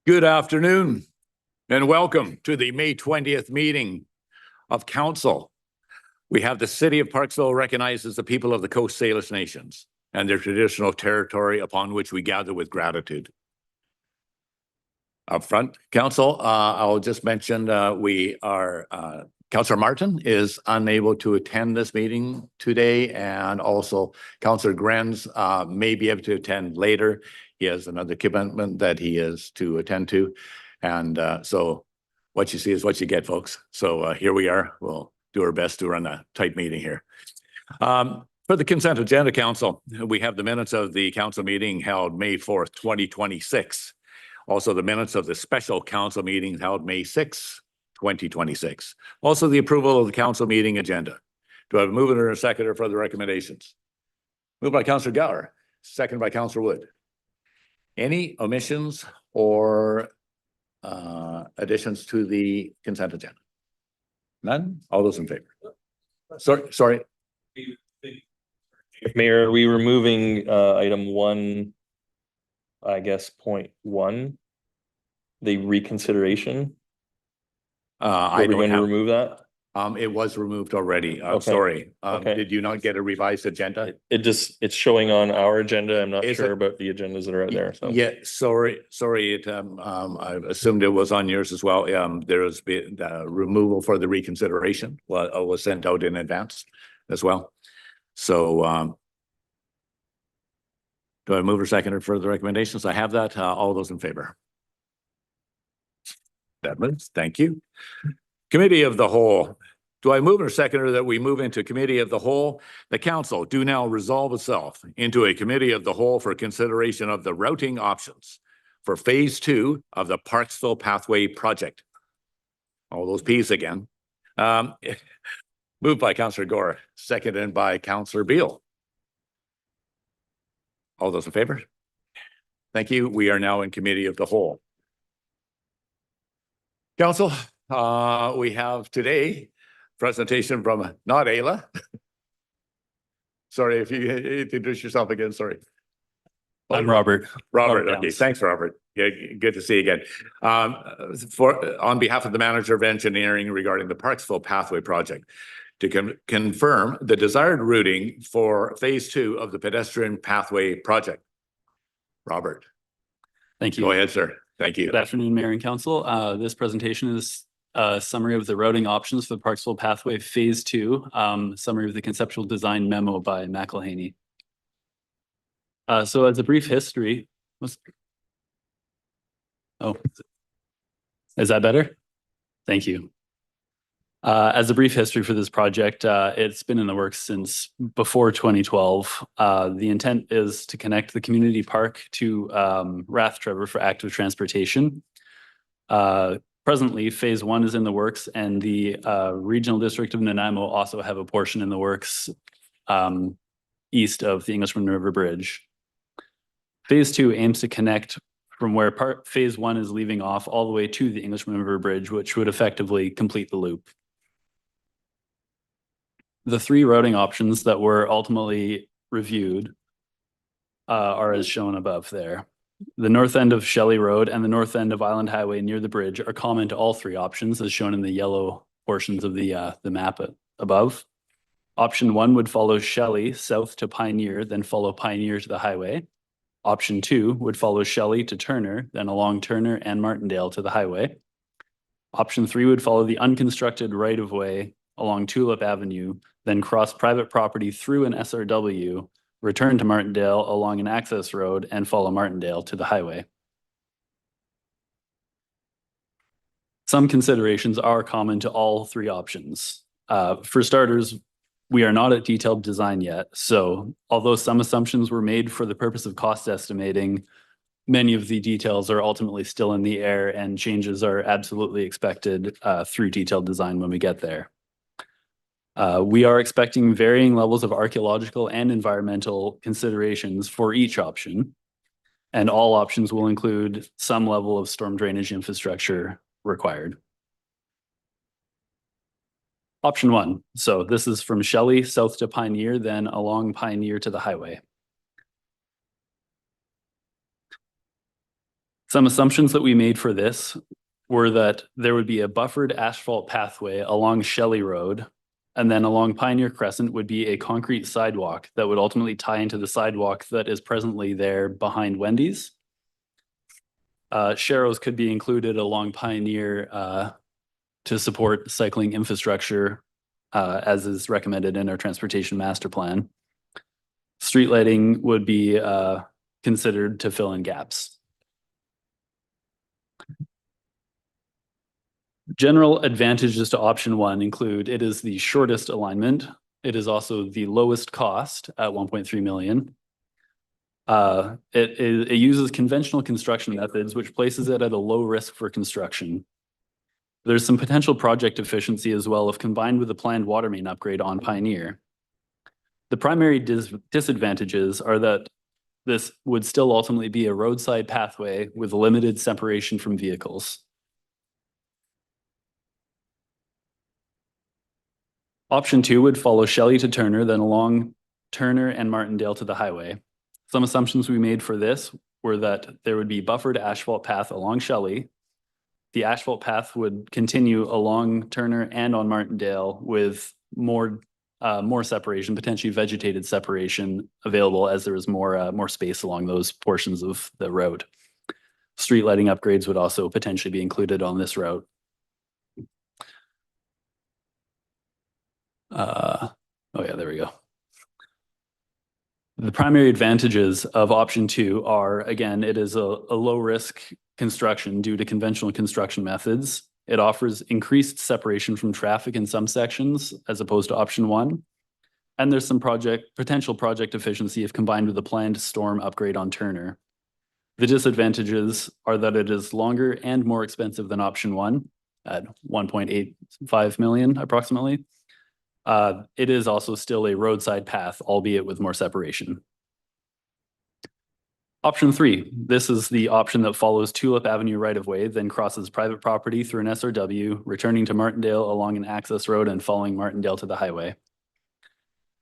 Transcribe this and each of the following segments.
Good afternoon and welcome to the May 20th meeting of Council. We have the City of Parksville recognizes the people of the Coast Salish Nations and their traditional territory upon which we gather with gratitude. Up front, Council, I'll just mention Councillor Martin is unable to attend this meeting today, and also Councillor Grenz may be able to attend later. He has another commitment that he is to attend to. And so what you see is what you get, folks. So here we are. We'll do our best to run a tight meeting here. For the consent agenda, Council, we have the minutes of the council meeting held May 4th, 2026. Also the minutes of the special council meeting held May 6th, 2026. Also the approval of the council meeting agenda. Do I have a mover or a seconder for the recommendations? Moved by Councillor Gower, seconded by Councillor Wood. Any omissions or additions to the consent agenda? None? All those in favor? Sorry. Mayor, are we removing item 1, I guess, point 1, the reconsideration? Are we going to remove that? It was removed already. Okay. Sorry. Okay. Did you not get a revised agenda? It's showing on our agenda. I'm not sure about the agendas that are out there. So. Yeah, sorry. I assumed it was on yours as well. There has been removal for the reconsideration. Well, it was sent out in advance as well. So do I move or second for the recommendations? I have that. All those in favor? That moves. Thank you. Committee of the Whole. Do I move or second that we move into Committee of the Whole? The Council do now resolve itself into a Committee of the Whole for consideration of the routing options for Phase 2 of the Parksville Pathway Project. All those P's again. Moved by Councillor Gore, seconded by Councillor Beal. All those in favor? Thank you. We are now in Committee of the Whole. Council, we have today presentation from not Ayla. Sorry if you introduce yourself again. Sorry. I'm Robert. Robert. Okay. Thanks, Robert. Yeah, good to see you again. On behalf of the Manager of Engineering regarding the Parksville Pathway Project, to confirm the desired routing for Phase 2 of the pedestrian pathway project. Robert. Thank you. Go ahead, sir. Thank you. Good afternoon, Mayor and Council. This presentation is a summary of the routing options for the Parksville Pathway Phase 2, summary of the conceptual design memo by McElhaney. So as a brief history, is that better? Thank you. As a brief history for this project, it's been in the works since before 2012. The intent is to connect the community park to Rathtrevor for active transportation. Presently, Phase 1 is in the works, and the Regional District of Nanaimo also have a portion in the works east of the Englishman River Bridge. Phase 2 aims to connect from where Phase 1 is leaving off all the way to the Englishman River Bridge, which would effectively complete the loop. The 3 routing options that were ultimately reviewed are as shown above there. The north end of Shelley Road and the north end of Island Highway near the bridge are common to all 3 options, as shown in the yellow portions of the map above. Option 1 would follow Shelley south to Pioneer, then follow Pioneer to the highway. Option 2 would follow Shelley to Turner, then along Turner and Martindale to the highway. Option 3 would follow the unconstructed right-of-way along Tulip Avenue, then cross private property through an SRW, return to Martindale along an access road, and follow Martindale to the highway. Some considerations are common to all 3 options. For starters, we are not at detailed design yet, so although some assumptions were made for the purpose of cost estimating, many of the details are ultimately still in the air, and changes are absolutely expected through detailed design when we get there. We are expecting varying levels of archaeological and environmental considerations for each option, and all options will include some level of storm drainage infrastructure required. Option 1. So this is from Shelley south to Pioneer, then along Pioneer to the highway. Some assumptions that we made for this were that there would be a buffered asphalt pathway along Shelley Road, and then along Pioneer Crescent would be a concrete sidewalk that would ultimately tie into the sidewalk that is presently there behind Wendy's. Sharrows could be included along Pioneer to support cycling infrastructure as is recommended in our transportation master plan. Street lighting would be considered to fill in gaps. General advantages to option 1 include it is the shortest alignment. It is also the lowest cost at 1.3 million. It uses conventional construction methods, which places it at a low risk for construction. There's some potential project efficiency as well if combined with a planned water main upgrade on Pioneer. The primary disadvantages are that this would still ultimately be a roadside pathway with limited separation from vehicles. Option 2 would follow Shelley to Turner, then along Turner and Martindale to the highway. Some assumptions we made for this were that there would be buffered asphalt path along Shelley. The asphalt path would continue along Turner and on Martindale with more separation, potentially vegetated separation available as there is more space along those portions of the road. Street lighting upgrades would also potentially be included on this route. Oh yeah, there we go. The primary advantages of option 2 are, again, it is a low risk construction due to conventional construction methods. It offers increased separation from traffic in some sections as opposed to option 1. And there's some potential project efficiency if combined with a planned storm upgrade on Turner. The disadvantages are that it is longer and more expensive than option 1 at 1.85 million approximately. It is also still a roadside path, albeit with more separation. Option 3, this is the option that follows Tulip Avenue right-of-way, then crosses private property through an SRW, returning to Martindale along an access road and following Martindale to the highway.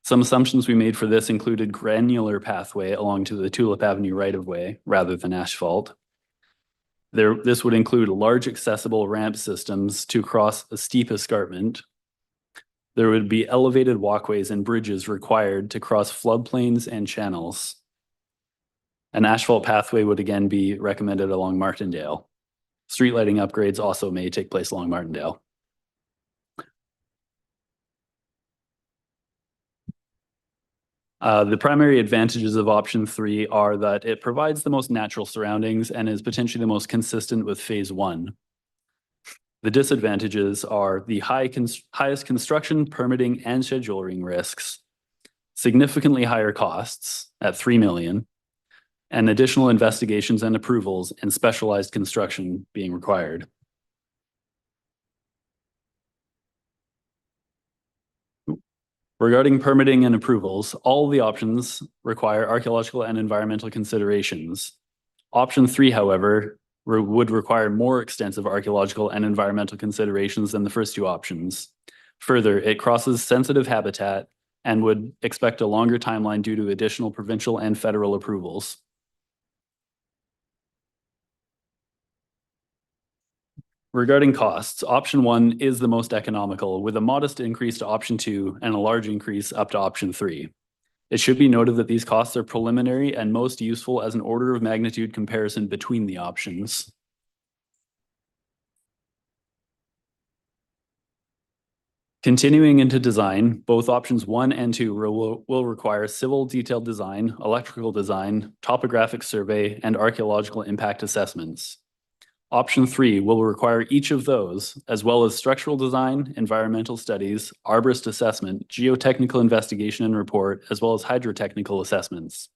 Some assumptions we made for this included granular pathway along to the Tulip Avenue right-of-way rather than asphalt. This would include large accessible ramp systems to cross a steep escarpment. There would be elevated walkways and bridges required to cross floodplains and channels. An asphalt pathway would again be recommended along Martindale. Street lighting upgrades also may take place along Martindale. The primary advantages of option 3 are that it provides the most natural surroundings and is potentially the most consistent with phase 1. The disadvantages are the highest construction, permitting, and scheduling risks, significantly higher costs at 3 million, and additional investigations and approvals and specialized construction being required. Regarding permitting and approvals, all the options require archaeological and environmental considerations. Option 3, however, would require more extensive archaeological and environmental considerations than the first 2 options. Further, it crosses sensitive habitat and would expect a longer timeline due to additional provincial and federal approvals. Regarding costs, option 1 is the most economical, with a modest increase to option 2 and a large increase up to option 3. It should be noted that these costs are preliminary and most useful as an order of magnitude comparison between the options. Continuing into design, both options 1 and 2 will require civil detailed design, electrical design, topographic survey, and archaeological impact assessments. Option 3 will require each of those, as well as structural design, environmental studies, arborist assessment, geotechnical investigation and report, as well as hydrotechnical assessments.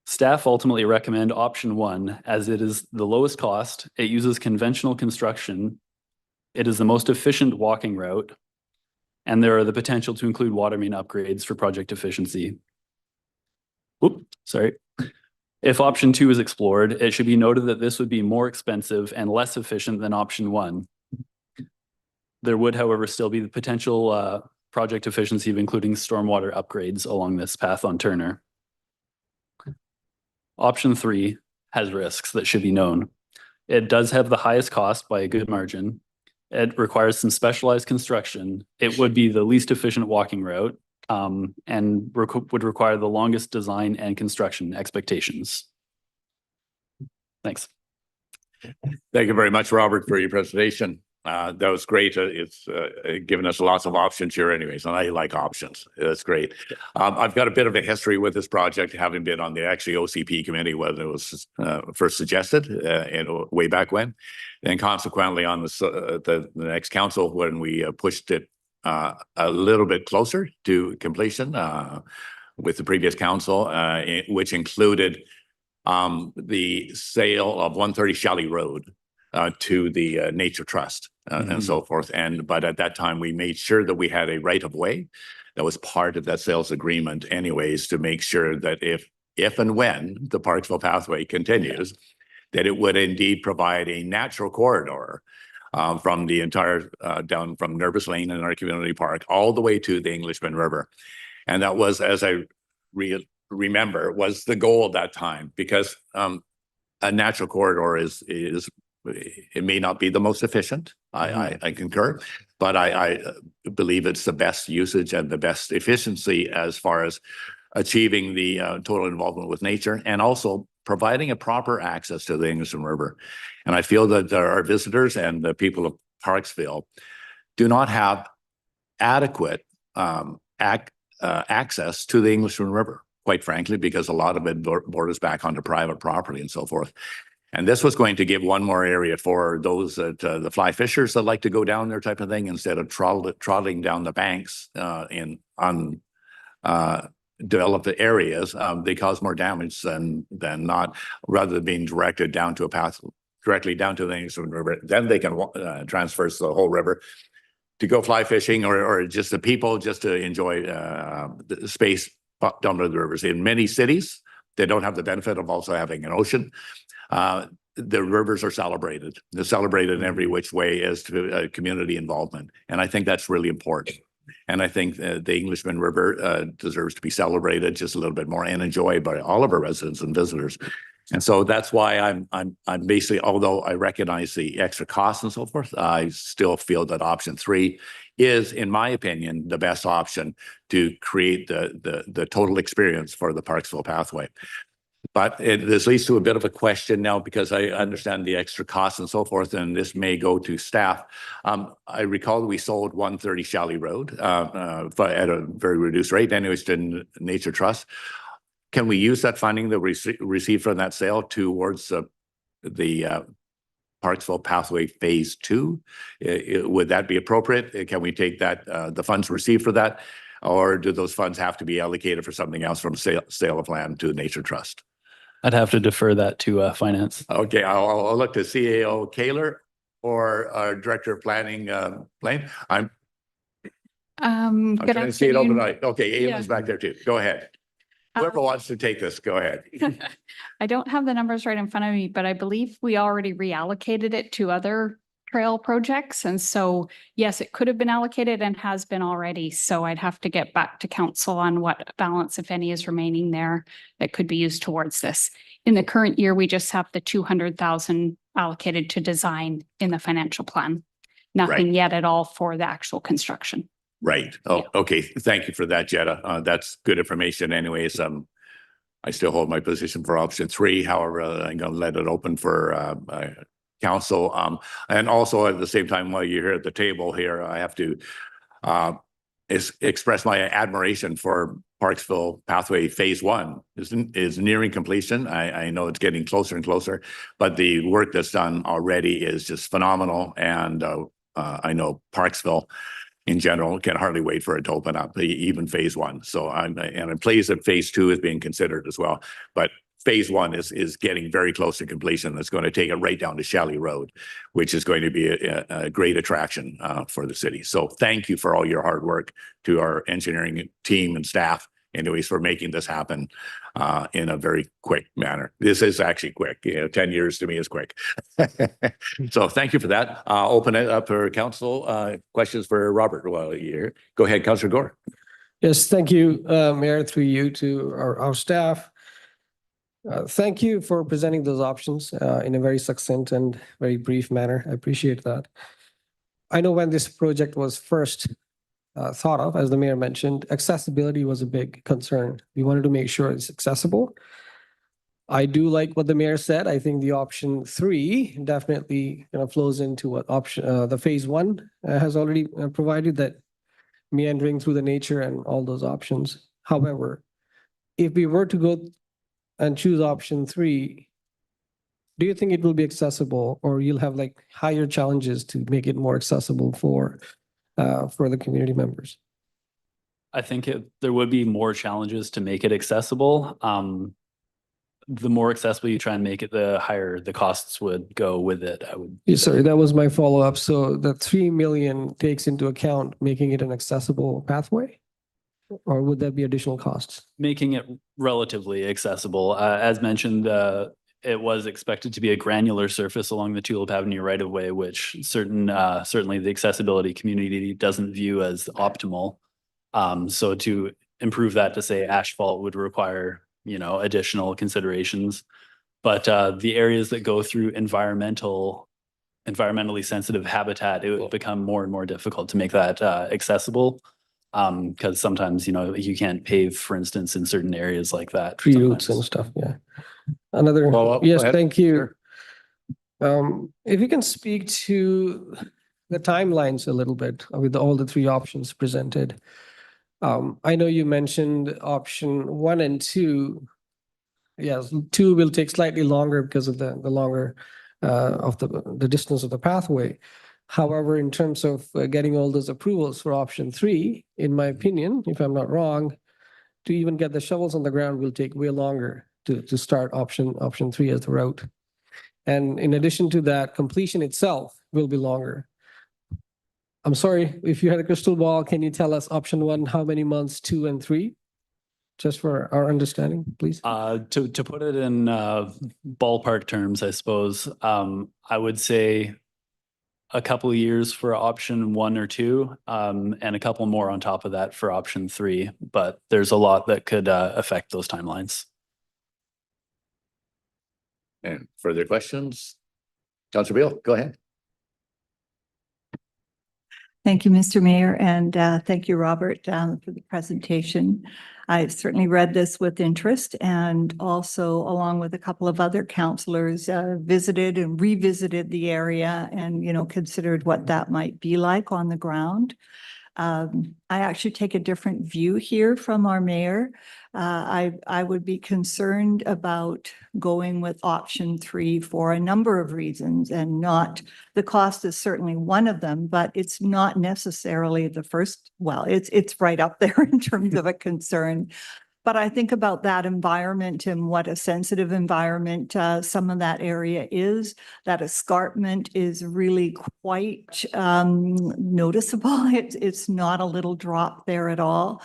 Staff ultimately recommend option 1 as it is the lowest cost, it uses conventional construction, it is the most efficient walking route, and there are the potential to include water main upgrades for project efficiency. If option 2 is explored, it should be noted that this would be more expensive and less efficient than option 1. There would, however, still be the potential project efficiency of including stormwater upgrades along this path on Turner. Option 3 has risks that should be known. It does have the highest cost by a good margin. It requires some specialized construction. It would be the least efficient walking route, and would require the longest design and construction expectations. Thanks. Thank you very much, Robert, for your presentation. That was great. It's given us lots of options here anyways, and I like options. That's great. I've got a bit of a history with this project, having been on the actually OCP committee when it was first suggested way back when. And consequently on the next council when we pushed it a little bit closer to completion with the previous council, which included the sale of 130 Shelley Road to the Nature Trust and so forth. But at that time, we made sure that we had a right of way that was part of that sales agreement anyways, to make sure that if and when the Parksville pathway continues, that it would indeed provide a natural corridor from the entire down from Nervous Lane in our community park all the way to the Englishman River. And that was, as I remember, was the goal at that time, because a natural corridor is it may not be the most efficient. I concur, but I believe it's the best usage and the best efficiency as far as achieving the total involvement with nature, and also providing a proper access to the Englishman River. And I feel that our visitors and the people of Parksville do not have adequate access to the Englishman River, quite frankly, because a lot of it borders back onto private property and so forth. And this was going to give one more area for those that the fly fishers that like to go down there type of thing, instead of trotting down the banks in undeveloped areas. They cause more damage than not, rather than being directed down to a path directly down to the Englishman River. Then they can transverse the whole river to go fly fishing, or just the people just to enjoy the space down to the rivers. In many cities, they don't have the benefit of also having an ocean. The rivers are celebrated. They're celebrated in every which way as to community involvement. And I think that's really important. And I think the Englishman River deserves to be celebrated just a little bit more and enjoyed by all of our residents and visitors. And so that's why I'm basically, although I recognize the extra costs and so forth, I still feel that option 3 is, in my opinion, the best option to create the total experience for the Parksville pathway. But this leads to a bit of a question now, because I understand the extra costs and so forth, and this may go to staff. I recall that we sold 130 Shelley Road at a very reduced rate, anyways, to Nature Trust. Can we use that funding that we received from that sale towards the Parksville Pathway Phase 2? Would that be appropriate? Can we take that, the funds received for that, or do those funds have to be allocated for something else from sale of land to the Nature Trust? I'd have to defer that to finance. Okay, I'll look to CAO Kaler or our Director of Planning, Blaine. I'm Good trying to see it afternoon. overnight. Okay, Ailen's back there too. Go ahead. Whoever wants to take this, go ahead. I don't have the numbers right in front of me, but I believe we already reallocated it to other trail projects. And so, yes, it could have been allocated and has been already. So I'd have to get back to council on what balance, if any, is remaining there that could be used towards this. In the current year, we just have the 200,000 allocated to design in the financial plan. Nothing yet at all for the actual construction. Right. Oh, okay. Thank you for that, Jetta. That's good information anyways. I still hold my position for option 3. However, I'm going to let it open for council. And also at the same time, while you're here at the table here, I have to express my admiration for Parksville Pathway Phase 1 is nearing completion. I know it's getting closer and closer, but the work that's done already is just phenomenal. And I know Parksville in general can hardly wait for it to open up, even Phase 1. So I'm pleased that Phase 2 is being considered as well. But Phase 1 is getting very close to completion. That's going to take it right down to Shelley Road, which is going to be a great attraction for the city. So thank you for all your hard work to our engineering team and staff, anyways, for making this happen in a very quick manner. This is actually quick. 10 years to me is quick. So thank you for that. I'll open it up for council questions for Robert while you're here. Go ahead, Councillor Gore. Yes, thank you, Mayor, through you to our staff. Thank you for presenting those options in a very succinct and very brief manner. I appreciate that. I know when this project was first thought of, as the mayor mentioned, accessibility was a big concern. We wanted to make sure it's accessible. I do like what the mayor said. I think the option 3 definitely flows into what option the phase 1 has already provided, that meandering through the nature and all those options. However, if we were to go and choose option 3, do you think it will be accessible, or you'll have like higher challenges to make it more accessible for the community members? I think there would be more challenges to make it accessible. The more accessible you try and make it, the higher the costs would go with it. I would. Sorry, that was my follow-up. So the 3 million takes into account making it an accessible pathway, or would there be additional costs? Making it relatively accessible. As mentioned, it was expected to be a granular surface along the Tulip Avenue right-of-way, which certainly the accessibility community doesn't view as optimal. So to improve that to say asphalt would require, additional considerations. But the areas that go through environmentally sensitive habitat, it would become more and more difficult to make that accessible. Because sometimes, you can't pave, for instance, in certain areas like that. Tree roots and stuff, yeah. Another, yes, thank you. If you can speak to the timelines a little bit with all the 3 options presented. I know you mentioned option 1 and 2. Yes, 2 will take slightly longer because of the longer of the distance of the pathway. However, in terms of getting all those approvals for option 3, in my opinion, if I'm not wrong, to even get the shovels on the ground will take way longer to start option 3 as the route. And in addition to that, completion itself will be longer. I'm sorry, if you had a crystal ball, can you tell us option 1, how many months 2 and 3? Just for our understanding, please. To put it in ballpark terms, I suppose, I would say a couple of years for option 1 or 2, and a couple more on top of that for option 3. But there's a lot that could affect those timelines. And further questions? Councilor Beal, go ahead. Thank you, Mr. Mayor, and thank you, Robert, for the presentation. I've certainly read this with interest, and also along with a couple of other councillors visited and revisited the area and, considered what that might be like on the ground. I actually take a different view here from our mayor. I would be concerned about going with option 3 for a number of reasons, and not the cost is certainly one of them, but it's not necessarily the first. Well, it's right up there in terms of a concern. But I think about that environment and what a sensitive environment some of that area is. That escarpment is really quite noticeable. It's not a little drop there at all.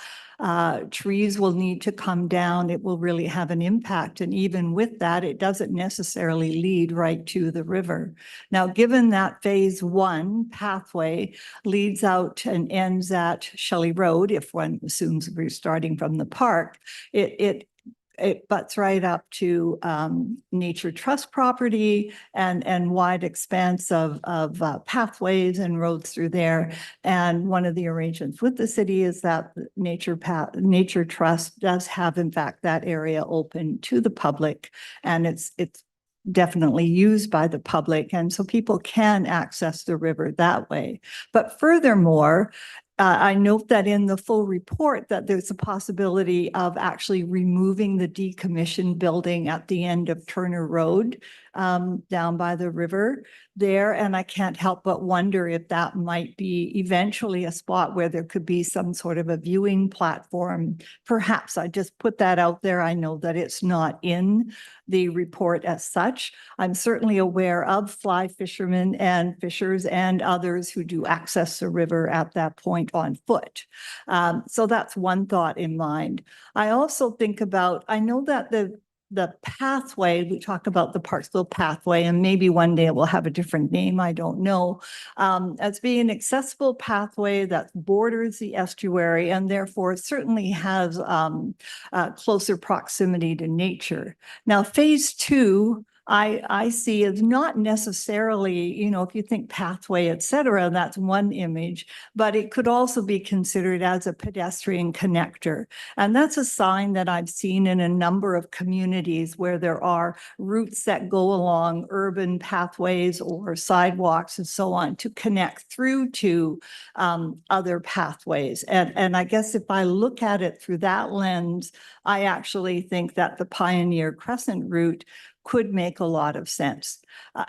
Trees will need to come down. It will really have an impact. And even with that, it doesn't necessarily lead right to the river. Now, given that phase 1 pathway leads out and ends at Shelley Road, if one assumes we're starting from the park, it butts right up to Nature Trust property and wide expanse of pathways and roads through there. And one of the arrangements with the city is that Nature Trust does have, in fact, that area open to the public, and it's definitely used by the public. And so people can access the river that way. But furthermore, I note that in the full report that there's a possibility of actually removing the decommissioned building at the end of Turner Road down by the river there. And I can't help but wonder if that might be eventually a spot where there could be some sort of a viewing platform. Perhaps I just put that out there. I know that it's not in the report as such. I'm certainly aware of fly fishermen and fishers and others who do access the river at that point on foot. So that's one thought in mind. I also think about, I know that the the pathway, we talk about the Parksville pathway, and maybe one day it will have a different name, I don't know, as being an accessible pathway that borders the estuary and therefore certainly has closer proximity to nature. Now, phase 2, I see as not necessarily, you know, if you think pathway, et cetera, that's one image, but it could also be considered as a pedestrian connector. And that's a sign that I've seen in a number of communities where there are routes that go along urban pathways or sidewalks and so on to connect through to other pathways. And I guess if I look at it through that lens, I actually think that the Pioneer Crescent route could make a lot of sense.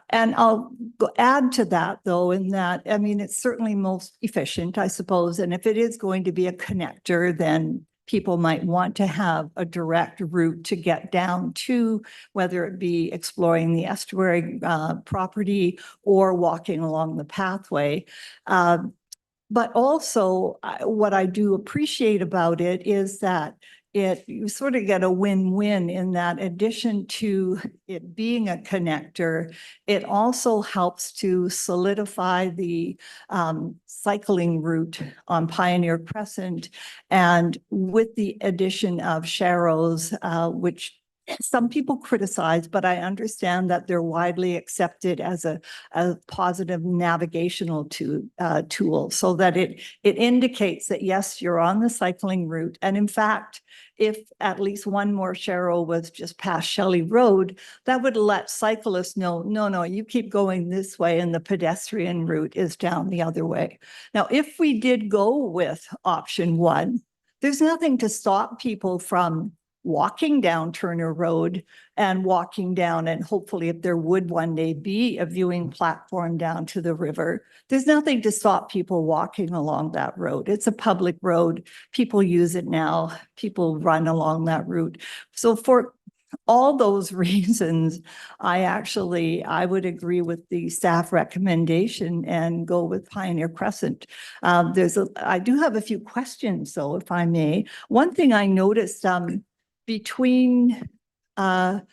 And I'll add to that, though, in that, I mean, it's certainly most efficient, I suppose. And if it is going to be a connector, then people might want to have a direct route to get down to, whether it be exploring the estuary property or walking along the pathway. But also, what I do appreciate about it is that you sort of get a win-win in that addition to it being a connector, it also helps to solidify the cycling route on Pioneer Crescent. And with the addition of Sharrows, which some people criticize, but I understand that they're widely accepted as a positive navigational tool, so that it indicates that, yes, you're on the cycling route. And in fact, if at least one more Sharrow was just past Shelley Road, that would let cyclists know, no, you keep going this way and the pedestrian route is down the other way. Now, if we did go with option 1, there's nothing to stop people from walking down Turner Road and walking down, and hopefully if there would one day be a viewing platform down to the river, there's nothing to stop people walking along that road. It's a public road. People use it now. People run along that route. So for all those reasons, I would agree with the staff recommendation and go with Pioneer Crescent. I do have a few questions, though, if I may. One thing I noticed, between the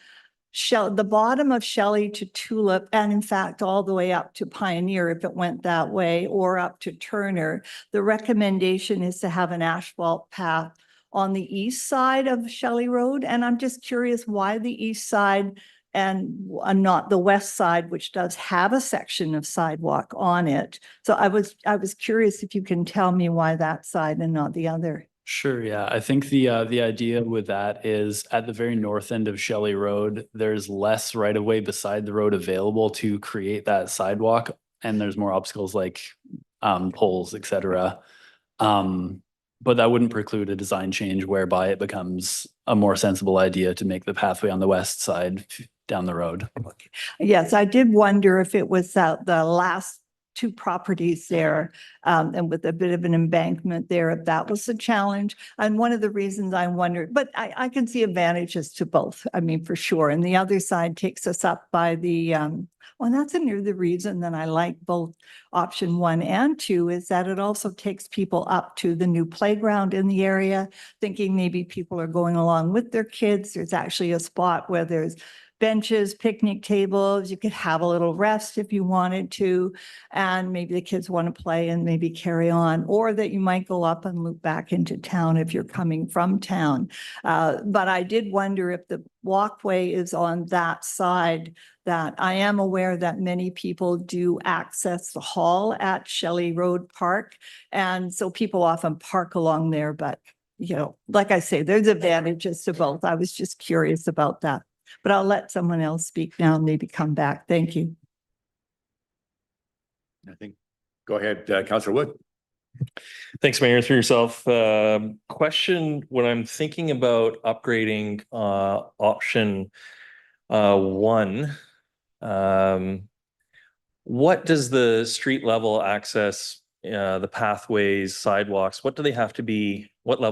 bottom of Shelley to Tulip, and in fact, all the way up to Pioneer, if it went that way, or up to Turner, the recommendation is to have an asphalt path on the east side of Shelley Road. And I'm just curious why the east side and not the west side, which does have a section of sidewalk on it. So I was curious if you can tell me why that side and not the other. Sure, yeah. I think the idea with that is at the very north end of Shelley Road, there's less right of way beside the road available to create that sidewalk, and there's more obstacles like poles, etc. But that wouldn't preclude a design change whereby it becomes a more sensible idea to make the pathway on the west side down the road. Yes, I did wonder if it was the last 2 properties there, and with a bit of an embankment there, if that was a challenge. And one of the reasons I wondered, but I can see advantages to both, I mean, for sure. And the other side takes us up by the, well, that's another reason that I like both option 1 and 2, is that it also takes people up to the new playground in the area, thinking maybe people are going along with their kids. There's actually a spot where there's benches, picnic tables. You could have a little rest if you wanted to, and maybe the kids want to play and maybe carry on, or that you might go up and loop back into town if you're coming from town. But I did wonder if the walkway is on that side, that I am aware that many people do access the hall at Shelley Road Park. And so people often park along there, but you know, like I say, there's advantages to both. I was just curious about that. But I'll let someone else speak now and maybe come back. Thank you. I think, go ahead, Councillor Wood. Thanks, Mayor, through yourself. Question, when I'm thinking about upgrading option 1, what does the street level access, the pathways, sidewalks, what level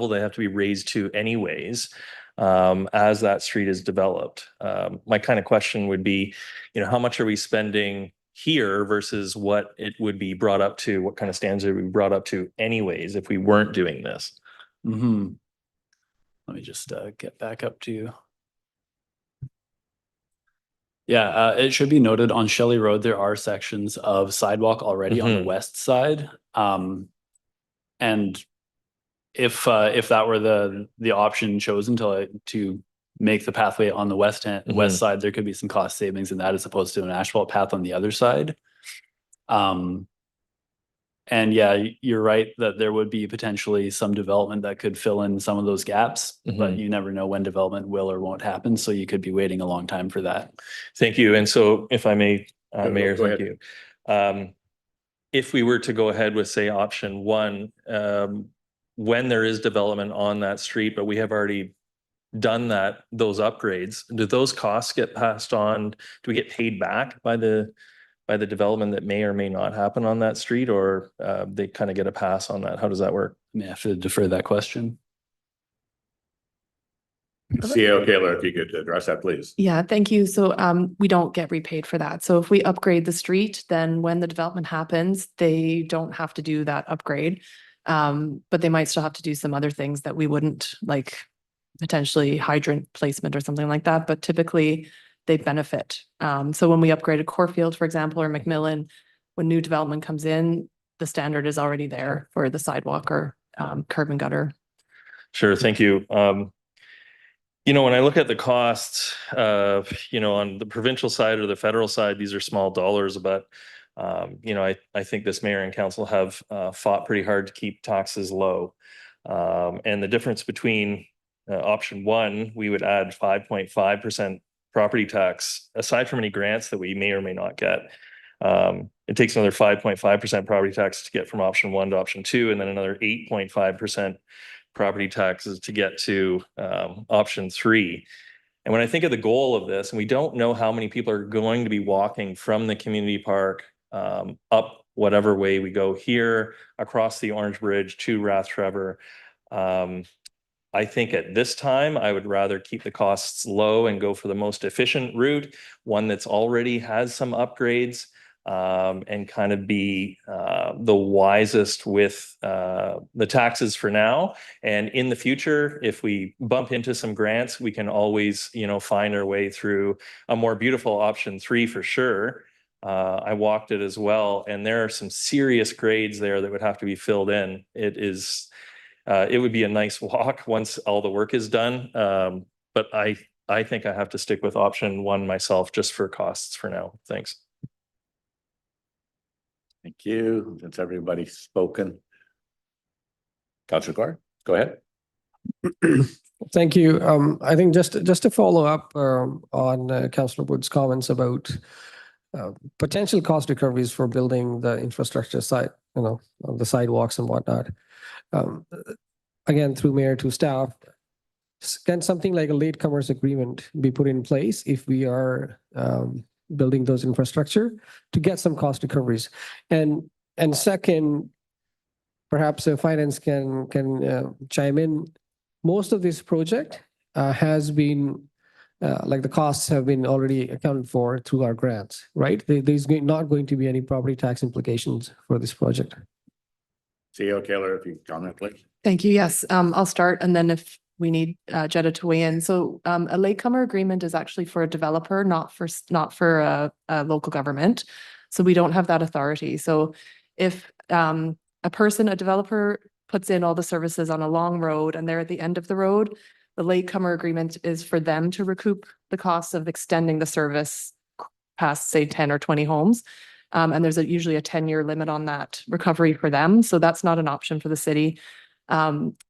they have to be raised to anyways, as that street is developed? My kind of question would be, you know, how much are we spending here versus what it would be brought up to, what kind of standards would be brought up to anyways if we weren't doing this? Let me just get back up to Yeah, it should be noted on Shelley Road, there are sections of sidewalk already on the Mhm. west side. And if that were the option chosen to make the pathway on the west Mhm. side, there could be some cost savings in that as opposed to an asphalt path on the other side. And yeah, you're right that there would be potentially some development that could fill in some of those gaps, but Mhm. you never know when development will or won't happen. So you could be waiting a long time for that. Thank you. And so if I may, Go- Mayor, go thank you. If we were to go ahead with, say, option one, when there is development on that street, but we have already done those upgrades, do those costs get passed on? Do we get paid back by the development that may or may not happen on that street, or they kind of get a pass on that? How does that work? May I have to defer that question? CEO Kaler, if you could address that, please. Yeah, thank you. So we don't get repaid for that. So if we upgrade the street, then when the development happens, they don't have to do that upgrade. But they might still have to do some other things that we wouldn't, like potentially hydrant placement or something like that. But typically they benefit. So when we upgraded Corfield, for example, or Macmillan, when new development comes in, the standard is already there for the sidewalk or curb and gutter. Sure, thank you. When I look at the costs of, on the provincial side or the federal side, these are small dollars, but I think this mayor and council have fought pretty hard to keep taxes low. And the difference between option one, we would add 5.5% property tax, aside from any grants that we may or may not get. It takes another 5.5% property tax to get from option one to option two, and then another 8.5% property taxes to get to option three. And when I think of the goal of this, and we don't know how many people are going to be walking from the community park up whatever way we go here, across the Orange Bridge to Rathtrevor. I think at this time, I would rather keep the costs low and go for the most efficient route, one that's already has some upgrades, and kind of be the wisest with the taxes for now. And in the future, if we bump into some grants, we can always, find our way through a more beautiful option three for sure. I walked it as well, and there are some serious grades there that would have to be filled in. It would be a nice walk once all the work is done. But I think I have to stick with option one myself just for costs for now. Thanks. Thank you. Since everybody's spoken. Councilor Carr, go ahead. Thank you. I think just to follow up on Councillor Wood's comments about potential cost recoveries for building the infrastructure side, the sidewalks and whatnot. Again, through mayor to staff, can something like a latecomers agreement be put in place if we are building those infrastructure to get some cost recoveries? And second, perhaps finance can chime in. Most of this project has been the costs have been already accounted for through our grants, right? There's not going to be any property tax implications for this project. CEO Kaler, if you comment, please. Thank you. Yes, I'll start, and then if we need Jetta to weigh in. So a latecomer agreement is actually for a developer, not for a local government. So we don't have that authority. So if a developer puts in all the services on a long road and they're at the end of the road, the latecomer agreement is for them to recoup the costs of extending the service past, say, 10 or 20 homes. And there's usually a 10-year limit on that recovery for them. So that's not an option for the city.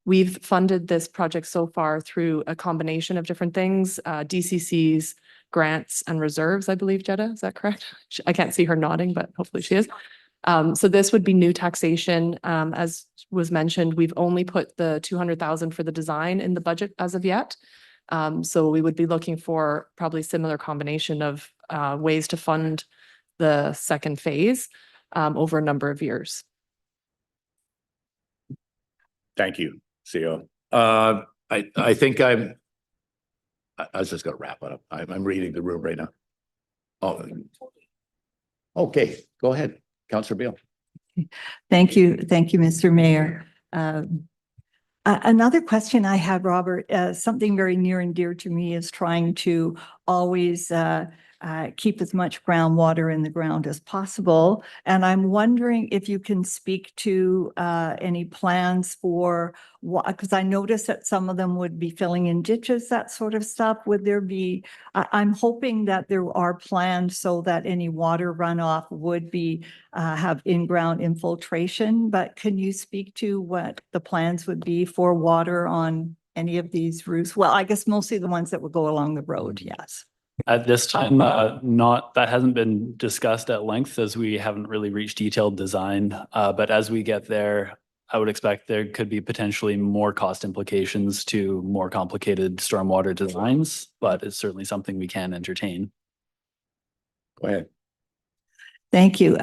We've funded this project so far through a combination of different things, DCCs, grants, and reserves, I believe, Jetta, is that correct? I can't see her nodding, but hopefully she is. So this would be new taxation. As was mentioned, we've only put the 200,000 for the design in the budget as of yet. So we would be looking for probably similar combination of ways to fund the second phase over a number of years. Thank you, CEO. I think I was just gonna wrap it up. I'm reading the room right now. Oh, okay, go ahead, Councillor Beal. Thank you. Thank you, Mr. Mayor. Another question I had, Robert, something very near and dear to me is trying to always keep as much groundwater in the ground as possible. And I'm wondering if you can speak to any plans for what, because I noticed that some of them would be filling in ditches, that sort of stuff. Would there be, I'm hoping that there are plans so that any water runoff would be have in-ground infiltration, but can you speak to what the plans would be for water on any of these routes? Well, I guess mostly the ones that would go along the road, yes. At this time, that hasn't been discussed at length as we haven't really reached detailed design. But as we get there, I would expect there could be potentially more cost implications to more complicated stormwater designs, but it's certainly something we can entertain. Go ahead. Thank you.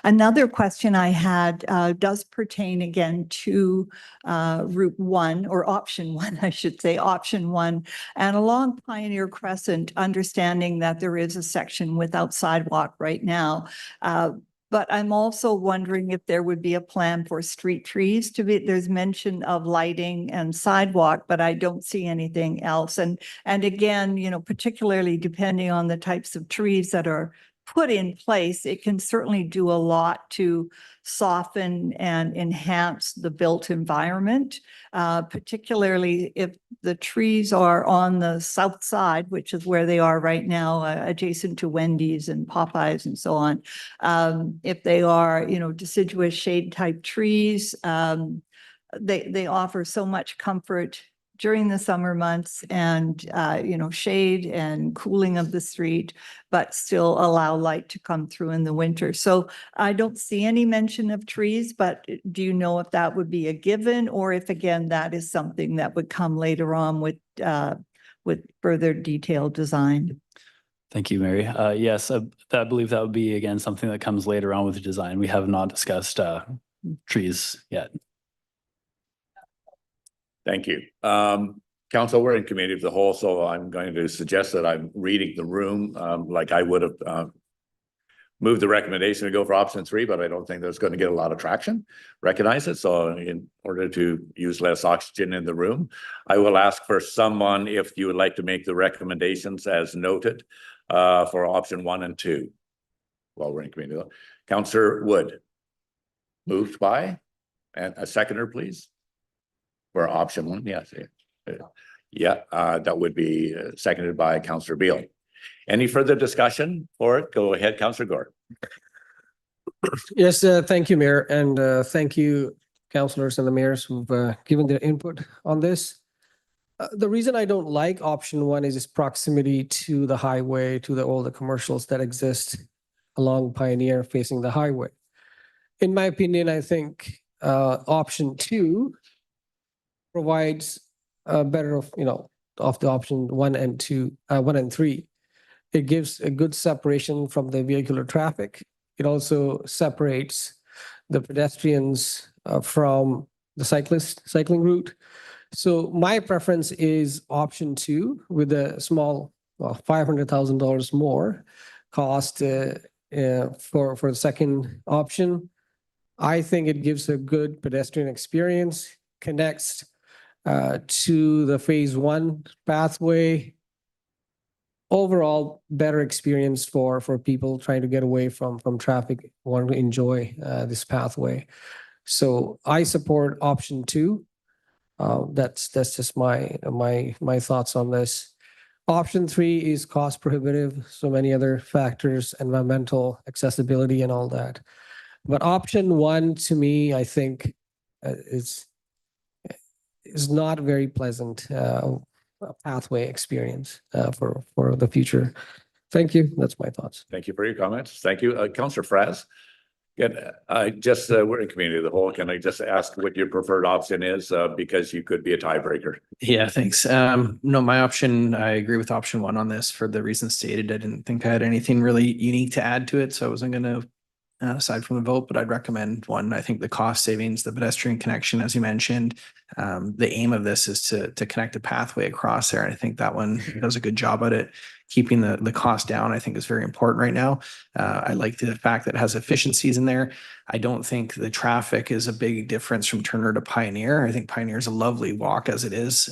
Another question I had does pertain again to Route 1 or Option 1, I should say, Option 1. And along Pioneer Crescent, understanding that there is a section without sidewalk right now. But I'm also wondering if there would be a plan for street trees to be, there's mention of lighting and sidewalk, but I don't see anything else. And again, you know, particularly depending on the types of trees that are put in place, it can certainly do a lot to soften and enhance the built environment, particularly if the trees are on the south side, which is where they are right now, adjacent to Wendy's and Popeyes and so on. If they are, you know, deciduous shade type trees, they offer so much comfort during the summer months and, you know, shade and cooling of the street, but still allow light to come through in the winter. So I don't see any mention of trees, but do you know if that would be a given or if, again, that is something that would come later on with further detailed design? Thank you, Mary. Yes, I believe that would be, again, something that comes later on with the design. We have not discussed trees yet. Thank you. Council, we're in committee of the whole, so I'm going to suggest that I'm reading the room like I would have moved the recommendation to go for option 3, but I don't think that's going to get a lot of traction. Recognize it. So in order to use less oxygen in the room, I will ask for someone if you would like to make the recommendations as noted for option 1 and 2. While we're in committee, Councillor Wood, moved by, and a seconder, please. For option 1, yes. Yeah, that would be seconded by Councillor Beal. Any further discussion for it? Go ahead, Councillor Gore. Yes, thank you, Mayor, and thank you, councillors and the mayors who've given their input on this. The reason I don't like option 1 is its proximity to the highway, to all the commercials that exist along Pioneer facing the highway. In my opinion, I think option 2 provides better of, you know, of the option 1 and 2, 1 and 3. It gives a good separation from the vehicular traffic. It also separates the pedestrians from the cycling route. So my preference is option 2 with a small, well, $500,000 more cost for the second option. I think it gives a good pedestrian experience, connects to the phase 1 pathway. Overall, better experience for people trying to get away from traffic, wanting to enjoy this pathway. So I support option 2. That's just my thoughts on this. Option 3 is cost prohibitive, so many other factors, environmental accessibility and all that. But option 1 to me, I think is not a very pleasant pathway experience for the future. Thank you. That's my thoughts. Thank you for your comments. Thank you. Councillor Fraz. We're in committee of the whole. Can I just ask what your preferred option is? Because you could be a tiebreaker. Yeah, thanks. No, my option, I agree with option 1 on this for the reasons stated. I didn't think I had anything really unique to add to it, so I wasn't going to aside from the vote, but I'd recommend 1. I think the cost savings, the pedestrian connection, as you mentioned, the aim of this is to connect a pathway across there. And I think that one does a good job at it. Keeping the cost down, I think, is very important right now. I like the fact that it has efficiencies in there. I don't think the traffic is a big difference from Turner to Pioneer. I think Pioneer is a lovely walk as it is.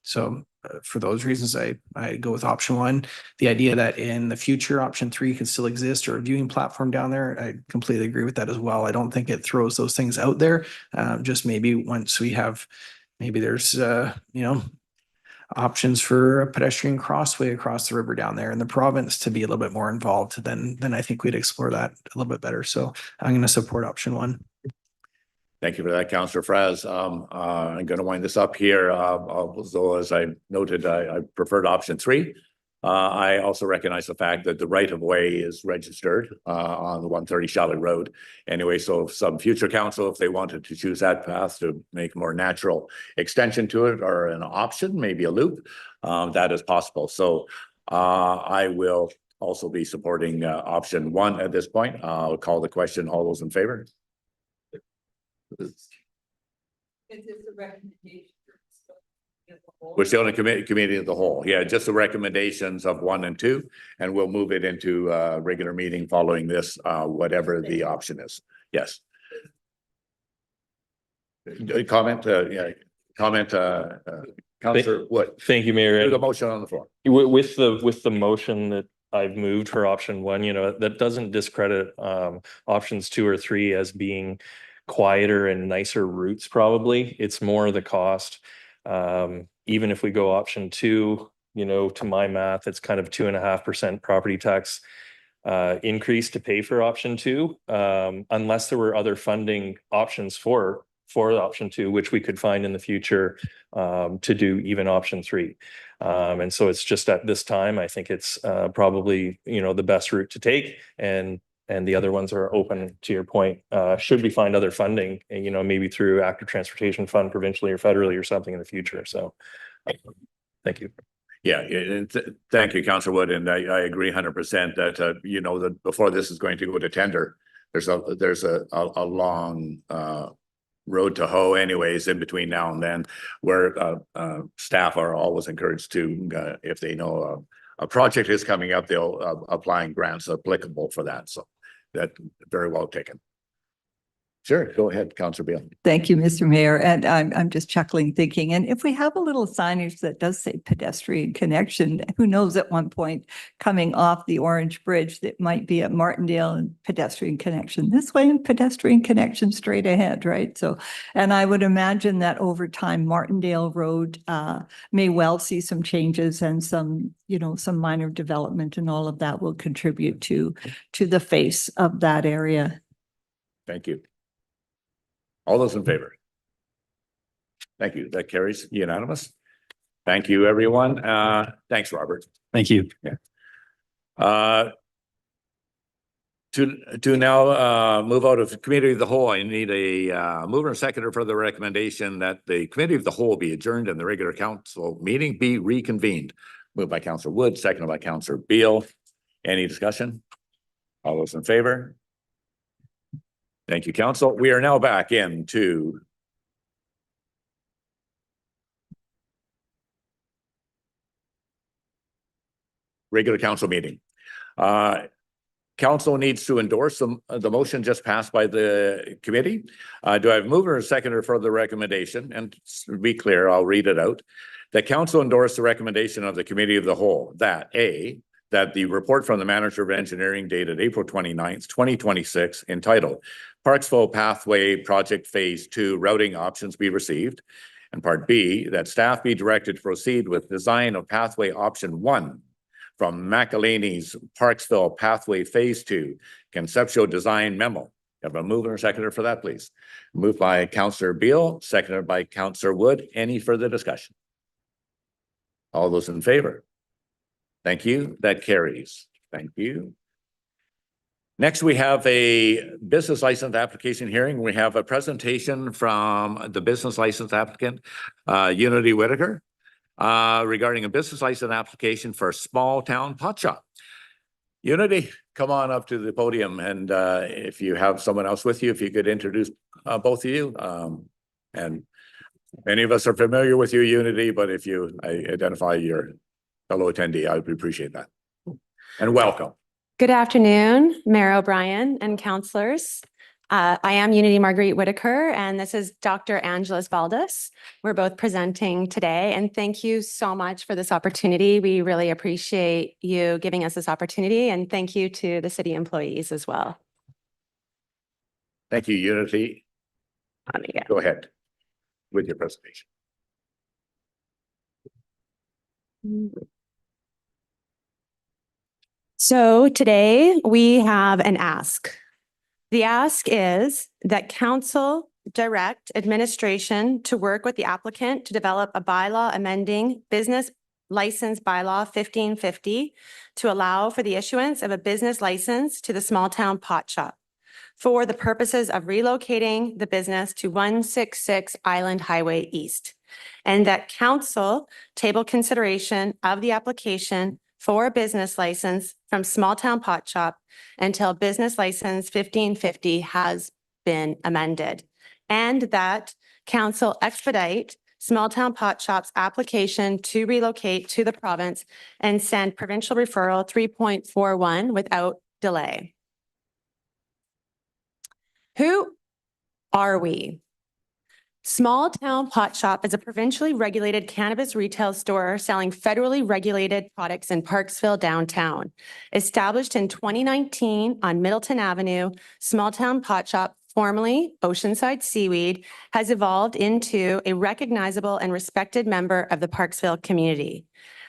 So for those reasons, I go with option one. The idea that in the future, option three can still exist, or a viewing platform down there, I completely agree with that as well. I don't think it throws those things out there. Just maybe once we have, maybe there's, options for a pedestrian crossway across the river down there in the province to be a little bit more involved, then I think we'd explore that a little bit better. So I'm going to support option one. Thank you for that, Councillor Fraz. I'm going to wind this up here. So as I noted, I preferred option three. I also recognize the fact that the right of way is registered on the 130 Shelley Road. Anyway, so if some future council, if they wanted to choose that path to make a more natural extension to it or an option, maybe a loop, that is possible. So I will also be supporting option one at this point. I'll call the question. All those in favor? We're still in a committee of the whole. Yeah, just the recommendations of 1 and 2, and we'll move it into a regular meeting following this, whatever the option is. Yes. Comment, Councillor Wood. Thank you, Mayor. There's a motion on the floor. With the motion that I've moved for option one, that doesn't discredit options 2 or 3 as being quieter and nicer routes. Probably it's more the cost. Even if we go option 2, to my math, it's kind of 2.5% property tax increase to pay for option 2, unless there were other funding options for option 2, which we could find in the future to do even option 3. And so it's just at this time, I think it's probably, the best route to take, and the other ones are open, to your point. Should we find other funding, maybe through active transportation fund, provincially or federally or something in the future. So thank you. Yeah, thank you, Councillor Wood. And I agree 100% that, that before this is going to go to tender, there's a long road to hoe anyways in between now and then, where staff are always encouraged to, if they know a project is coming up, they'll applying grants applicable for that. So that very well taken. Sure, go ahead, Councillor Beal. Thank you, Mr. Mayor. And I'm just chuckling, thinking, and if we have a little signage that does say pedestrian connection, who knows, at one point coming off the Orange Bridge, that might be at Martindale and pedestrian connection this way and pedestrian connection straight ahead, right? So, and I would imagine that over time, Martindale Road may well see some changes, and some minor development, and all of that will contribute to the face of that area. Thank you. All those in favor? Thank you. That carries unanimous. Thank you, everyone. Thanks, Robert. Thank you. Yeah. To now move out of committee of the whole, I need a mover and seconder for the recommendation that the committee of the whole be adjourned and the regular council meeting be reconvened. Moved by Councillor Wood, seconded by Councillor Beal. Any discussion? All those in favor? Thank you, Council. We are now back into regular council meeting. Council needs to endorse the motion just passed by the committee. Do I have a mover or seconder for the recommendation? And to be clear, I'll read it out. The council endorse the recommendation of the committee of the whole that that the report from the manager of engineering dated April 29th, 2026, entitled Parksville Pathway Project Phase 2 Routing Options be received. And part B, that staff be directed to proceed with design of pathway option 1 from McElhaney's Parksville Pathway Phase 2 Conceptual Design Memo. Have a mover or seconder for that, please. Moved by Councillor Beal, seconded by Councillor Wood. Any further discussion? All those in favor? Thank you. That carries. Thank you. Next, we have a business license application hearing. We have a presentation from the business license applicant, Unity Whitaker, regarding a business license application for a small town pot shop. Unity, come on up to the podium, and if you have someone else with you, if you could introduce both of you. And many of us are familiar with you, Unity, but if you identify your fellow attendee, I would appreciate that. And welcome. Good afternoon, Mayor O'Brien and councillors. I am Unity Marguerite Whitaker, and this is Dr. Angeles Valdez. We're both presenting today, and thank you so much for this opportunity. We really appreciate you giving us this opportunity, and thank you to the city employees as well. Thank you, Unity. Go ahead with your presentation. So today we have an ask. The ask is that council direct administration to work with the applicant to develop a bylaw amending business license bylaw 1550 to allow for the issuance of a business license to the small town pot shop for the purposes of relocating the business to 166 Island Highway East, and that council table consideration of the application for a business license from small town pot shop until business license 1550 has been amended, and that council expedite small town pot shop's application to relocate to the province and send provincial referral 3.41 without delay. Who are we? Small Town Pot Shop is a provincially regulated cannabis retail store selling federally regulated products in Parksville downtown. Established in 2019 on Middleton Avenue, Small Town Pot Shop, formerly Oceanside Seaweed, has evolved into a recognizable and respected member of the Parksville community.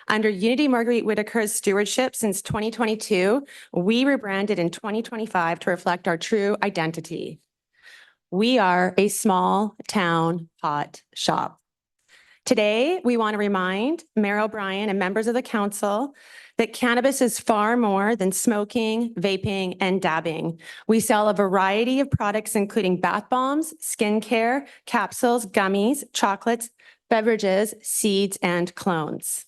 Under Unity Marguerite Whitaker's stewardship since 2022, we rebranded in 2025 to reflect our true identity. We are a small town pot shop. Today, we want to remind Mayor O'Brien and members of the council that cannabis is far more than smoking, vaping, and dabbing. We sell a variety of products, including bath bombs, skincare, capsules, gummies, chocolates, beverages, seeds, and clones.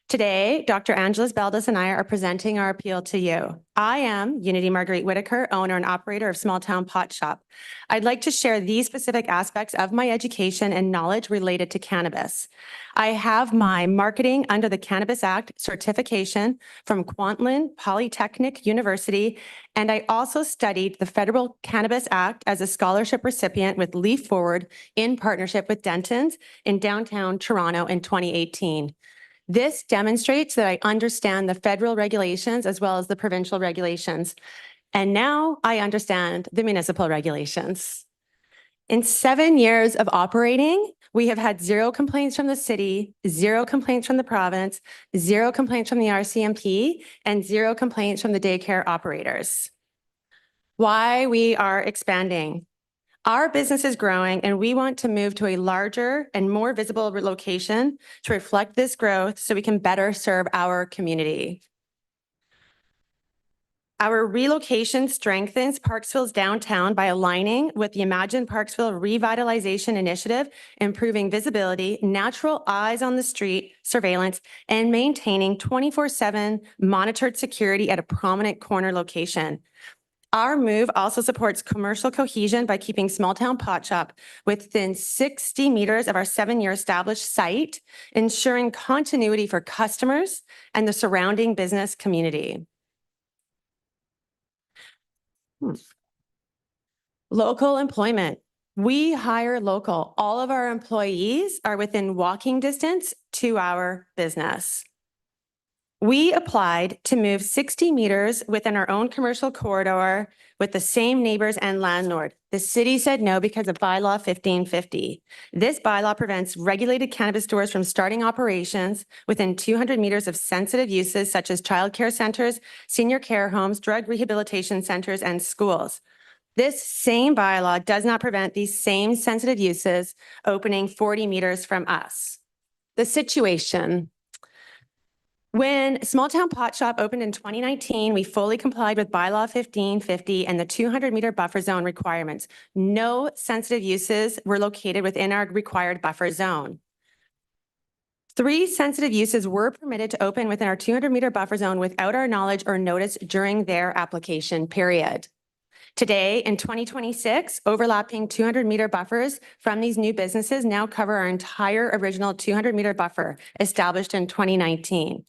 Today, Dr. Angeles Valdez and I are presenting our appeal to you. I am Unity Marguerite Whitaker, owner and operator of Small Town Pot Shop. I'd like to share these specific aspects of my education and knowledge related to cannabis. I have my Marketing Under the Cannabis Act certification from Kwantlen Polytechnic University, and I also studied the Federal Cannabis Act as a scholarship recipient with Leaf Forward in partnership with Denton's in downtown Toronto in 2018. This demonstrates that I understand the federal regulations as well as the provincial regulations. And now I understand the municipal regulations. In 7 years of operating, we have had 0 complaints from the city, 0 complaints from the province, 0 complaints from the RCMP, and 0 complaints from the daycare operators. Why we are expanding. Our business is growing and we want to move to a larger and more visible location to reflect this growth so we can better serve our community. Our relocation strengthens Parksville's downtown by aligning with the Imagine Parksville Revitalization Initiative, improving visibility, natural eyes on the street surveillance, and maintaining 24/7 monitored security at a prominent corner location. Our move also supports commercial cohesion by keeping Small Town Pot Shop within 60 meters of our 7-year established site, ensuring continuity for customers and the surrounding business community. Local employment. We hire local. All of our employees are within walking distance to our business. We applied to move 60 meters within our own commercial corridor with the same neighbors and landlord. The city said no because of bylaw 1550. This bylaw prevents regulated cannabis stores from starting operations within 200 meters of sensitive uses such as childcare centers, senior care homes, drug rehabilitation centers, and schools. This same bylaw does not prevent these same sensitive uses opening 40 meters from us. The situation. When Small Town Pot Shop opened in 2019, we fully complied with bylaw 1550 and the 200-meter buffer zone requirements. No sensitive uses were located within our required buffer zone. 3 sensitive uses were permitted to open within our 200-meter buffer zone without our knowledge or notice during their application period. Today, in 2026, overlapping 200-meter buffers from these new businesses now cover our entire original 200-meter buffer established in 2019.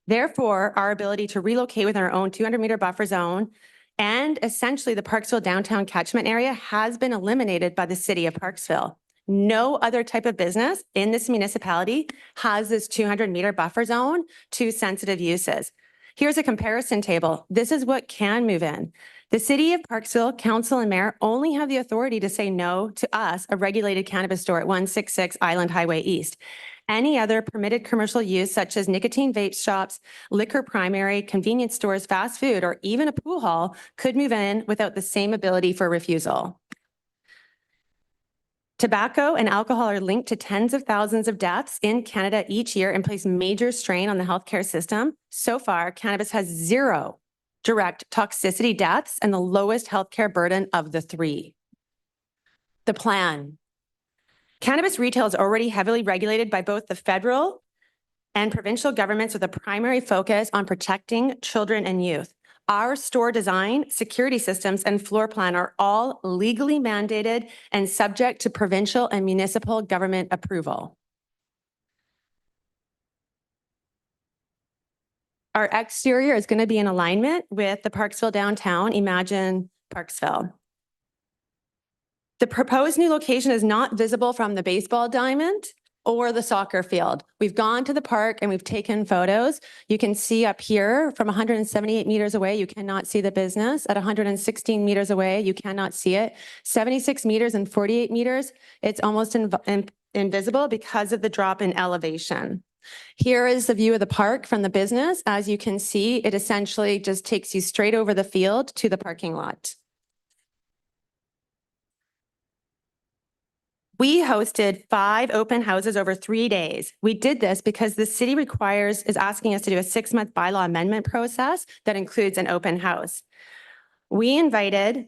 Therefore, our ability to relocate within our own 200-meter buffer zone And essentially, the Parksville downtown catchment area has been eliminated by the city of Parksville. No other type of business in this municipality has this 200-meter buffer zone to sensitive uses. Here's a comparison table. This is what can move in. The city of Parksville, council and mayor only have the authority to say no to us, a regulated cannabis store at 166 Island Highway East. Any other permitted commercial use such as nicotine vape shops, liquor primary, convenience stores, fast food, or even a pool hall could move in without the same ability for refusal. Tobacco and alcohol are linked to tens of thousands of deaths in Canada each year and place major strain on the healthcare system. So far, cannabis has 0 direct toxicity deaths and the lowest healthcare burden of the 3. The plan. Cannabis retail is already heavily regulated by both the federal and provincial governments with a primary focus on protecting children and youth. Our store design, security systems, and floor plan are all legally mandated and subject to provincial and municipal government approval. Our exterior is going to be in alignment with the Parksville downtown. Imagine Parksville. The proposed new location is not visible from the baseball diamond or the soccer field. We've gone to the park and we've taken photos. You can see up here from 178 meters away, you cannot see the business. At 116 meters away, you cannot see it. 76 meters and 48 meters, it's almost invisible because of the drop in elevation. Here is the view of the park from the business. As you can see, it essentially just takes you straight over the field to the parking lot. We hosted 5 open houses over 3 days. We did this because the city is asking us to do a 6-month bylaw amendment process that includes an open house. We invited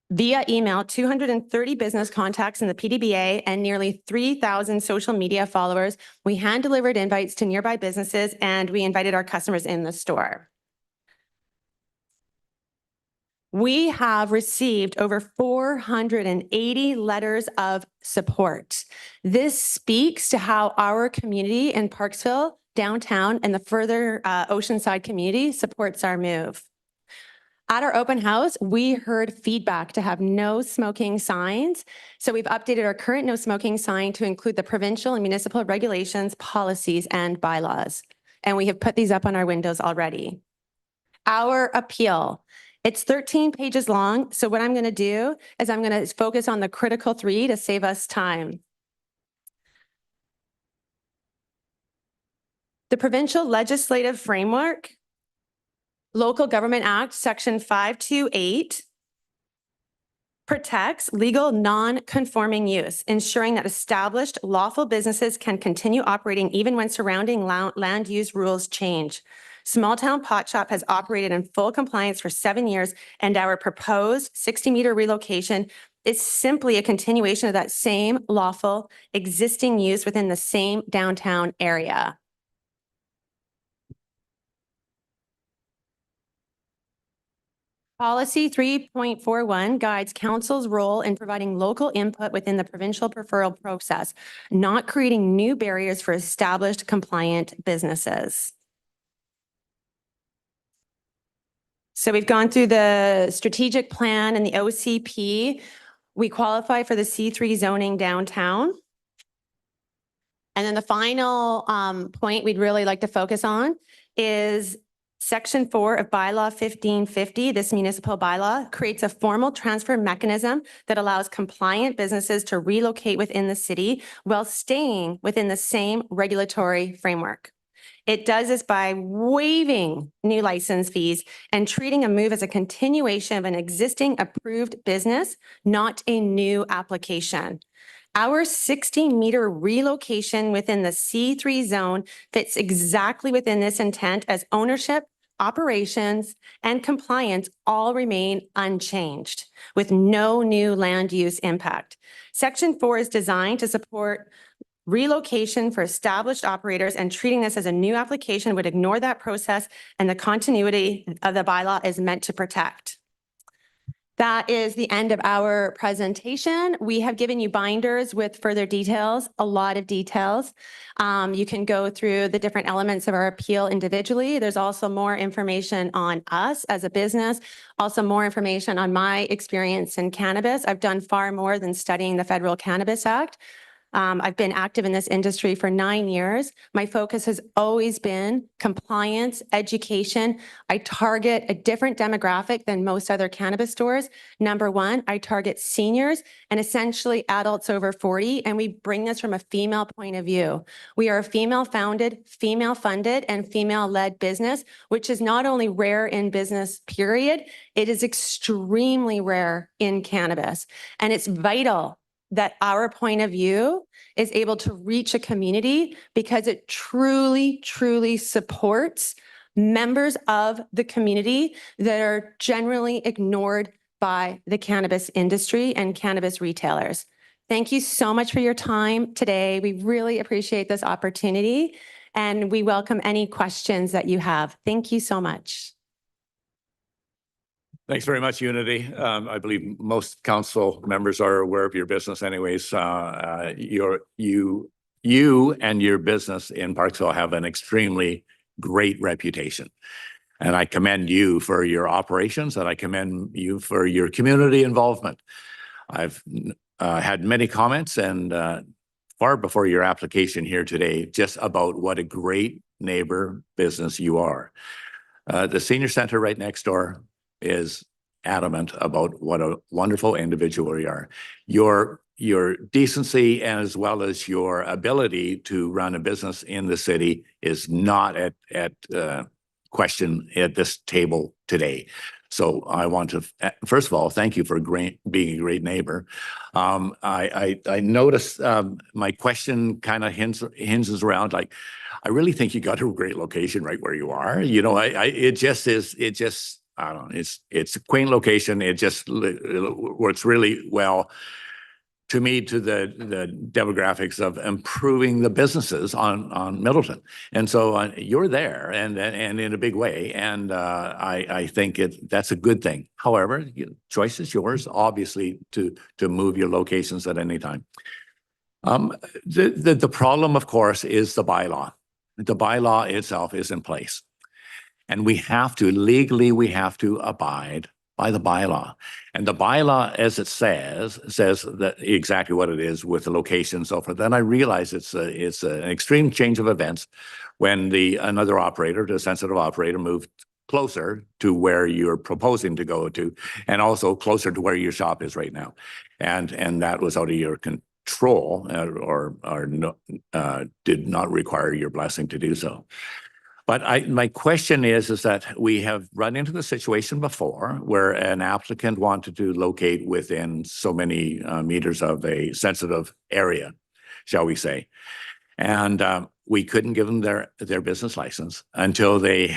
via email 230 business contacts in the PDBA and nearly 3,000 social media followers. We hand-delivered invites to nearby businesses and we invited our customers in the store. We have received over 480 letters of support. This speaks to how our community in Parksville, downtown, and the further Oceanside community supports our move. At our open house, we heard feedback to have no smoking signs. So we've updated our current no smoking sign to include the provincial and municipal regulations, policies, and bylaws. And we have put these up on our windows already. Our appeal. It's 13 pages long, so what I'm going to do is I'm going to focus on the critical 3 to save us time. The Provincial Legislative Framework, Local Government Act, Section 528, protects legal non-conforming use, ensuring that established lawful businesses can continue operating even when surrounding land use rules change. Small Town Pot Shop has operated in full compliance for 7 years, and our proposed 60-meter relocation is simply a continuation of that same lawful existing use within the same downtown area. Policy 3.41 guides council's role in providing local input within the provincial referral process, not creating new barriers for established compliant businesses. So we've gone through the strategic plan and the OCP. We qualify for the C3 zoning downtown. And then the final point we'd really like to focus on is Section 4 of Bylaw 1550. This municipal bylaw creates a formal transfer mechanism that allows compliant businesses to relocate within the city while staying within the same regulatory framework. It does this by waiving new license fees and treating a move as a continuation of an existing approved business, not a new application. Our 60-meter relocation within the C3 zone fits exactly within this intent as ownership, operations, and compliance all remain unchanged with no new land use impact. Section 4 is designed to support relocation for established operators, and treating this as a new application would ignore that process and the continuity of the bylaw is meant to protect. That is the end of our presentation. We have given you binders with further details, a lot of details. You can go through the different elements of our appeal individually. There's also more information on us as a business, also more information on my experience in cannabis. I've done far more than studying the Federal Cannabis Act. I've been active in this industry for 9 years. My focus has always been compliance, education. I target a different demographic than most other cannabis stores. Number one, I target seniors and essentially adults over 40, and we bring this from a female point of view. We are a female-founded, female-funded, and female-led business, which is not only rare in business, period, it is extremely rare in cannabis. And it's vital that our point of view is able to reach a community because it truly, truly supports members of the community that are generally ignored by the cannabis industry and cannabis retailers. Thank you so much for your time today. We really appreciate this opportunity and we welcome any questions that you have. Thank you so much. Thanks very much, Unity. I believe most council members are aware of your business anyways. You and your business in Parksville have an extremely great reputation. And I commend you for your operations and I commend you for your community involvement. I've had many comments and far before your application here today, just about what a great neighbor business you are. The senior center right next door is adamant about what a wonderful individual you are. Your decency as well as your ability to run a business in the city is not at question at this table today. So I want to, first of all, thank you for being a great neighbor. I noticed my question kind of hinges around like, I really think you got a great location right where you are. You know, it just I don't know, it's a quaint location. It just works really well to me to the demographics of improving the businesses on Middleton. And so you're there and in a big way. And I think that's a good thing. However, choice is yours, obviously, to move your locations at any time. The problem, of course, is the bylaw. The bylaw itself is in place. And we have to, legally, we have to abide by the bylaw. And the bylaw, as it says that exactly what it is with the location and so forth. Then I realize it's an extreme change of events when another operator, the sensitive operator, moved closer to where you're proposing to go to, and also closer to where your shop is right now. And that was out of your control or did not require your blessing to do so. But my question is that we have run into the situation before where an applicant wanted to locate within so many meters of a sensitive area, shall we say. And we couldn't give them their business license until they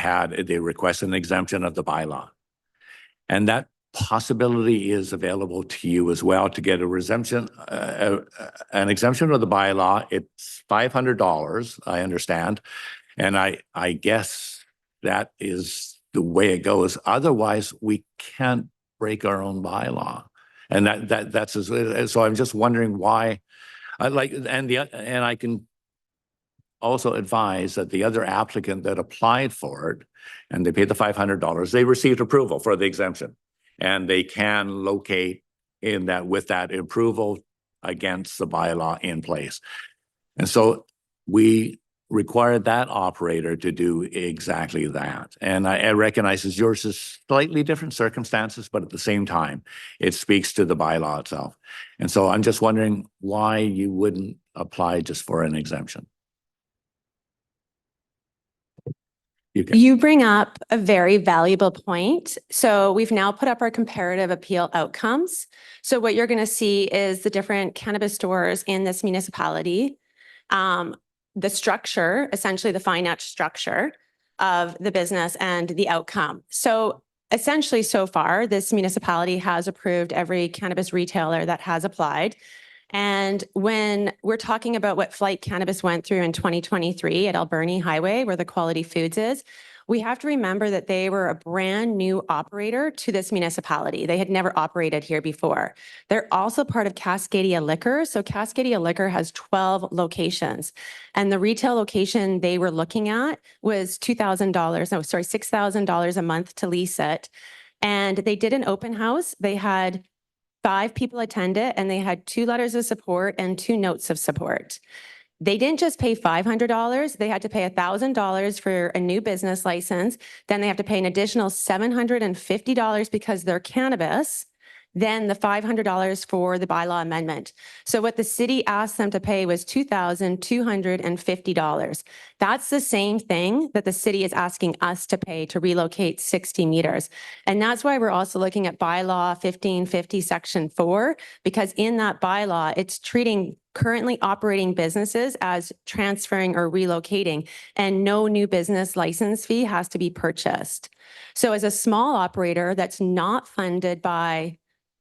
requested an exemption of the bylaw. And that possibility is available to you as well to get an exemption of the bylaw. It's $500, I understand. And I guess that is the way it goes. Otherwise, we can't break our own bylaw. And that's so I'm just wondering why and I can also advise that the other applicant that applied for it and they paid the $500, they received approval for the exemption. And they can locate in that with that approval against the bylaw in place. And so we required that operator to do exactly that. And I recognize that yours is slightly different circumstances, but at the same time, it speaks to the bylaw itself. And so I'm just wondering why you wouldn't apply just for an exemption. You bring up a very valuable point. So we've now put up our comparative appeal outcomes. So what you're going to see is the different cannabis stores in this municipality, the structure, essentially the finance structure of the business and the outcome. So essentially so far, this municipality has approved every cannabis retailer that has applied. And when we're talking about what Flight Cannabis went through in 2023 at Alberni Highway, where the Quality Foods is, We have to remember that they were a brand new operator to this municipality. They had never operated here before. They're also part of Cascadia Liquor. So Cascadia Liquor has 12 locations. And the retail location they were looking at was $6,000 a month to lease it. And they did an open house. They had 5 people attend it, and they had 2 letters of support and 2 notes of support. They didn't just pay $500. They had to pay $1,000 for a new business license. Then they have to pay an additional $750 because they're cannabis. Then the $500 for the bylaw amendment. So what the city asked them to pay was $2,250. That's the same thing that the city is asking us to pay to relocate 60 meters. And that's why we're also looking at bylaw 1550 section 4, because in that bylaw, it's treating currently operating businesses as transferring or relocating, and no new business license fee has to be purchased. So as a small operator that's not funded by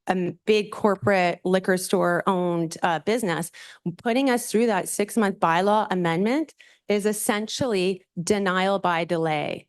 a big corporate liquor store owned business, putting us through that 6-month bylaw amendment is essentially denial by delay.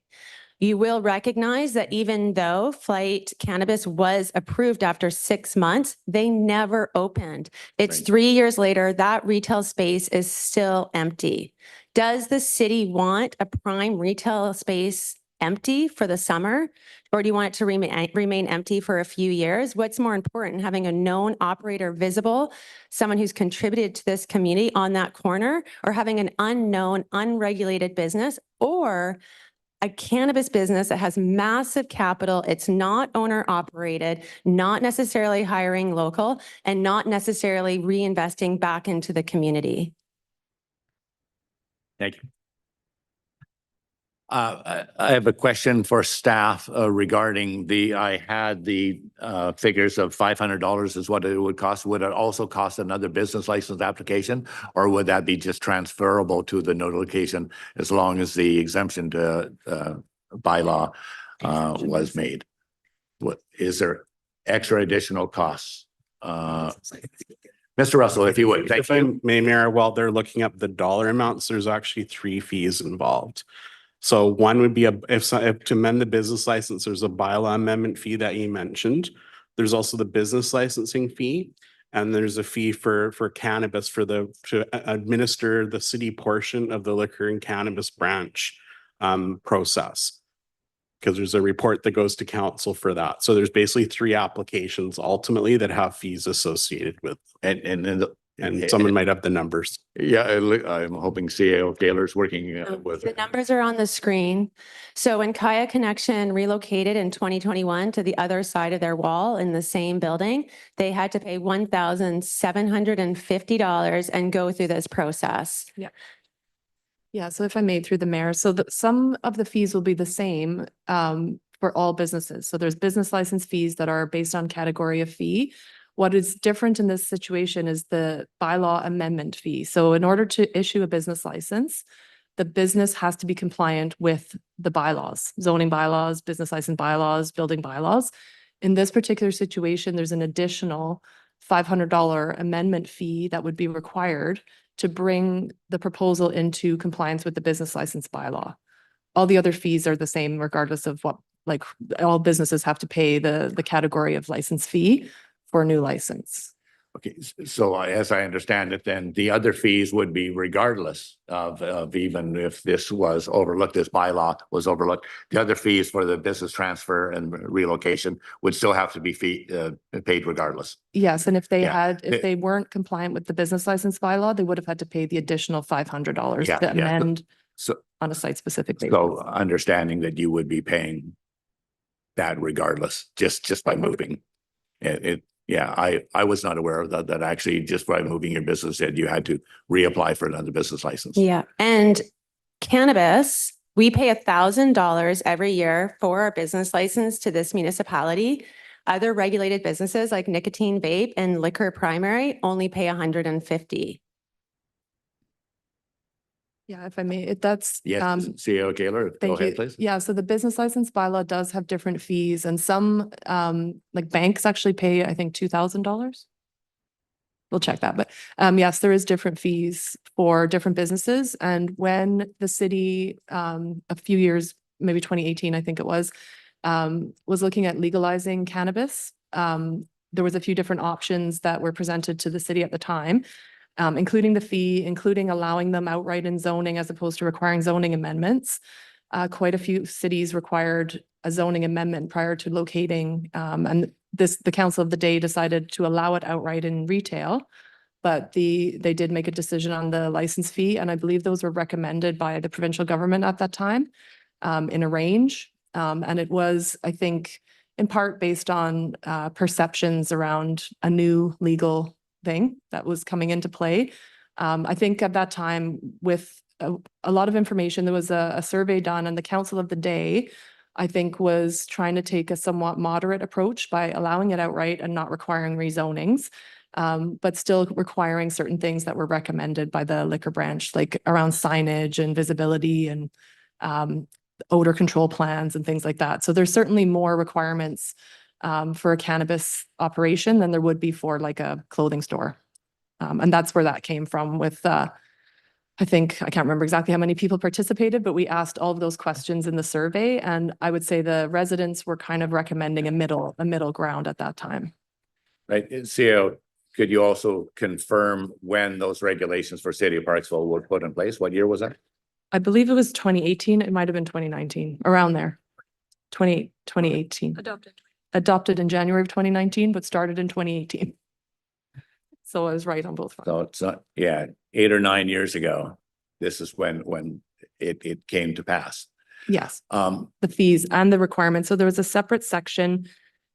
You will recognize that even though Flight Cannabis was approved after 6 months, they never opened. It's Right. 3 years later, that retail space is still empty. Does the city want a prime retail space empty for the summer? Or do you want it to remain empty for a few years? What's more important, having a known operator visible, someone who's contributed to this community on that corner, or having an unknown, unregulated business, or a cannabis business that has massive capital, it's not owner operated, not necessarily hiring local, and not necessarily reinvesting back into the community? Thank you. I have a question for staff regarding I had the figures of $500 is what it would cost. Would it also cost another business license application, or would that be just transferable to the no location as long as the exemption to bylaw was made? What is there extra additional costs? Mr. Russell, if you would. Thank If I you. may, Mayor, while they're looking up the dollar amounts, there's actually 3 fees involved. So one would be if to amend the business license, there's a bylaw amendment fee that you mentioned. There's also the business licensing fee, and there's a fee for cannabis to administer the city portion of the liquor and cannabis branch process. Because there's a report that goes to council for that. So there's basically 3 applications ultimately that have fees associated with, and someone might have the numbers. Yeah, I'm hoping CAO Gaylor's working with. The numbers are on the screen. So when Kaya Connection relocated in 2021 to the other side of their wall in the same building, they had to pay $1,750 and go through this process. Yeah, so if I may, through the mayor, so some of the fees will be the same for all businesses. So there's business license fees that are based on category of fee. What is different in this situation is the bylaw amendment fee. So in order to issue a business license, the business has to be compliant with the bylaws, zoning bylaws, business license bylaws, building bylaws. In this particular situation, there's an additional $500 amendment fee that would be required to bring the proposal into compliance with the business license bylaw. All the other fees are the same regardless of what, like all businesses have to pay the category of license fee for a new license. Okay, so as I understand it, then the other fees would be regardless of even if this was overlooked, this bylaw was overlooked, the other fees for the business transfer and relocation would still have to be paid regardless. Yes, and if they Yeah. if they weren't compliant with the business license bylaw, they would have had to pay the additional $500 Yeah, to yeah. amend So, on a site specific basis. so understanding that you would be paying that regardless, just by moving. Yeah, I was not aware of that actually just by moving your business, that you had to reapply for another business license. Yeah, and cannabis, we pay $1,000 every year for our business license to this municipality. Other regulated businesses like nicotine vape and liquor primary only pay $150. Yeah, if I may, that's. Yes, CEO Gaylor, go Thank ahead, you. please. Yeah, so the business license bylaw does have different fees, and some like banks actually pay, I think, $2,000. We'll check that, but yes, there is different fees for different businesses. And when the city a few years maybe 2018, I think it was looking at legalizing cannabis. There was a few different options that were presented to the city at the time, including the fee, including allowing them outright in zoning as opposed to requiring zoning amendments. Quite a few cities required a zoning amendment prior to locating, and the council of the day decided to allow it outright in retail. But they did make a decision on the license fee, and I believe those were recommended by the provincial government at that time in a range. And it was, I think, in part based on perceptions around a new legal thing that was coming into play. I think at that time, with a lot of information, there was a survey done, and the council of the day, I think, was trying to take a somewhat moderate approach by allowing it outright and not requiring rezonings. But still requiring certain things that were recommended by the liquor branch, like around signage and visibility and odor control plans and things like that. So there's certainly more requirements for a cannabis operation than there would be for like a clothing store. And that's where that came from with, I think, I can't remember exactly how many people participated, but we asked all of those questions in the survey. And I would say the residents were kind of recommending a middle ground at that time. Right, CEO, could you also confirm when those regulations for City of Parksville were put in place? What year was that? I believe it was 2018. It might have been 2019, around there. 2018. Adopted in January of 2019, but started in 2018. So I was right on both fronts. So it's yeah, 8 or 9 years ago. This is when it came to pass. Yes. The fees and the requirements. So there was a separate section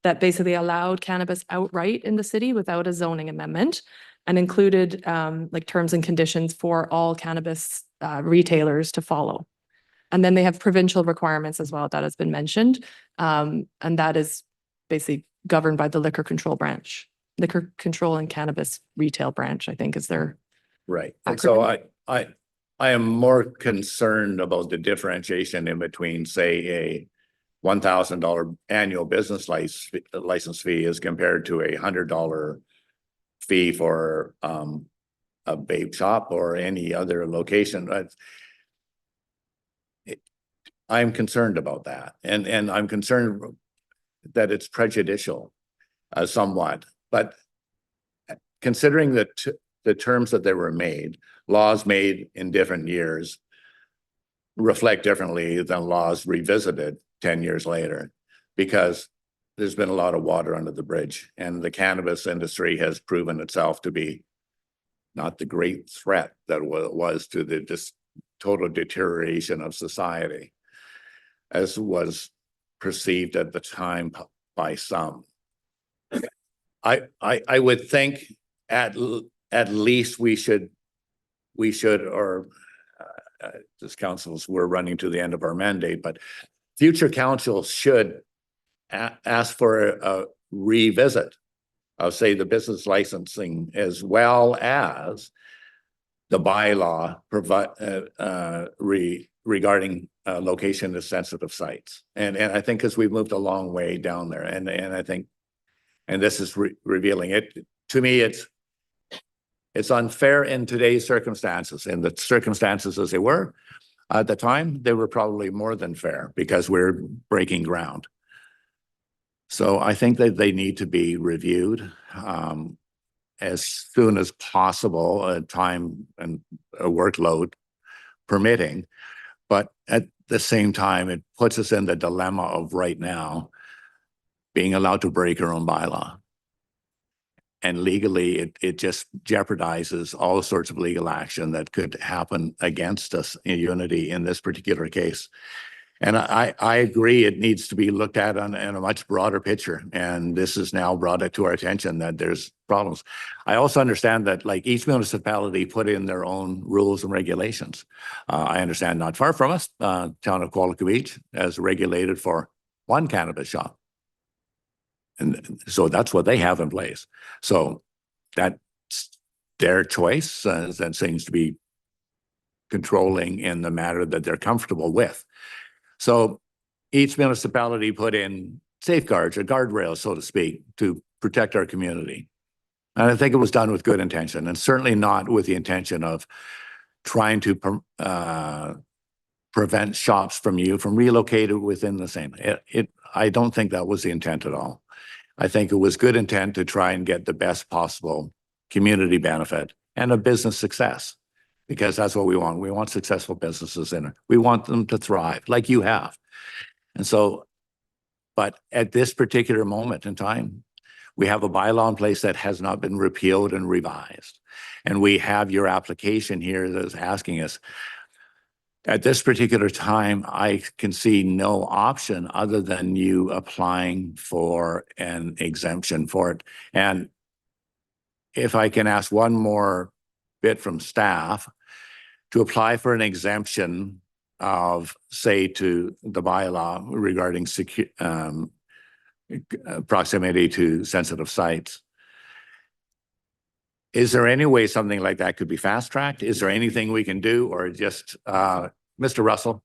that basically allowed cannabis outright in the city without a zoning amendment, and included like terms and conditions for all cannabis retailers to follow. And then they have provincial requirements as well that has been mentioned. And that is basically governed by the liquor control branch, liquor control and cannabis retail branch, I think is their. Right. And so I am more concerned about the differentiation in between, say, a $1,000 annual business license fee as compared to a $100 fee for a vape shop or any other location. I'm concerned about that, and I'm concerned that it's prejudicial somewhat. But considering the terms that they were made, laws made in different years reflect differently than laws revisited 10 years later, because there's been a lot of water under the bridge, and the cannabis industry has proven itself to be not the great threat that it was to the just total deterioration of society, as was perceived at the time by some. I would think at least we should, or this councils, we're running to the end of our mandate, but future councils should ask for a revisit of, say, the business licensing, as well as the bylaw regarding location to sensitive sites. And I think because we've moved a long way down there, and I think, and this is revealing it to me, it's unfair in today's circumstances, and the circumstances as they were at the time, they were probably more than fair because we're breaking ground. So I think that they need to be reviewed as soon as possible, time and a workload permitting. But at the same time, it puts us in the dilemma of right now being allowed to break our own bylaw. And legally, it just jeopardizes all sorts of legal action that could happen against us in unity in this particular case. And I agree it needs to be looked at in a much broader picture. And this has now brought it to our attention that there's problems. I also understand that like each municipality put in their own rules and regulations. I understand not far from us, town of Qualicum Beach has regulated for one cannabis shop. And so that's what they have in place. So that's their choice, that seems to be controlling in the matter that they're comfortable with. So each municipality put in safeguards or guardrails, so to speak, to protect our community. And I think it was done with good intention, and certainly not with the intention of trying to prevent shops from relocating within the same. I don't think that was the intent at all. I think it was good intent to try and get the best possible community benefit and a business success, because that's what we want. We want successful businesses in it. We want them to thrive like you have. And so, but at this particular moment in time, we have a bylaw in place that has not been repealed and revised. And we have your application here that's asking us. At this particular time, I can see no option other than you applying for an exemption for it. And if I can ask one more bit from staff, to apply for an exemption of, say, to the bylaw regarding proximity to sensitive sites, is there any way something like that could be fast-tracked? Is there anything we can do, or just, Mr. Russell,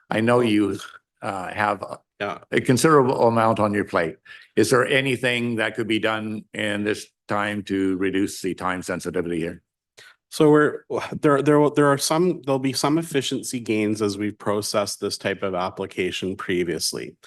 I know you have a considerable amount on your plate. Is there anything that could be done in this time to reduce the time sensitivity here? So there'll be some efficiency gains as we've processed this type of application previously.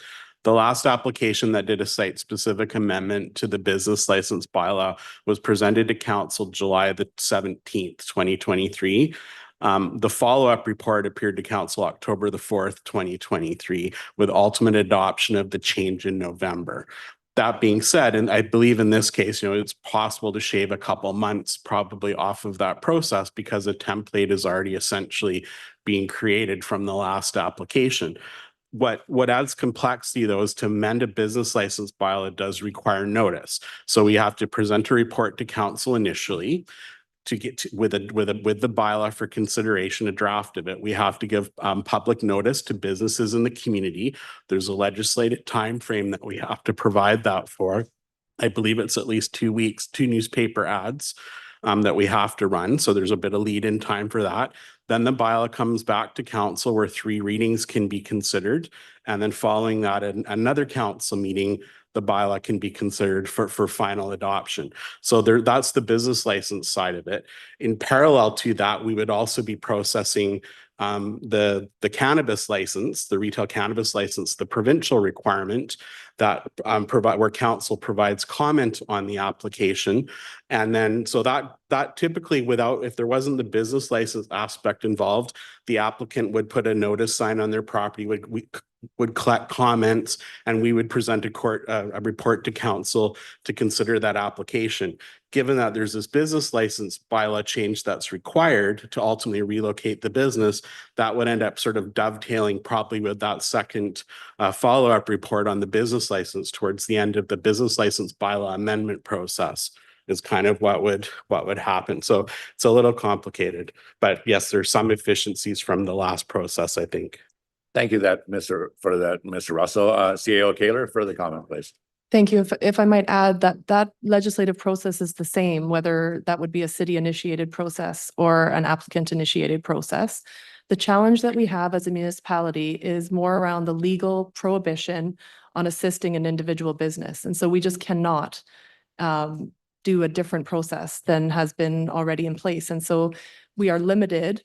The last application that did a site-specific amendment to the business license bylaw was presented to council July the 17th, 2023. The follow-up report appeared to council October the 4th, 2023, with ultimate adoption of the change in November. That being said, and I believe in this case, it's possible to shave a couple months probably off of that process because a template is already essentially being created from the last application. What adds complexity, though, is to amend a business license bylaw does require notice. So we have to present a report to council initially to get with the bylaw for consideration, a draft of it. We have to give public notice to businesses in the community. There's a legislated time frame that we have to provide that for. I believe it's at least 2 weeks, 2 newspaper ads that we have to run. So there's a bit of lead in time for that. Then the bylaw comes back to council where 3 readings can be considered. And then following that, another council meeting, the bylaw can be considered for final adoption. So that's the business license side of it. In parallel to that, we would also be processing the cannabis license, the retail cannabis license, the provincial requirement that where council provides comment on the application. And then so that typically if there wasn't the business license aspect involved, the applicant would put a notice sign on their property, would collect comments, and we would present a report to council to consider that application. Given that there's this business license bylaw change that's required to ultimately relocate the business, that would end up sort of dovetailing probably with that second follow-up report on the business license towards the end of the business license bylaw amendment process is kind of what would happen. So it's a little complicated, but yes, there's some efficiencies from the last process, I think. Thank you Mr. Russell. CAO Kaler, further comment, please. Thank you. If I might add that legislative process is the same, whether that would be a city initiated process or an applicant initiated process. The challenge that we have as a municipality is more around the legal prohibition on assisting an individual business. And so we just cannot do a different process than has been already in place. And so we are limited,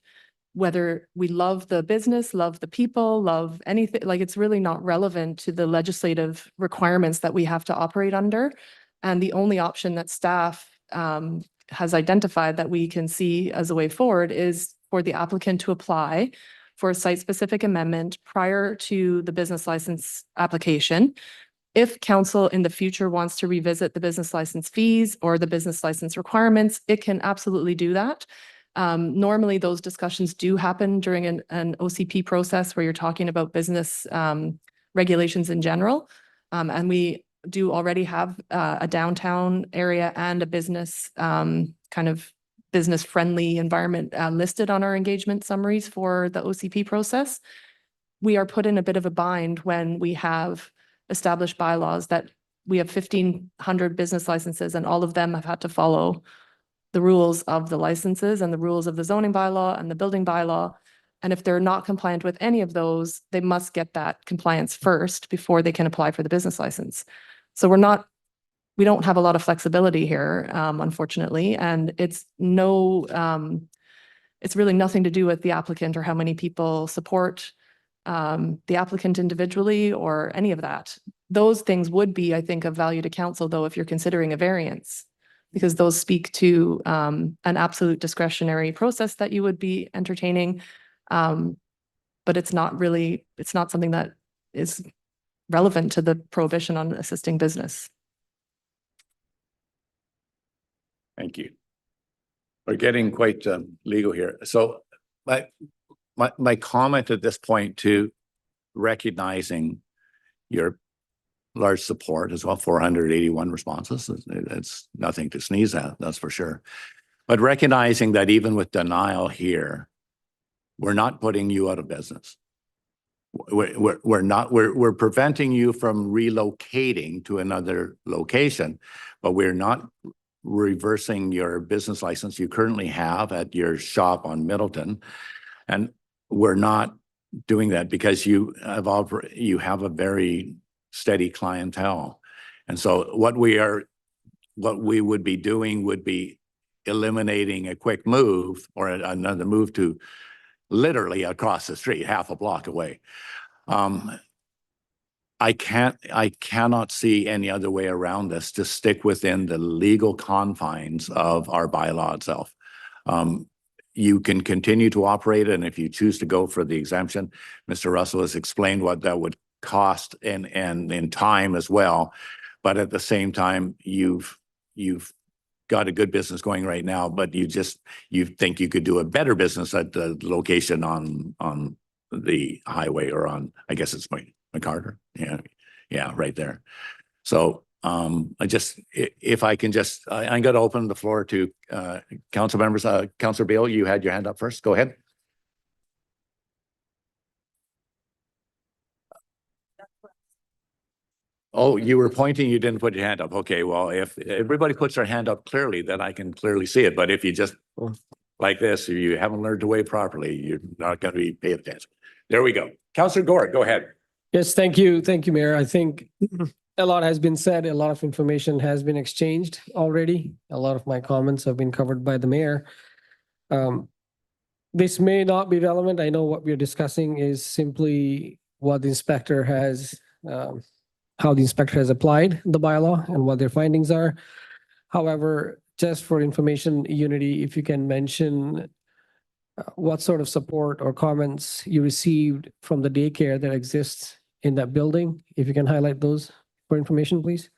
whether we love the business, love the people, love anything, like it's really not relevant to the legislative requirements that we have to operate under. And the only option that staff has identified that we can see as a way forward is for the applicant to apply for a site-specific amendment prior to the business license application. If council in the future wants to revisit the business license fees or the business license requirements, it can absolutely do that. Normally, those discussions do happen during an OCP process where you're talking about business regulations in general. And we do already have a downtown area and a business kind of business-friendly environment listed on our engagement summaries for the OCP process. We are put in a bit of a bind when we have established bylaws that we have 1,500 business licenses and all of them have had to follow the rules of the licenses and the rules of the zoning bylaw and the building bylaw. And if they're not compliant with any of those, they must get that compliance first before they can apply for the business license. So we don't have a lot of flexibility here, unfortunately, and it's no it's really nothing to do with the applicant or how many people support the applicant individually or any of that. Those things would be, I think, of value to council, though, if you're considering a variance, because those speak to an absolute discretionary process that you would be entertaining. But it's not something that is relevant to the prohibition on assisting business. Thank you. We're getting quite legal here. So my comment at this point to recognizing your large support as well, 481 responses. It's nothing to sneeze at, that's for sure. But recognizing that even with denial here, we're not putting you out of business. We're preventing you from relocating to another location, but we're not reversing your business license you currently have at your shop on Middleton. And we're not doing that because you have a very steady clientele. And so what we would be doing would be eliminating a quick move or another move to literally across the street, half a block away. I cannot see any other way around this to stick within the legal confines of our bylaw itself. You can continue to operate, and if you choose to go for the exemption, Mr. Russell has explained what that would cost and in time as well. But at the same time, you've got a good business going right now, but you think you could do a better business at the location on the highway or on, I guess it's McCarter. Yeah, right there. So I'm going to open the floor to council members. Councillor Beal, you had your hand up first. Go ahead. Oh, you were pointing, you didn't put your hand up. Okay, well, if everybody puts their hand up clearly, then I can clearly see it. But if you just like this, or you haven't learned to wave properly, you're not going to be paying attention. There we go. Councillor Gore, go ahead. Yes, thank you. Thank you, Mayor. I think a lot has been said. A lot of information has been exchanged already. A lot of my comments have been covered by the mayor. This may not be relevant. I know what we're discussing is simply what the inspector has, how the inspector has applied the bylaw and what their findings are. However, just for information unity, if you can mention what sort of support or comments you received from the daycare that exists in that building, if you can highlight those for information, please.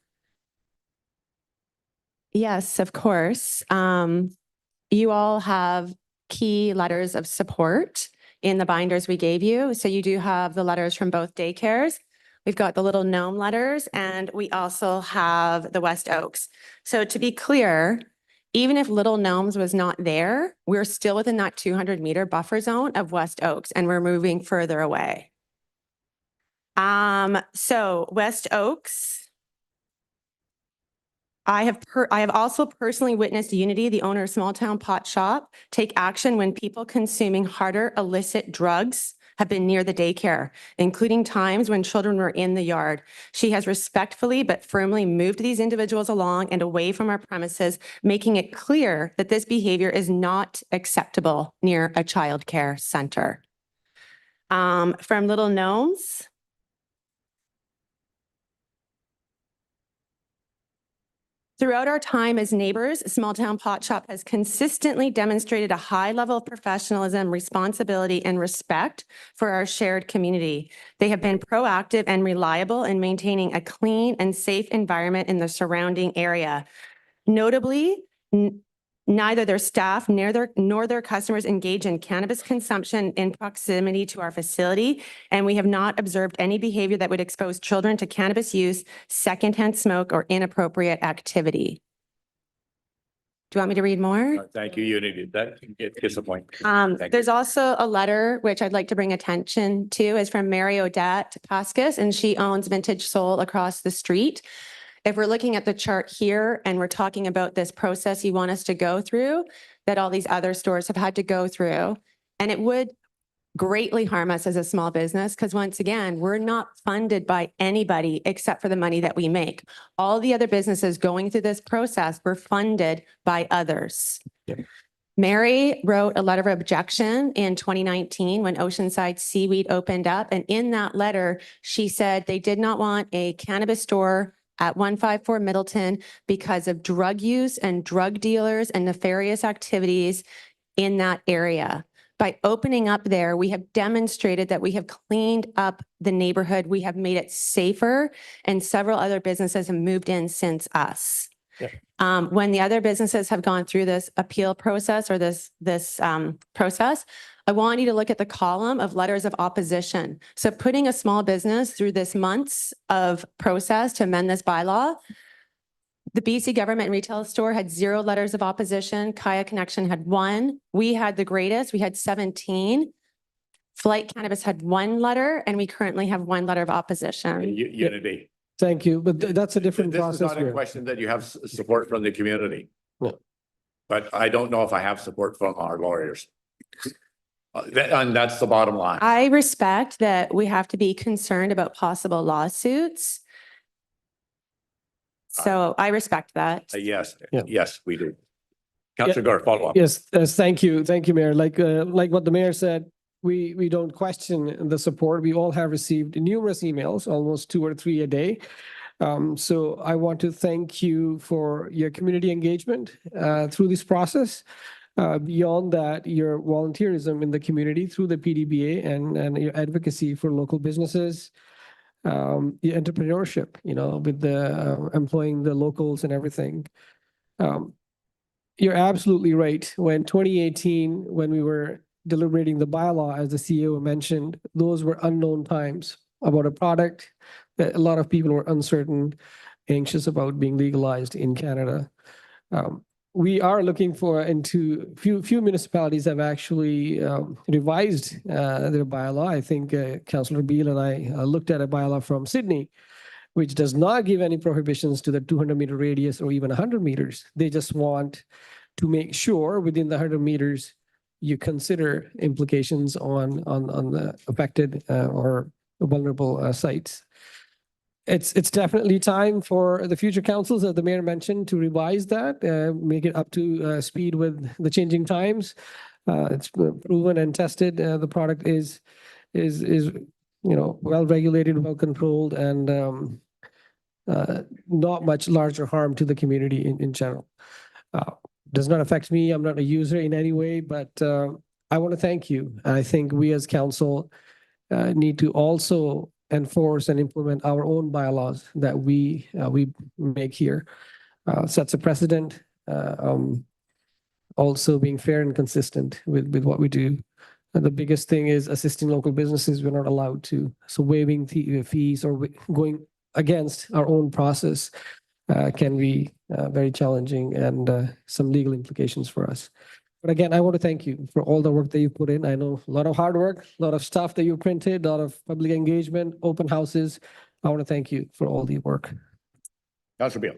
Yes, of course. You all have key letters of support in the binders we gave you. So you do have the letters from both daycares. We've got the Little Gnome letters, and we also have the West Oaks. So to be clear, even if Little Gnomes was not there, we're still within that 200-meter buffer zone of West Oaks, and we're moving further away. So West Oaks, I have also personally witnessed Unity, the owner of Small Town Pot Shop, take action when people consuming harder illicit drugs have been near the daycare, including times when children were in the yard. She has respectfully but firmly moved these individuals along and away from our premises, making it clear that this behavior is not acceptable near a child care center. From Little Gnomes, throughout our time as neighbors, Small Town Pot Shop has consistently demonstrated a high level of professionalism, responsibility, and respect for our shared community. They have been proactive and reliable in maintaining a clean and safe environment in the surrounding area. Notably, neither their staff nor their customers engage in cannabis consumption in proximity to our facility, and we have not observed any behavior that would expose children to cannabis use, secondhand smoke, or inappropriate activity. Do you want me to read more? Thank you, Unity. That gets the point. There's also a letter which I'd like to bring attention to, is from Mary Odette Pascas, and she owns Vintage Soul across the street. If we're looking at the chart here and we're talking about this process you want us to go through, that all these other stores have had to go through, and it would greatly harm us as a small business because, once again, we're not funded by anybody except for the money that we make. All the other businesses going through this process were funded by others. Yep. Mary wrote a letter of objection in 2019 when Oceanside Seaweed opened up. And in that letter, she said they did not want a cannabis store at 154 Middleton because of drug use and drug dealers and nefarious activities in that area. By opening up there, we have demonstrated that we have cleaned up the neighborhood. We have made it safer, and several other businesses have moved in since us. When the other businesses have gone through this appeal process or this process, I want you to look at the column of letters of opposition. So putting a small business through this months of process to amend this bylaw, the BC Government Retail Store had 0 letters of opposition. Kaya Connection had 1. We had the greatest. We had 17. Flight Cannabis had 1 letter, and we currently have 1 letter of opposition. Unity. Thank you, but that's a different This is process not a here. question that you have support from the community. No. But I don't know if I have support from our lawyers. And that's the bottom line. I respect that we have to be concerned about possible lawsuits. So I respect that. Yes, Yeah. yes, we do. Councilor Gore, follow up. Yes, thank you, Mayor. Like what the mayor said, we don't question the support. We all have received numerous emails, almost 2 or 3 a day. So I want to thank you for your community engagement through this process. Beyond that, your volunteerism in the community through the PDBA and your advocacy for local businesses, your entrepreneurship, with the employing the locals and everything. You're absolutely right. When 2018, when we were deliberating the bylaw, as the CEO mentioned, those were unknown times about a product that a lot of people were uncertain, anxious about being legalized in Canada. We are looking into few municipalities have actually revised their bylaw. I think Councillor Beal and I looked at a bylaw from Sydney, which does not give any prohibitions to the 200-meter radius or even 100 meters. They just want to make sure within the 100 meters you consider implications on the affected or vulnerable sites. It's definitely time for the future councils, as the mayor mentioned, to revise that, make it up to speed with the changing times. It's proven and tested. The product is well regulated, well controlled, and not much larger harm to the community in general. Does not affect me. I'm not a user in any way, but I want to thank you. I think we as council need to also enforce and implement our own bylaws that we make here. Sets a precedent, also being fair and consistent with what we do. And the biggest thing is assisting local businesses. We're not allowed to. So waiving fees or going against our own process can be very challenging and some legal implications for us. But again, I want to thank you for all the work that you put in. I know a lot of hard work, a lot of stuff that you printed, a lot of public engagement, open houses. I want to thank you for all the work. Councilor Beal.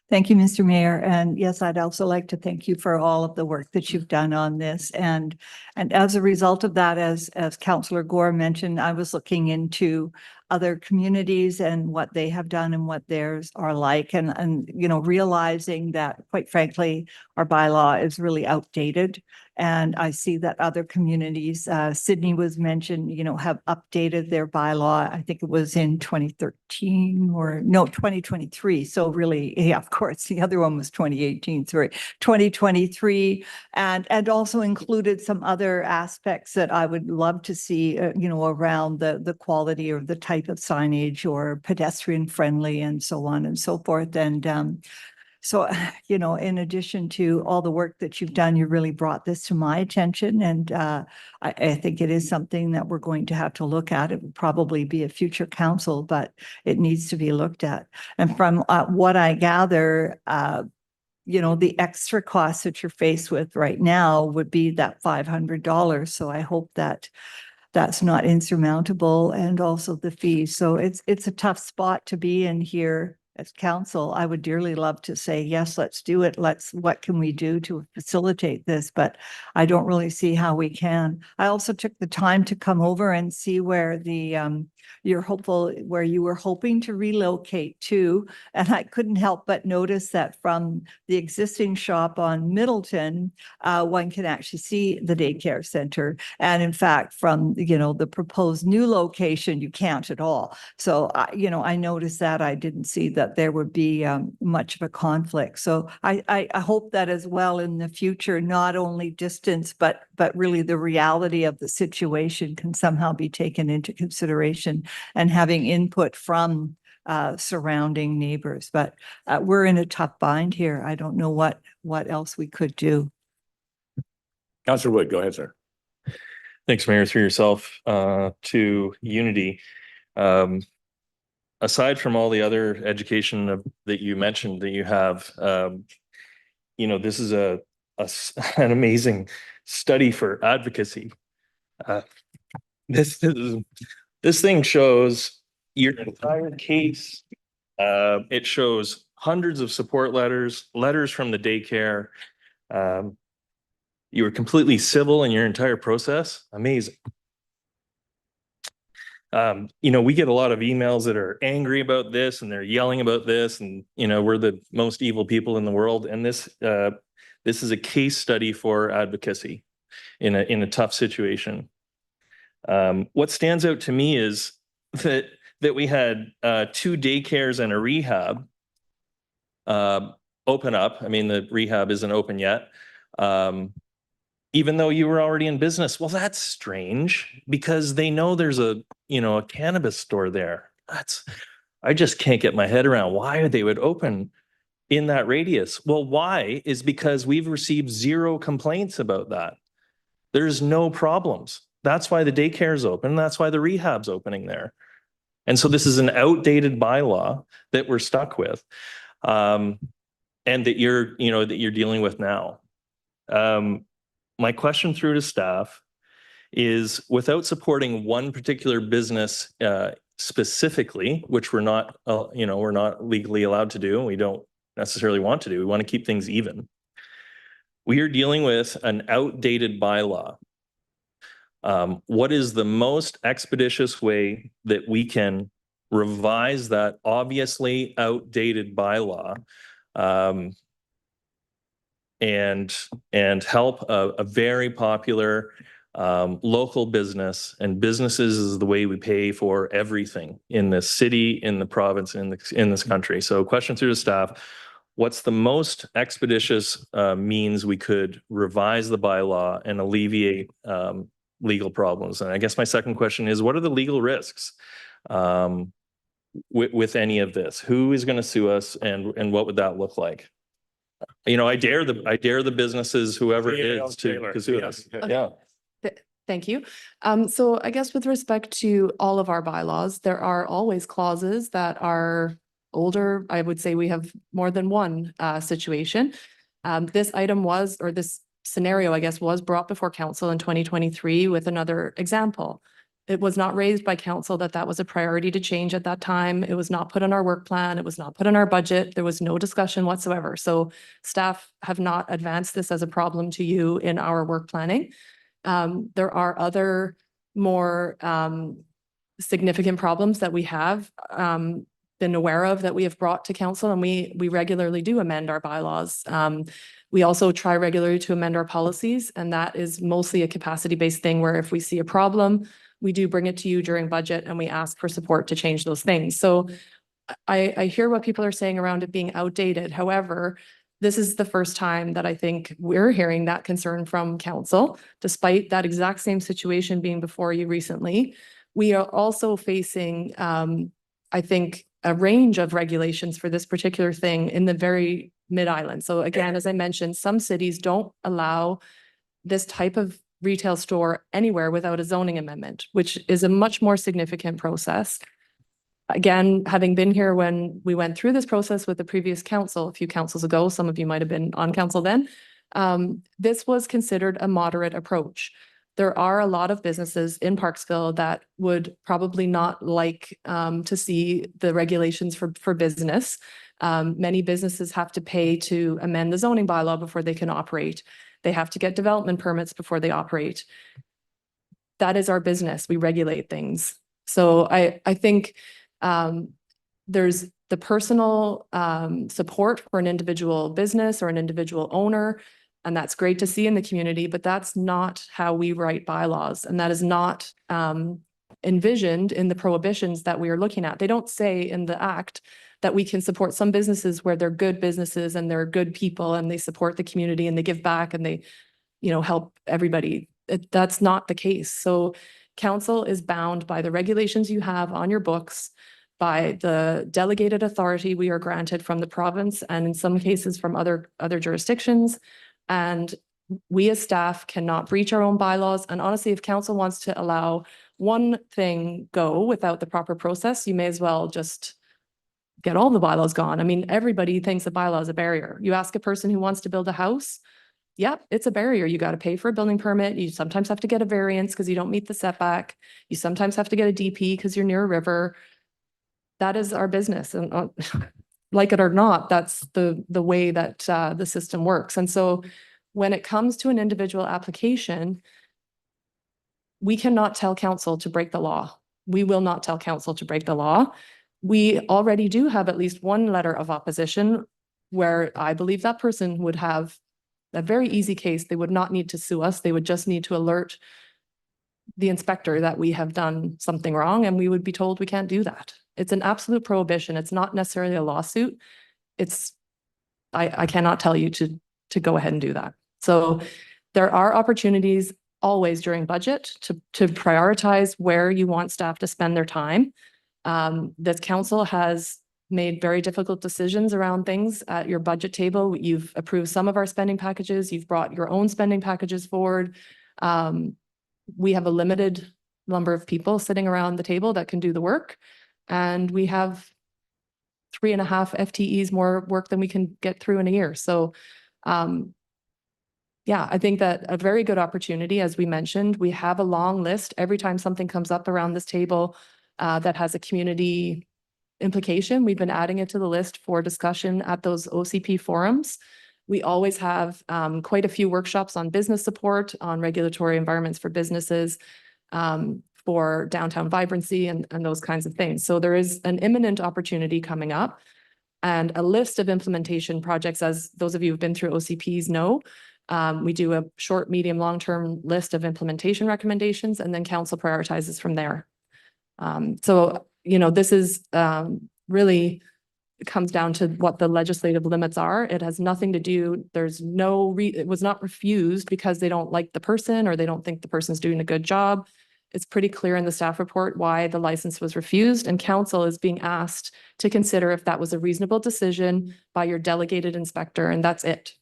Thank you, Mr. Mayor. And yes, I'd also like to thank you for all of the work that you've done on this. And as a result of that, as Councillor Gore mentioned, I was looking into other communities and what they have done and what theirs are like, and realizing that, quite frankly, our bylaw is really outdated. And I see that other communities, Sydney was mentioned, have updated their bylaw. I think it was in 2013 or no, 2023. So really, yeah, of course, the other one was 2018, sorry, 2023, and also included some other aspects that I would love to see, around the quality or the type of signage or pedestrian friendly and so on and so forth. And so, in addition to all the work that you've done, you really brought this to my attention. And I think it is something that we're going to have to look at. It would probably be a future council, but it needs to be looked at. And from what I gather, the extra costs that you're faced with right now would be that $500. So I hope that that's not insurmountable, and also the fees. So it's a tough spot to be in here as council, I would dearly love to say, yes, let's do it. What can we do to facilitate this? But I don't really see how we can. I also took the time to come over and see where where you were hoping to relocate to. And I couldn't help but notice that from the existing shop on Middleton, one can actually see the daycare center. And in fact, from, the proposed new location, you can't at all. So, I noticed that. I didn't see that there would be much of a conflict. So I hope that as well in the future, not only distance, but really the reality of the situation can somehow be taken into consideration, and having input from surrounding neighbors. But we're in a tough bind here. I don't know what else we could do. Councillor Wood, go ahead, sir. Thanks, Mayor, through yourself to Unity. Aside from all the other education that you mentioned that you have, this is an amazing study for advocacy. This thing shows your entire case. It shows hundreds of support letters from the daycare. You were completely civil in your entire process. Amazing. We get a lot of emails that are angry about this, and they're yelling about this, and we're the most evil people in the world. And this is a case study for advocacy in a tough situation. What stands out to me is that we had 2 daycares and a rehab open up. I mean, the rehab isn't open yet. Even though you were already in business. Well, that's strange, because they know there's a cannabis store there. I just can't get my head around why they would open in that radius. Well, why is because we've received 0 complaints about that. There's no problems. That's why the daycare is open. That's why the rehab's opening there. And so this is an outdated bylaw that we're stuck with, and that you're dealing with now. My question through to staff is, without supporting one particular business specifically, which we're not legally allowed to do, and we don't necessarily want to do, we want to keep things even. We are dealing with an outdated bylaw. What is the most expeditious way that we can revise that obviously outdated bylaw and help a very popular local business? And businesses is the way we pay for everything in this city, in the province, in this country. So question through the staff: what's the most expeditious means we could revise the bylaw and alleviate legal problems? And I guess my second question is, what are the legal risks with any of this? Who is going to sue us, and what would that look like? I dare the businesses, whoever it is, to sue us. Yeah. Thank you. So I guess with respect to all of our bylaws, there are always clauses that are older. I would say we have more than one situation. This item this scenario, I guess, was brought before council in 2023 with another example. It was not raised by council that was a priority to change at that time. It was not put on our work plan. It was not put on our budget. There was no discussion whatsoever. So staff have not advanced this as a problem to you in our work planning. There are other more significant problems that we have been aware of that we have brought to council, and we regularly do amend our bylaws. We also try regularly to amend our policies, and that is mostly a capacity-based thing where if we see a problem, we do bring it to you during budget and we ask for support to change those things. So I hear what people are saying around it being outdated. However, this is the first time that I think we're hearing that concern from council, despite that exact same situation being before you recently. We are also facing, I think, a range of regulations for this particular thing in the very mid-island. So again, as I mentioned, some cities don't allow this type of retail store anywhere without a zoning amendment, which is a much more significant process. Again, having been here when we went through this process with the previous council a few councils ago, some of you might have been on council then, this was considered a moderate approach. there are a lot of businesses in Parksville that would probably not like to see the regulations for business. Many businesses have to pay to amend the zoning bylaw before they can operate. They have to get development permits before they operate. That is our business. We regulate things. So I think there's the personal support for an individual business or an individual owner. And that's great to see in the community, but that's not how we write bylaws. And that is not envisioned in the prohibitions that we are looking at. They don't say in the act that we can support some businesses where they're good businesses and they're good people and they support the community and they give back and they, help everybody. That's not the case. So council is bound by the regulations you have on your books, by the delegated authority we are granted from the province and in some cases from other jurisdictions. And we as staff cannot breach our own bylaws. And honestly, if council wants to allow one thing go without the proper process, you may as well just get all the bylaws gone. I mean, everybody thinks a bylaw is a barrier. You ask a person who wants to build a house, yep, it's a barrier. You got to pay for a building permit. You sometimes have to get a variance because you don't meet the setback. You sometimes have to get a DP because you're near a river. That is our business. And like it or not, that's the way that the system works. And so when it comes to an individual application, we cannot tell council to break the law. We will not tell council to break the law. We already do have at least one letter of opposition where I believe that person would have a very easy case. They would not need to sue us. They would just need to alert the inspector that we have done something wrong, and we would be told we can't do that. It's an absolute prohibition. It's not necessarily a lawsuit. I cannot tell you to go ahead and do that. So there are opportunities always during budget to prioritize where you want staff to spend their time. The council has made very difficult decisions around things at your budget table. You've approved some of our spending packages. You've brought your own spending packages forward. We have a limited number of people sitting around the table that can do the work. And we have 3.5 FTEs more work than we can get through in a year. So yeah, I think that a very good opportunity, as we mentioned, we have a long list. Every time something comes up around this table that has a community implication, we've been adding it to the list for discussion at those OCP forums. We always have quite a few workshops on business support, on regulatory environments for businesses, for downtown vibrancy and those kinds of things. So there is an imminent opportunity coming up and a list of implementation projects, as those of you who've been through OCPs know. We do a short, medium, long-term list of implementation recommendations, and then council prioritizes from there. So, this is really comes down to what the legislative limits are. It has nothing to do, there's no, it was not refused because they don't like the person or they don't think the person's doing a good job. It's pretty clear in the staff report why the license was refused, and council is being asked to consider if that was a reasonable decision by your delegated inspector, and that's it.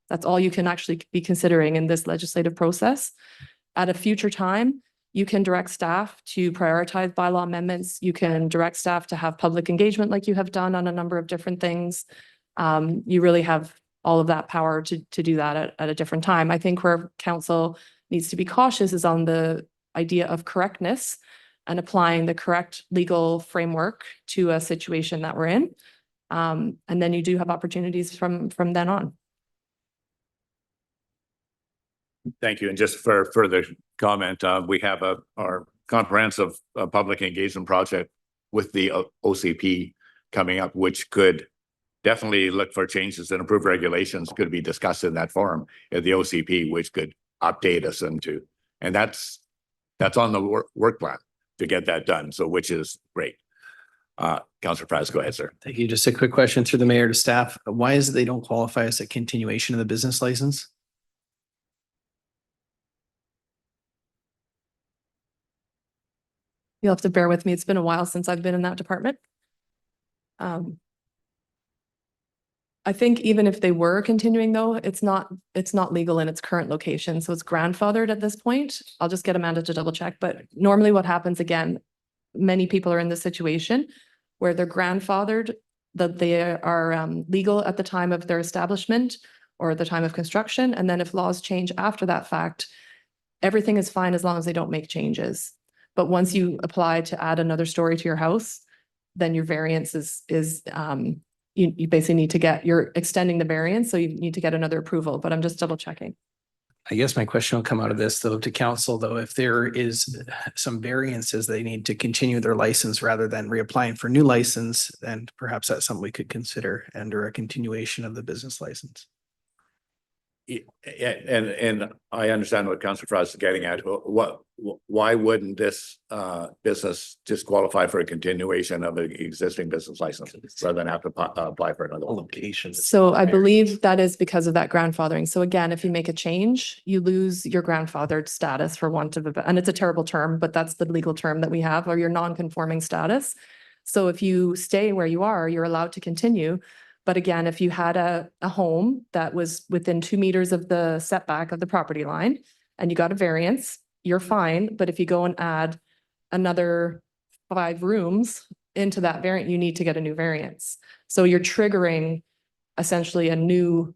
That's all you can actually be considering in this legislative process. At a future time, you can direct staff to prioritize bylaw amendments. You can direct staff to have public engagement like you have done on a number of different things. You really have all of that power to do that at a different time. I think where council needs to be cautious is on the idea of correctness and applying the correct legal framework to a situation that we're in. And then you do have opportunities from then on. Thank you. And just for further comment, we have our comprehensive public engagement project with the OCP coming up, which could definitely look for changes and improve regulations could be discussed in that forum at the OCP, which could update us into. And that's on the work plan to get that done. So which is great. Councillor Price, go ahead, sir. Thank you. Just a quick question through the mayor to staff. Why is it they don't qualify as a continuation of the business license? You'll have to bear with me. It's been a while since I've been in that department. I think even if they were continuing though, it's not legal in its current location. So it's grandfathered at this point. I'll just get Amanda to double check. But normally what happens, again, many people are in this situation where they're grandfathered, that they are legal at the time of their establishment or the time of construction. And then if laws change after that fact, everything is fine as long as they don't make changes. But once you apply to add another story to your house, then your variance you basically need to you're extending the variance, so you need to get another approval, but I'm just double checking. I guess my question will come out of this though to council though, if there is some variances, they need to continue their license rather than reapplying for new license, then perhaps that's something we could consider under a continuation of the business license. And I understand what Councilor Frost is getting at. Why wouldn't this business just qualify for a continuation of an existing business license rather than have to apply for another location? So I believe that is because of that grandfathering. So again, if you make a change, you lose your grandfathered status for want of and it's a terrible term, but that's the legal term that we have, or your non-conforming status. So if you stay where you are, you're allowed to continue. But again, if you had a home that was within 2 meters of the setback of the property line and you got a variance, you're fine. But if you go and add another 5 rooms into that variant, you need to get a new variance. So you're triggering essentially a new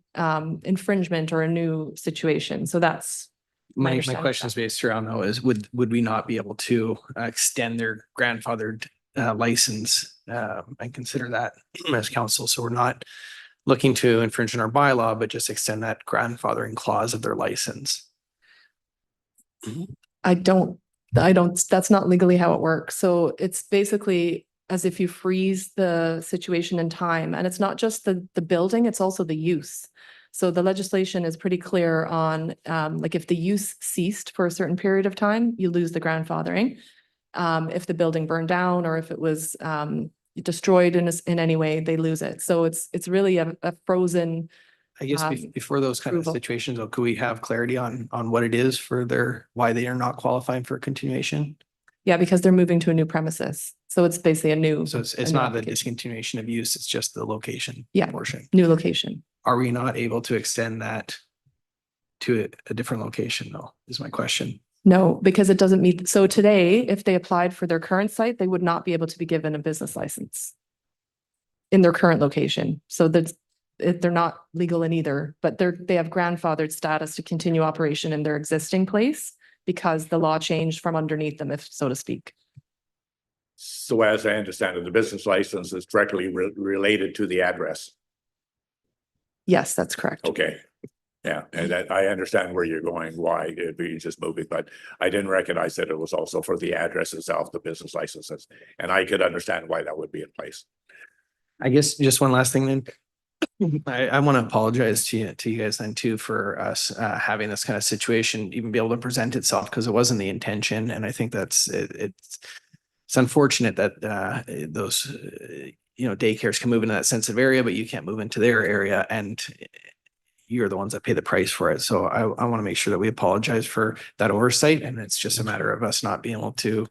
infringement or a new situation. So that's my question is based around though is would we not be able to extend their grandfathered license and consider that as council? So we're not looking to infringe on our bylaw, but just extend that grandfathering clause of their license. I don't, that's not legally how it works. So it's basically as if you freeze the situation in time, and it's not just the building, it's also the use. So the legislation is pretty clear on like if the use ceased for a certain period of time, you lose the grandfathering. If the building burned down or if it was destroyed in any way, they lose it. So it's really a frozen. I guess before those kind of situations, though, could we have clarity on what it is for why they are not qualifying for continuation? Yeah, because they're moving to a new premises. So it's basically a new. So it's not the discontinuation of use, it's just the location portion. New location. Are we not able to extend that to a different location though, is my question. No, because it doesn't meet. So today, if they applied for their current site, they would not be able to be given a business license in their current location. So they're not legal in either, but they have grandfathered status to continue operation in their existing place because the law changed from underneath them, if so to speak. So as I understand it, the business license is directly related to the address. Yes, that's correct. Okay. Yeah, and I understand where you're going, why it'd be just moving, but I didn't recognize that it was also for the address itself, the business licenses. And I could understand why that would be in place. I guess just one last thing then. I want to apologize to you guys then too for us having this kind of situation even be able to present itself, because it wasn't the intention. And I think it's unfortunate that those daycares can move into that sensitive area, but you can't move into their area, and you're the ones that pay the price for it. So I want to make sure that we apologize for that oversight, and it's just a matter of us not being able to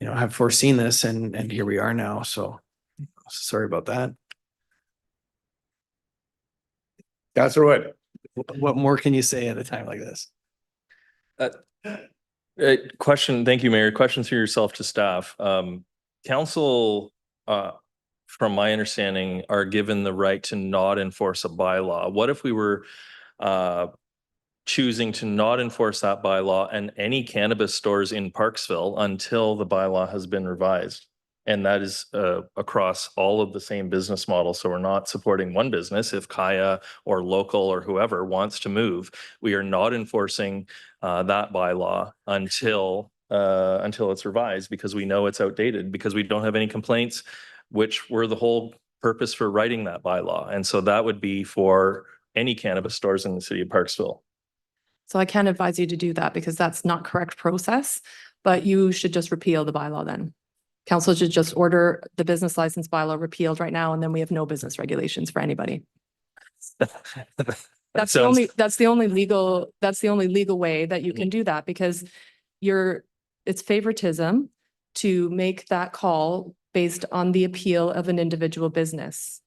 have foreseen this, and here we are now. So sorry about that. Councilor Wood. What more can you say at a time like this? Question. Thank you, Mayor. Questions for yourself to staff. Council, from my understanding, are given the right to not enforce a bylaw. What if we were choosing to not enforce that bylaw and any cannabis stores in Parksville until the bylaw has been revised? And that is across all of the same business models. So we're not supporting one business. If Kaya or local or whoever wants to move, we are not enforcing that bylaw until it's revised, because we know it's outdated, because we don't have any complaints, which were the whole purpose for writing that bylaw. And so that would be for any cannabis stores in the city of Parksville. So I can't advise you to do that because that's not correct process, but you should just repeal the bylaw then. Council should just order the business license bylaw repealed right now, and then we have no business regulations for anybody. That's the only legal way that you can do that, because it's favoritism to make that call based on the appeal of an individual business,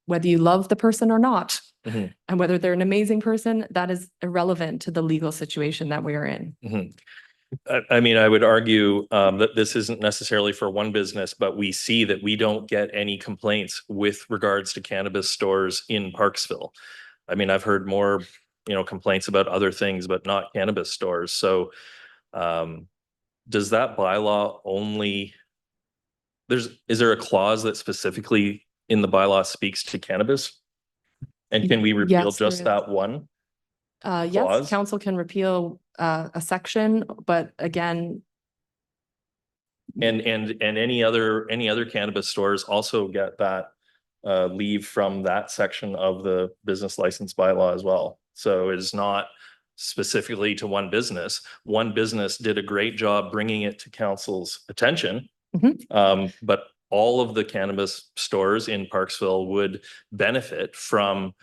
whether you love the person or not. Mm-hmm. And whether they're an amazing person, that is irrelevant to the legal situation that we are in. Mm-hmm. I mean, I would argue that this isn't necessarily for one business, but we see that we don't get any complaints with regards to cannabis stores in Parksville. I mean, I've heard more complaints about other things, but not cannabis stores. So does that bylaw only, is there a clause that specifically in the bylaw speaks to cannabis? And can we repeal Yes, there just is. that one? Yes, Clause? council can repeal a section, but again, And any other cannabis stores also get that leave from that section of the business license bylaw as well. So it is not specifically to one business. One business did a great job bringing it to council's attention. But all of the cannabis stores in Parksville would benefit from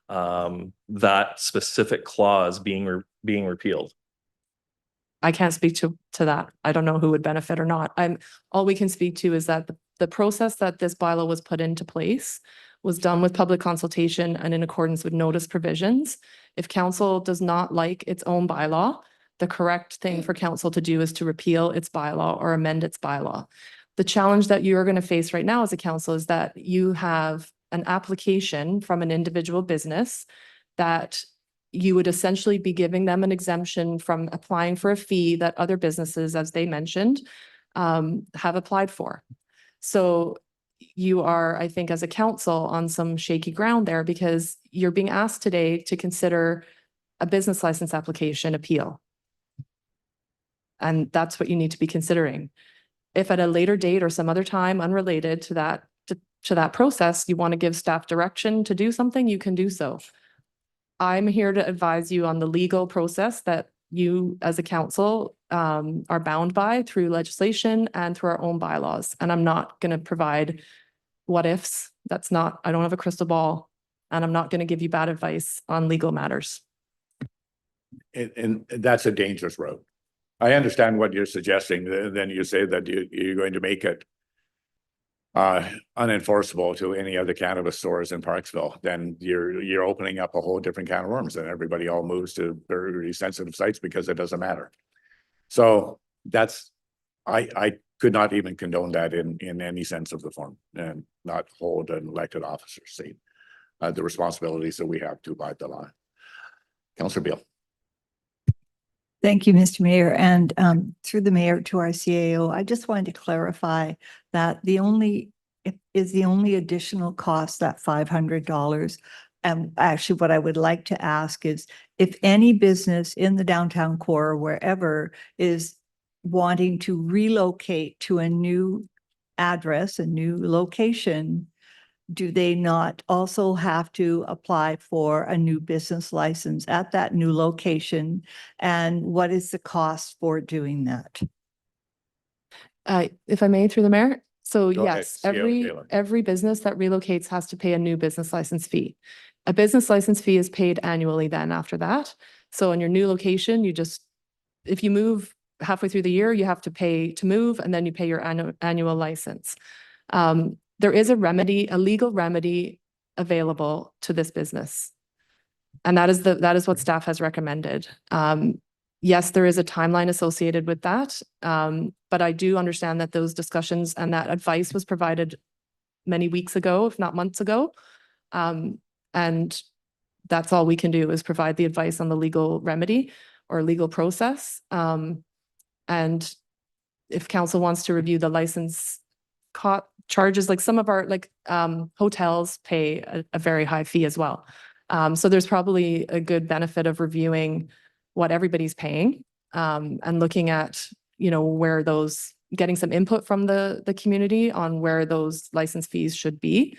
that specific clause being repealed. I can't speak to that. I don't know who would benefit or not. All we can speak to is that the process that this bylaw was put into place was done with public consultation and in accordance with notice provisions. If council does not like its own bylaw, the correct thing for council to do is to repeal its bylaw or amend its bylaw. The challenge that you are going to face right now as a council is that you have an application from an individual business that you would essentially be giving them an exemption from applying for a fee that other businesses, as they mentioned, have applied for. So you are, I think, as a council on some shaky ground there, because you're being asked today to consider a business license application appeal. And that's what you need to be considering. If at a later date or some other time unrelated to that process, you want to give staff direction to do something, you can do so. I'm here to advise you on the legal process that you as a council are bound by through legislation and through our own bylaws. And I'm not going to provide what ifs. I don't have a crystal ball, and I'm not going to give you bad advice on legal matters. And that's a dangerous road. I understand what you're suggesting. Then you say that you're going to make it unenforceable to any other cannabis stores in Parksville. Then you're opening up a whole different can of worms, and everybody all moves to very sensitive sites because it doesn't matter. So I could not even condone that in any sense of the form, and not hold an elected officer seat the responsibilities that we have to abide the law. Councillor Beal. Thank you, Mr. Mayor. And through the mayor to our CAO, I just wanted to clarify that the only additional cost, that $500. And actually what I would like to ask is if any business in the downtown core or wherever is wanting to relocate to a new address, a new location, do they not also have to apply for a new business license at that new location? And what is the cost for doing that? If I may, through the mayor. So Go yes, ahead. every business that relocates has to pay a new business license fee. A business license fee is paid annually then after that. So in your new location, if you move halfway through the year, you have to pay to move, and then you pay your annual license. There is a legal remedy available to this business. And that is what staff has recommended. Yes, there is a timeline associated with that. But I do understand that those discussions and that advice was provided many weeks ago, if not months ago. And that's all we can do is provide the advice on the legal remedy or legal process. And if council wants to review the license charges, like some of our hotels pay a very high fee as well. So there's probably a good benefit of reviewing what everybody's paying and looking at, where getting some input from the community on where those license fees should be.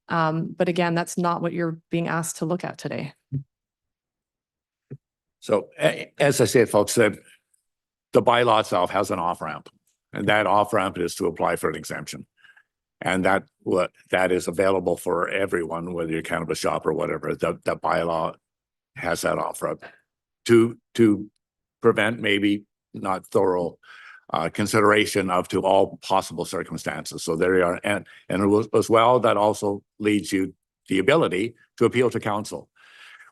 But again, that's not what you're being asked to look at today. So as I said, folks, the bylaw itself has an off-ramp, and that off-ramp is to apply for an exemption. And that is available for everyone, whether you're a cannabis shop or whatever. The bylaw has that off-ramp to prevent maybe not thorough consideration to all possible circumstances. So there you are. And as well, that also leads you the ability to appeal to council,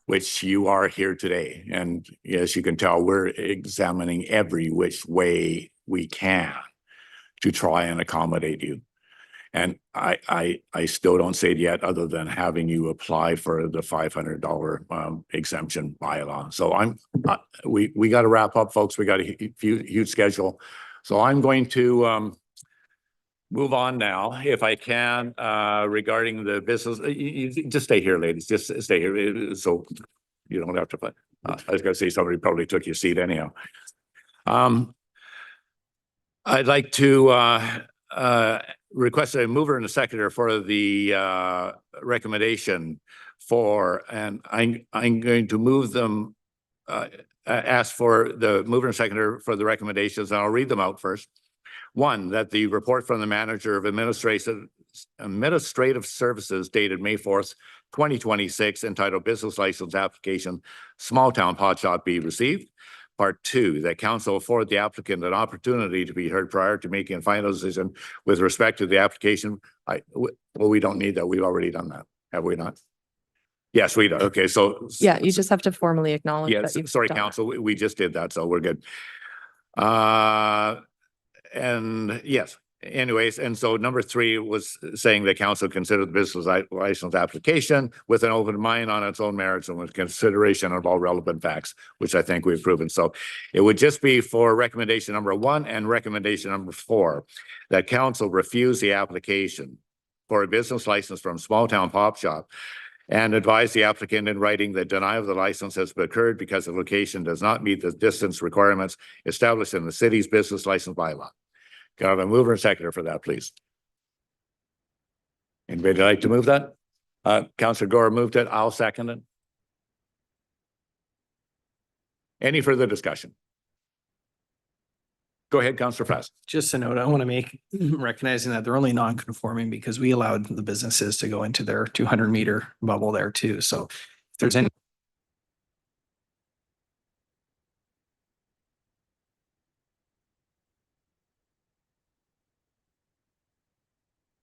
which you are here today. And as you can tell, we're examining every which way we can to try and accommodate you. And I still don't say it yet, other than having you apply for the $500 exemption bylaw. So we got to wrap up, folks. We got a huge schedule. So I'm going to move on now, if I can, regarding the business. You just stay here, ladies. Just stay here, so you don't have to. I was going to say somebody probably took your seat anyhow. I'd like to request a mover and a seconder for the recommendation for, and I'm going to move them. Ask for the mover and seconder for the recommendations, and I'll read them out first. One, that the report from the manager of administrative services dated May 4th, 2026, entitled Business License Application Small Town Pot Shop be received. Part 2, that council afford the applicant an opportunity to be heard prior to making a final decision with respect to the application. Well, we don't need that. We've already done that. Have we not? Yes, we do. Okay, so. Yeah, you just have to formally acknowledge Yes, that you've sorry, done that. council, we just did that, so we're good. And yes, anyways, and so number 3 was saying the council consider the business license application with an open mind on its own merits and with consideration of all relevant facts, which I think we've proven. So it would just be for recommendation number 1 and recommendation number 4, that council refuse the application for a business license from Small Town Pop Shop and advise the applicant in writing that denial of the license has occurred because the location does not meet the distance requirements established in the city's business license bylaw. Can I have a mover and seconder for that, please? Anybody like to move that? Councillor Gore moved it. I'll second it. Any further discussion? Go ahead, Councillor Frass. Just a note I want to make, recognizing that they're only non-conforming because we allowed the businesses to go into their 200-meter bubble there too. So if there's any.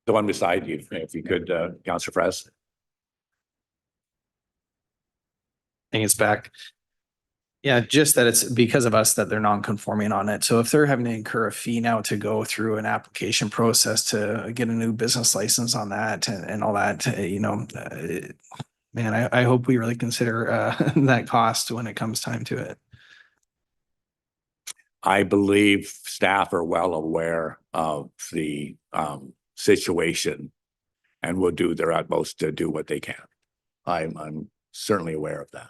The one beside you, if you could, Councillor Frass. I think it's back. Yeah, just that it's because of us that they're non-conforming on it. So if they're having to incur a fee now to go through an application process to get a new business license on that and all that, man, I hope we really consider that cost when it comes time to it. I believe staff are well aware of the situation and will do their utmost to do what they can. I'm certainly aware of that.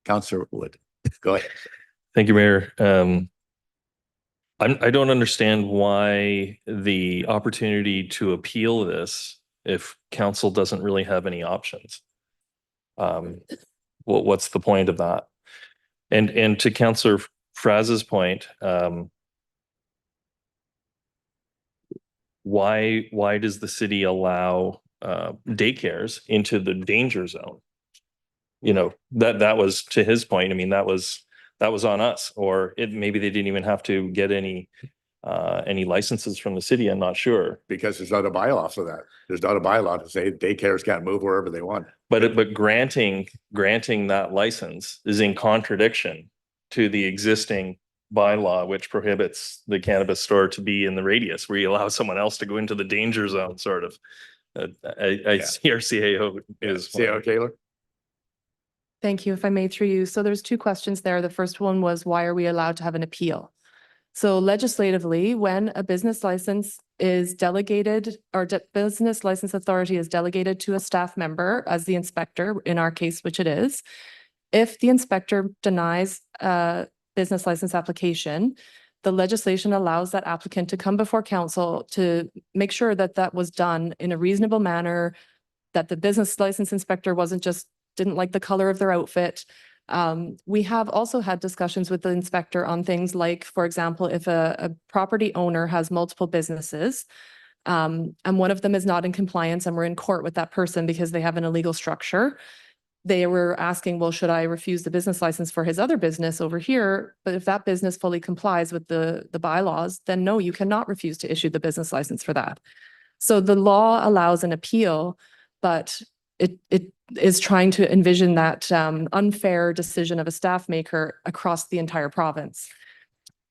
Councillor Wood, go ahead. Thank you, Mayor. I don't understand why the opportunity to appeal this if council doesn't really have any options. What's the point of that? And to Councillor Fraz's point, why does the city allow daycares into the danger zone? You know, that was, to his point, I mean, that was on us, or maybe they didn't even have to get any licenses from the city. I'm not sure. Because there's not a bylaw for that. There's not a bylaw to say daycares can't move wherever they want. But granting that license is in contradiction to the existing bylaw, which prohibits the cannabis store to be in the radius, where you allow someone else to go into the danger zone, sort of. I see our CAO is. CAO Taylor? Thank you, if I may, through you. So there's 2 questions there. The first one was, why are we allowed to have an appeal? So legislatively, when a business license is delegated or business license authority is delegated to a staff member as the inspector, in our case, which it is, if the inspector denies a business license application, the legislation allows that applicant to come before council to make sure that that was done in a reasonable manner, that the business license inspector didn't like the color of their outfit. We have also had discussions with the inspector on things like, for example, if a property owner has multiple businesses and one of them is not in compliance and we're in court with that person because they have an illegal structure, they were asking, well, should I refuse the business license for his other business over here? But if that business fully complies with the bylaws, then no, you cannot refuse to issue the business license for that. So the law allows an appeal, but it is trying to envision that unfair decision of a staff maker across the entire province.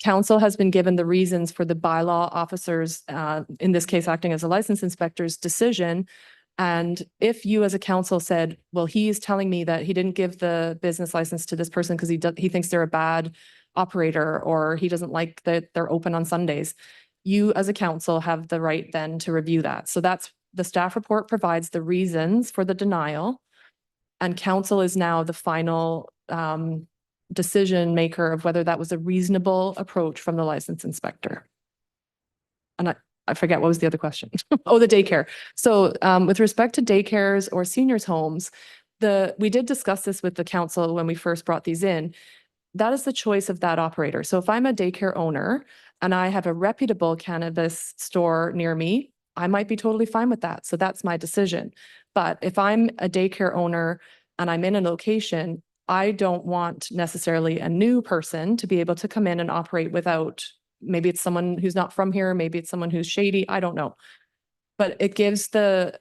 council has been given the reasons for the bylaw officers, in this case, acting as a license inspector's decision. And if you as a council said, well, he's telling me that he didn't give the business license to this person because he thinks they're a bad operator, or he doesn't like that they're open on Sundays, you as a council have the right then to review that. So that's, the staff report provides the reasons for the denial, and council is now the final decision maker of whether that was a reasonable approach from the license inspector. And I forget, what was the other question? Oh, the daycare. So with respect to daycares or seniors homes, we did discuss this with the council when we first brought these in. That is the choice of that operator. So if I'm a daycare owner and I have a reputable cannabis store near me, I might be totally fine with that. So that's my decision. But if I'm a daycare owner and I'm in a location, I don't want necessarily a new person to be able to come in and operate without, maybe it's someone who's not from here, maybe it's someone who's shady, I don't know. But it gives the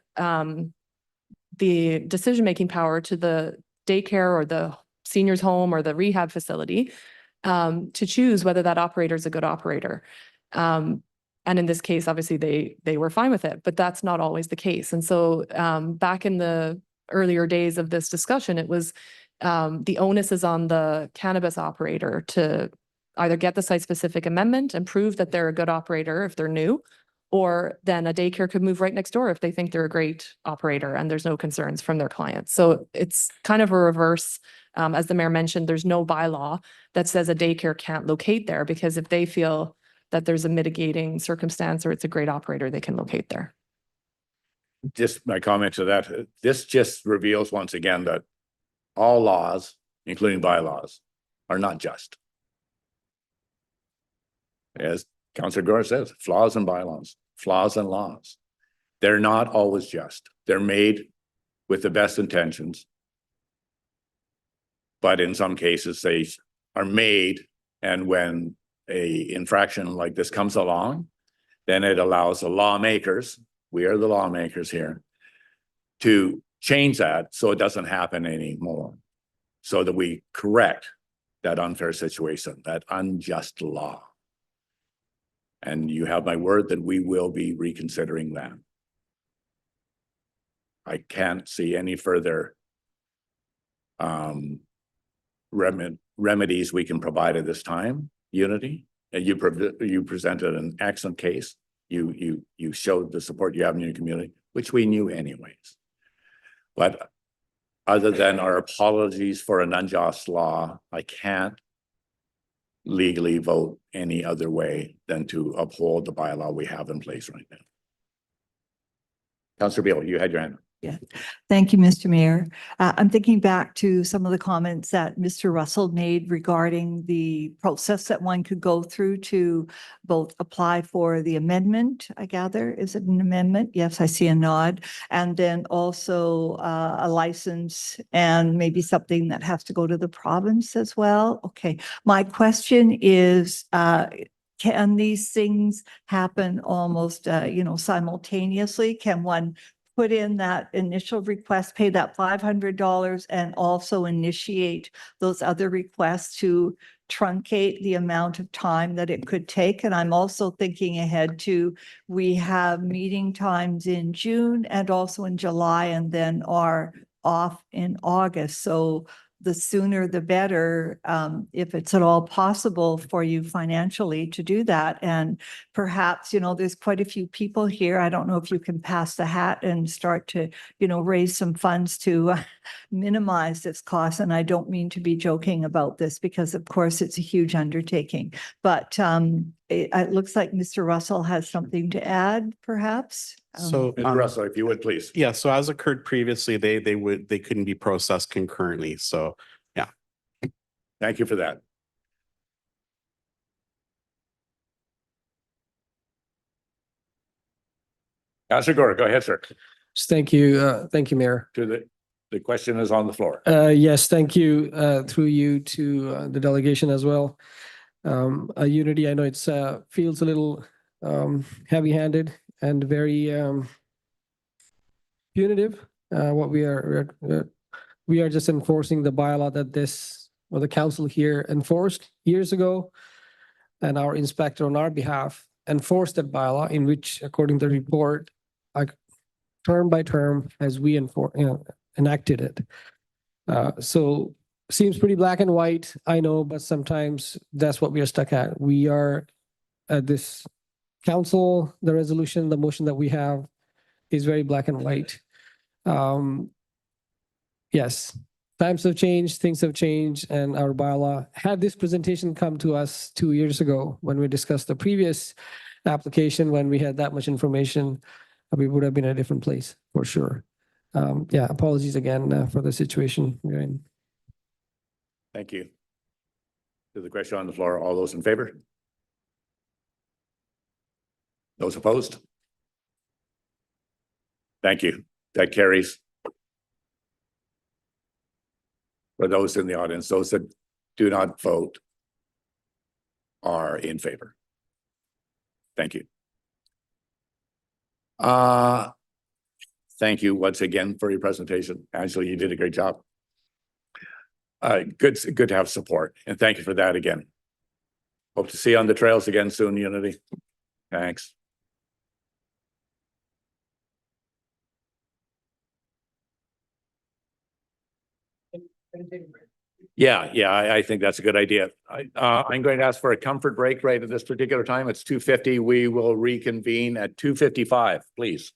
decision-making power to the daycare or the seniors home or the rehab facility to choose whether that operator is a good operator. And in this case, obviously they were fine with it, but that's not always the case. And so back in the earlier days of this discussion, it was the onus is on the cannabis operator to either get the site-specific amendment and prove that they're a good operator if they're new, or then a daycare could move right next door if they think they're a great operator and there's no concerns from their clients. So it's kind of a reverse. As the mayor mentioned, there's no bylaw that says a daycare can't locate there, because if they feel that there's a mitigating circumstance or it's a great operator, they can locate there. Just my comment to that, this just reveals once again that all laws, including bylaws, are not just. As Councillor Gore says, flaws in bylaws, flaws in laws. They're not always just. They're made with the best intentions. But in some cases, they are made, and when a infraction like this comes along, then it allows the lawmakers, we are the lawmakers here, to change that so it doesn't happen anymore, so that we correct that unfair situation, that unjust law. And you have my word that we will be reconsidering that. I can't see any further remedies we can provide at this time. Unity, and you presented an excellent case. You showed the support you have in your community, which we knew anyways. But other than our apologies for an unjust law, I can't legally vote any other way than to uphold the bylaw we have in place right now. Councillor Beal, you had your hand up. Yeah, thank you, Mr. Mayor. I'm thinking back to some of the comments that Mr. Russell made regarding the process that one could go through to both apply for the amendment, I gather. Is it an amendment? Yes, I see a nod. And then also a license and maybe something that has to go to the province as well. Okay, my question is, can these things happen almost, simultaneously? Can one put in that initial request, pay that $500, and also initiate those other requests to truncate the amount of time that it could take? And I'm also thinking ahead to, we have meeting times in June and also in July, and then are off in August. So the sooner the better, if it's at all possible for you financially to do that. And perhaps, there's quite a few people here. I don't know if you can pass the hat and start to, raise some funds to minimize this cost. And I don't mean to be joking about this, because of course it's a huge undertaking. But it looks like Mr. Russell has something to add, perhaps. So Mr. Russell, if you would please. yeah, so as occurred previously, they couldn't be processed concurrently. So yeah. Thank you for that. Councillor Gore, go ahead, sir. Thank you. Thank you, Mayor. The question is on the floor. Yes, thank you, through you to the delegation as well. Unity, I know it's feels a little heavy-handed and very punitive. What we are just enforcing the bylaw that the council here enforced years ago. and our inspector on our behalf enforce that bylaw, in which, according to the report, like term by term, as we enacted it. So seems pretty black and white, I know, but sometimes that's what we are stuck at. We are at this council, the resolution, the motion that we have is very black and white. Yes, times have changed, things have changed, and our bylaw, had this presentation come to us 2 years ago when we discussed the previous application, when we had that much information, we would have been in a different place for sure. Yeah, apologies again for the situation we're in. Thank you. To the question on the floor, all those in favor? Those opposed? Thank you. That carries. For those in the audience, those that do not vote are in favor. Thank you. Thank you once again for your presentation. Angela, you did a great job. Good to have support, and thank you for that again. Hope to see you on the trails again soon, Unity. Thanks. Yeah, I think that's a good idea. I'm going to ask for a comfort break right at this particular time. It's 2:50. We will reconvene at 2:55, please.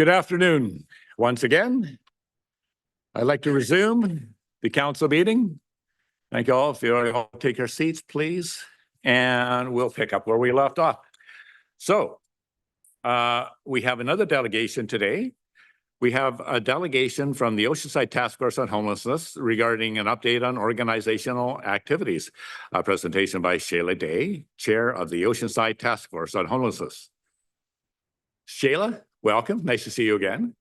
Good afternoon. Once again, I'd like to resume the council meeting. Thank you all. If you all take your seats, please, and we'll pick up where we left off. So we have another delegation today. We have a delegation from the Oceanside Task Force on Homelessness regarding an update on organizational activities. A presentation by Shayla Day, Chair of the Oceanside Task Force on Homelessness. Shayla, welcome. Nice to see you again.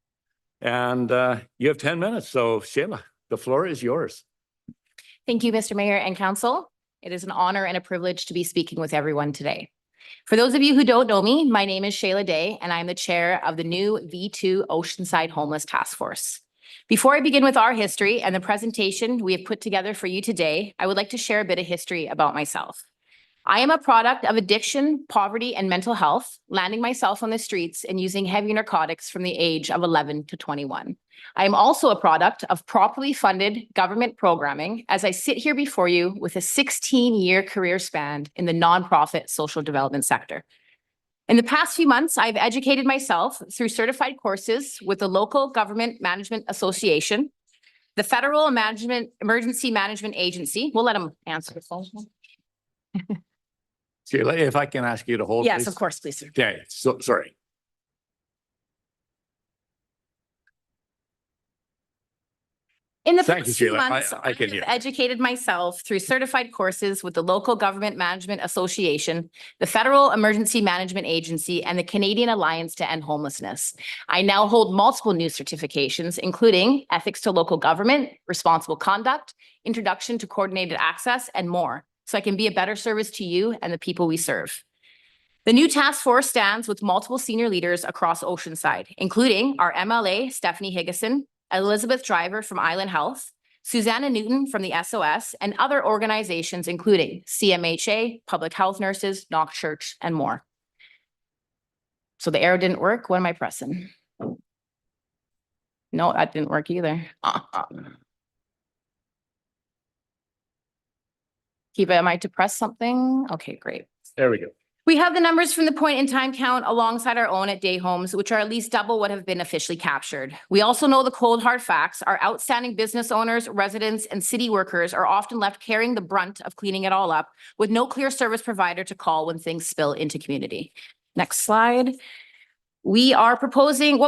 And you have 10 minutes. So Shayla, the floor is yours. Thank you, Mr. Mayor and Council. It is an honor and a privilege to be speaking with everyone today. For those of you who don't know me, my name is Shayla Day, and I'm the chair of the new V2 Oceanside Homeless Task Force. Before I begin with our history and the presentation we have put together for you today, I would like to share a bit of history about myself. I am a product of addiction, poverty, and mental health, landing myself on the streets and using heavy narcotics from the age of 11 to 21. I am also a product of properly funded government programming as I sit here before you with a 16-year career span in the nonprofit social development sector. In the past few months, I've educated myself through certified courses with the Local Government Management Association, the Federal Emergency Management Agency. We'll let them answer the phone. Shayla, if I can ask you to hold, Yes, please. of course, please, sir. Okay, so sorry. In the Thank you, past few Sheila. months, I can hear. I've educated myself through certified courses with the Local Government Management Association, the Federal Emergency Management Agency, and the Canadian Alliance to End Homelessness. I now hold multiple new certifications, including Ethics to Local Government, Responsible Conduct, Introduction to Coordinated Access, and more, so I can be a better service to you and the people we serve. The new task force stands with multiple senior leaders across Oceanside, including our MLA, Stephanie Higgison, Elizabeth Driver from Island Health, Susanna Newton from the SOS, and other organizations, including CMHA, Public Health Nurses, Knox Church, and more. So the arrow didn't work. What am I pressing? No, that didn't work either. Am I to press something? Okay, great. There we go. We have the numbers from the point in time count alongside our own at day homes, which are at least double what have been officially captured. We also know the cold hard facts. Our outstanding business owners, residents, and city workers are often left carrying the brunt of cleaning it all up with no clear service provider to call when things spill into community. Next slide. What we are proposing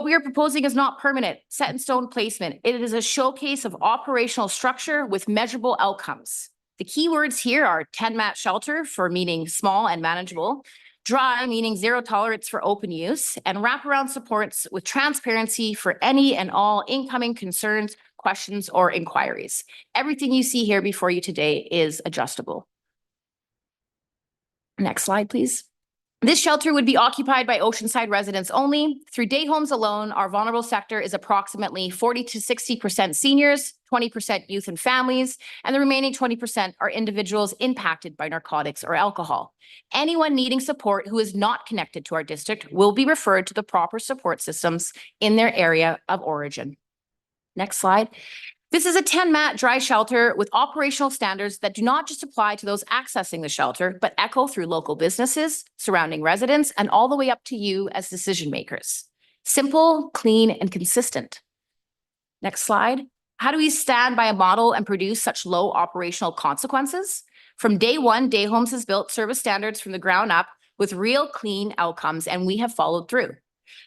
is not permanent, set in stone placement. It is a showcase of operational structure with measurable outcomes. The key words here are 10-mat shelter for meaning small and manageable, dry meaning zero tolerance for open use, and wraparound supports with transparency for any and all incoming concerns, questions, or inquiries. Everything you see here before you today is adjustable. Next slide, please. This shelter would be occupied by Oceanside residents only. Through day homes alone, our vulnerable sector is approximately 40 to 60% seniors, 20% youth and families, and the remaining 20% are individuals impacted by narcotics or alcohol. Anyone needing support who is not connected to our district will be referred to the proper support systems in their area of origin. Next slide. This is a 10-mat dry shelter with operational standards that do not just apply to those accessing the shelter, but echo through local businesses, surrounding residents, and all the way up to you as decision makers. Simple, clean, and consistent. Next slide. How do we stand by a model and produce such low operational consequences? From day one, Day Homes has built service standards from the ground up with real clean outcomes, and we have followed through.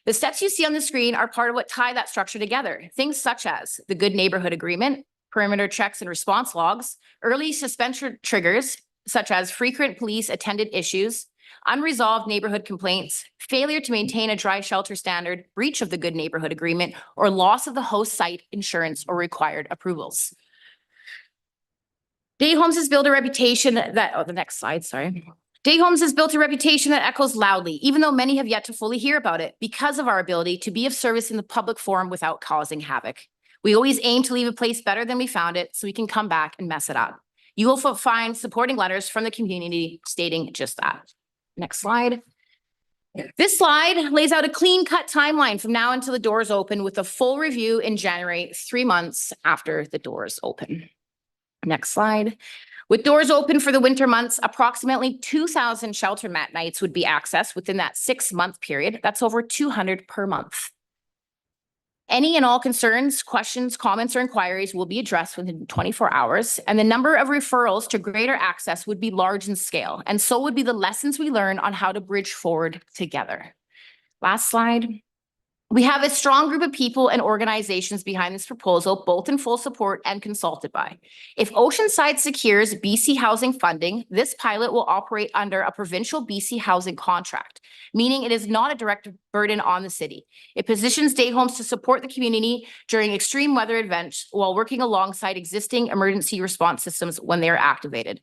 The steps you see on the screen are part of what tie that structure together. Things such as the Good Neighborhood Agreement, perimeter checks and response logs, early suspension triggers, such as frequent police attended issues, unresolved neighborhood complaints, failure to maintain a dry shelter standard, breach of the Good Neighborhood Agreement, or loss of the host site insurance or required approvals. Day Homes has built a reputation that, the next slide, sorry. Day Homes has built a reputation that echoes loudly, even though many have yet to fully hear about it, because of our ability to be of service in the public forum without causing havoc. We always aim to leave a place better than we found it so we can come back and mess it up. You will find supporting letters from the community stating just that. Next slide. This slide lays out a clean-cut timeline from now until the doors open with a full review in January, 3 months after the doors open. Next slide. With doors open for the winter months, approximately 2,000 shelter mat nights would be accessed within that 6-month period. That's over 200 per month. Any and all concerns, questions, comments, or inquiries will be addressed within 24 hours, and the number of referrals to greater access would be large in scale, and so would be the lessons we learn on how to bridge forward together. Last slide. We have a strong group of people and organizations behind this proposal, both in full support and consulted by. If Oceanside secures BC housing funding, this pilot will operate under a provincial BC housing contract, meaning it is not a direct burden on the city. It positions day homes to support the community during extreme weather events while working alongside existing emergency response systems when they are activated.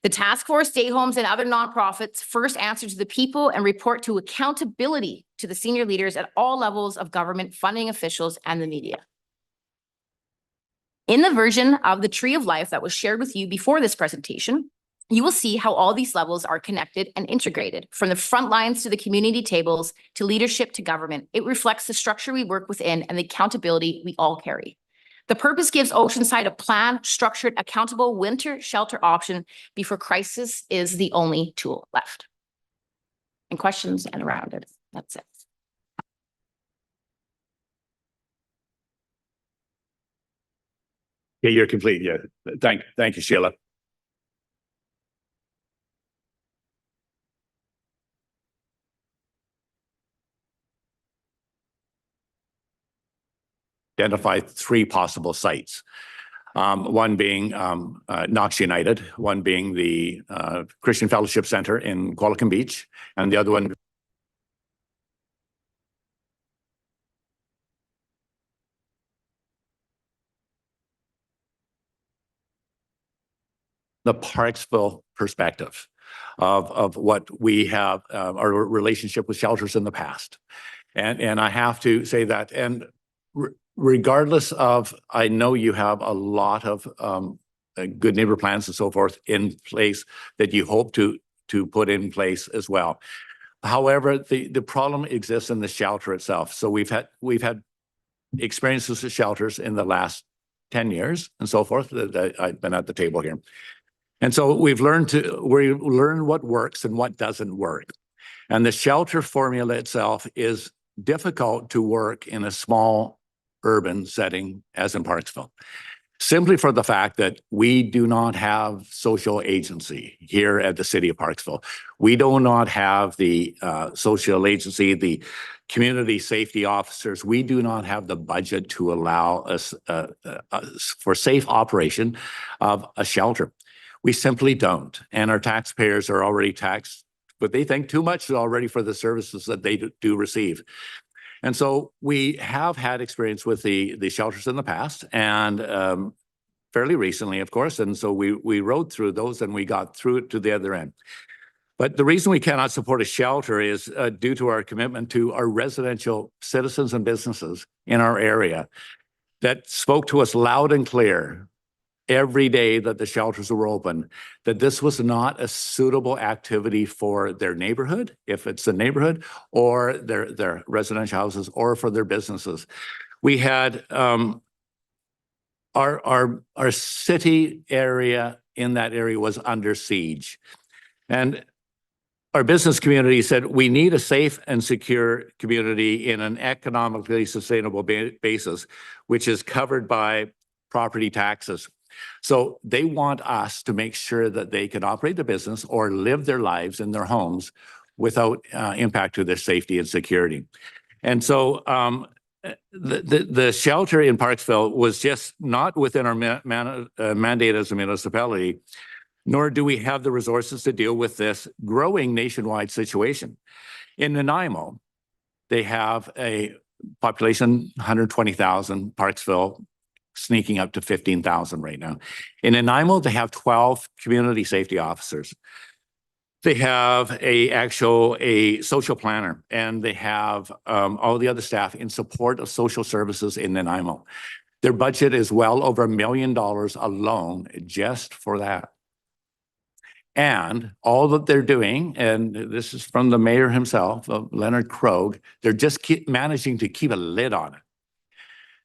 The task force, day homes, and other nonprofits first answer to the people and report to accountability to the senior leaders at all levels of government, funding officials, and the media. In the version of the Tree of Life that was shared with you before this presentation, you will see how all these levels are connected and integrated, from the front lines to the community tables to leadership to government. It reflects the structure we work within and the accountability we all carry. The purpose gives Oceanside a planned, structured, accountable winter shelter option before crisis is the only tool left. And questions and around it. That's it. Yeah, you're complete. Yeah. Thank you, Sheila. Identify 3 possible sites. One being Knox United, one being the Christian Fellowship Center in Qualicum Beach, and the other one the Parksville perspective of what we have, our relationship with shelters in the past. And I have to say that, and regardless of, I know you have a lot of good neighbor plans and so forth in place that you hope to put in place as well. However, the problem exists in the shelter itself. So we've had experiences with shelters in the last 10 years and so forth that I've been at the table here. And so we learn what works and what doesn't work. And the shelter formula itself is difficult to work in a small urban setting as in Parksville, simply for the fact that we do not have social agency here at the city of Parksville. We do not have the social agency, the community safety officers. We do not have the budget to allow us for safe operation of a shelter. We simply don't. And our taxpayers are already taxed, but they think too much already for the services that they do receive. And so we have had experience with the shelters in the past and fairly recently, of course. And so we rode through those and we got through it to the other end. But the reason we cannot support a shelter is due to our commitment to our residential citizens and businesses in our area that spoke to us loud and clear every day that the shelters were open, that this was not a suitable activity for their neighborhood, if it's a neighborhood, or their residential houses, or for their businesses. We had our city area in that area was under siege. And our business community said, we need a safe and secure community in an economically sustainable basis, which is covered by property taxes. So they want us to make sure that they can operate the business or live their lives in their homes without impact to their safety and security. And so the shelter in Parksville was just not within our mandate as a municipality, nor do we have the resources to deal with this growing nationwide situation. In Nanaimo, they have a population 120,000, Parksville sneaking up to 15,000 right now. In Nanaimo, they have 12 community safety officers. They have a social planner, and they have all the other staff in support of social services in Nanaimo. Their budget is well over $1 million alone just for that. And all that they're doing, and this is from the mayor himself, Leonard Krogh, they're just managing to keep a lid on it.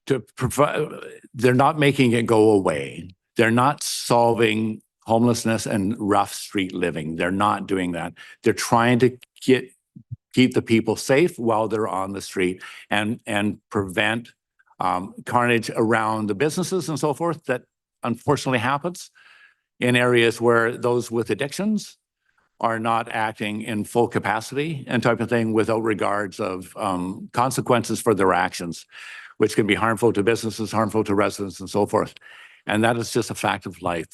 To provide, they're not making it go away. They're not solving homelessness and rough street living. They're not doing that. They're trying to keep the people safe while they're on the street and prevent carnage around the businesses and so forth that unfortunately happens in areas where those with addictions are not acting in full capacity and type of thing without regards of consequences for their actions, which can be harmful to businesses, harmful to residents and so forth. And that is just a fact of life.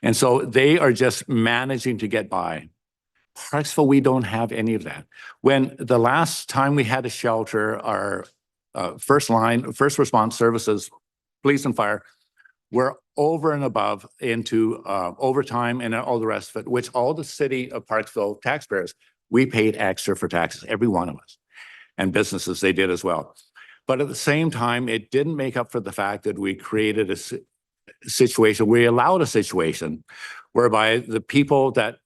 And so they are just managing to get by. Parksville, we don't have any of that. When the last time we had a shelter, our first response services, police and fire, were over and above into overtime and all the rest of it, which all the city of Parksville taxpayers, we paid extra for taxes, every one of us. And businesses, they did as well. But at the same time, it didn't make up for the fact that we created a situation, we allowed a situation whereby the people that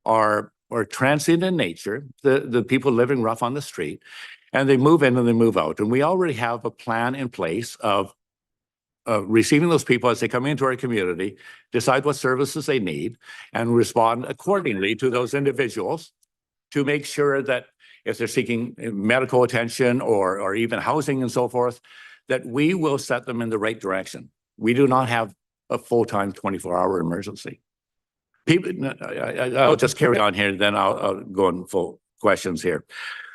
are transient in nature, the people living rough on the street, and they move in and they move out. And we already have a plan in place of receiving those people as they come into our community, decide what services they need, and respond accordingly to those individuals to make sure that if they're seeking medical attention or even housing and so forth, that we will set them in the right direction. We do not have a full-time 24-hour emergency. People, I'll just carry on here, then I'll go in full questions here.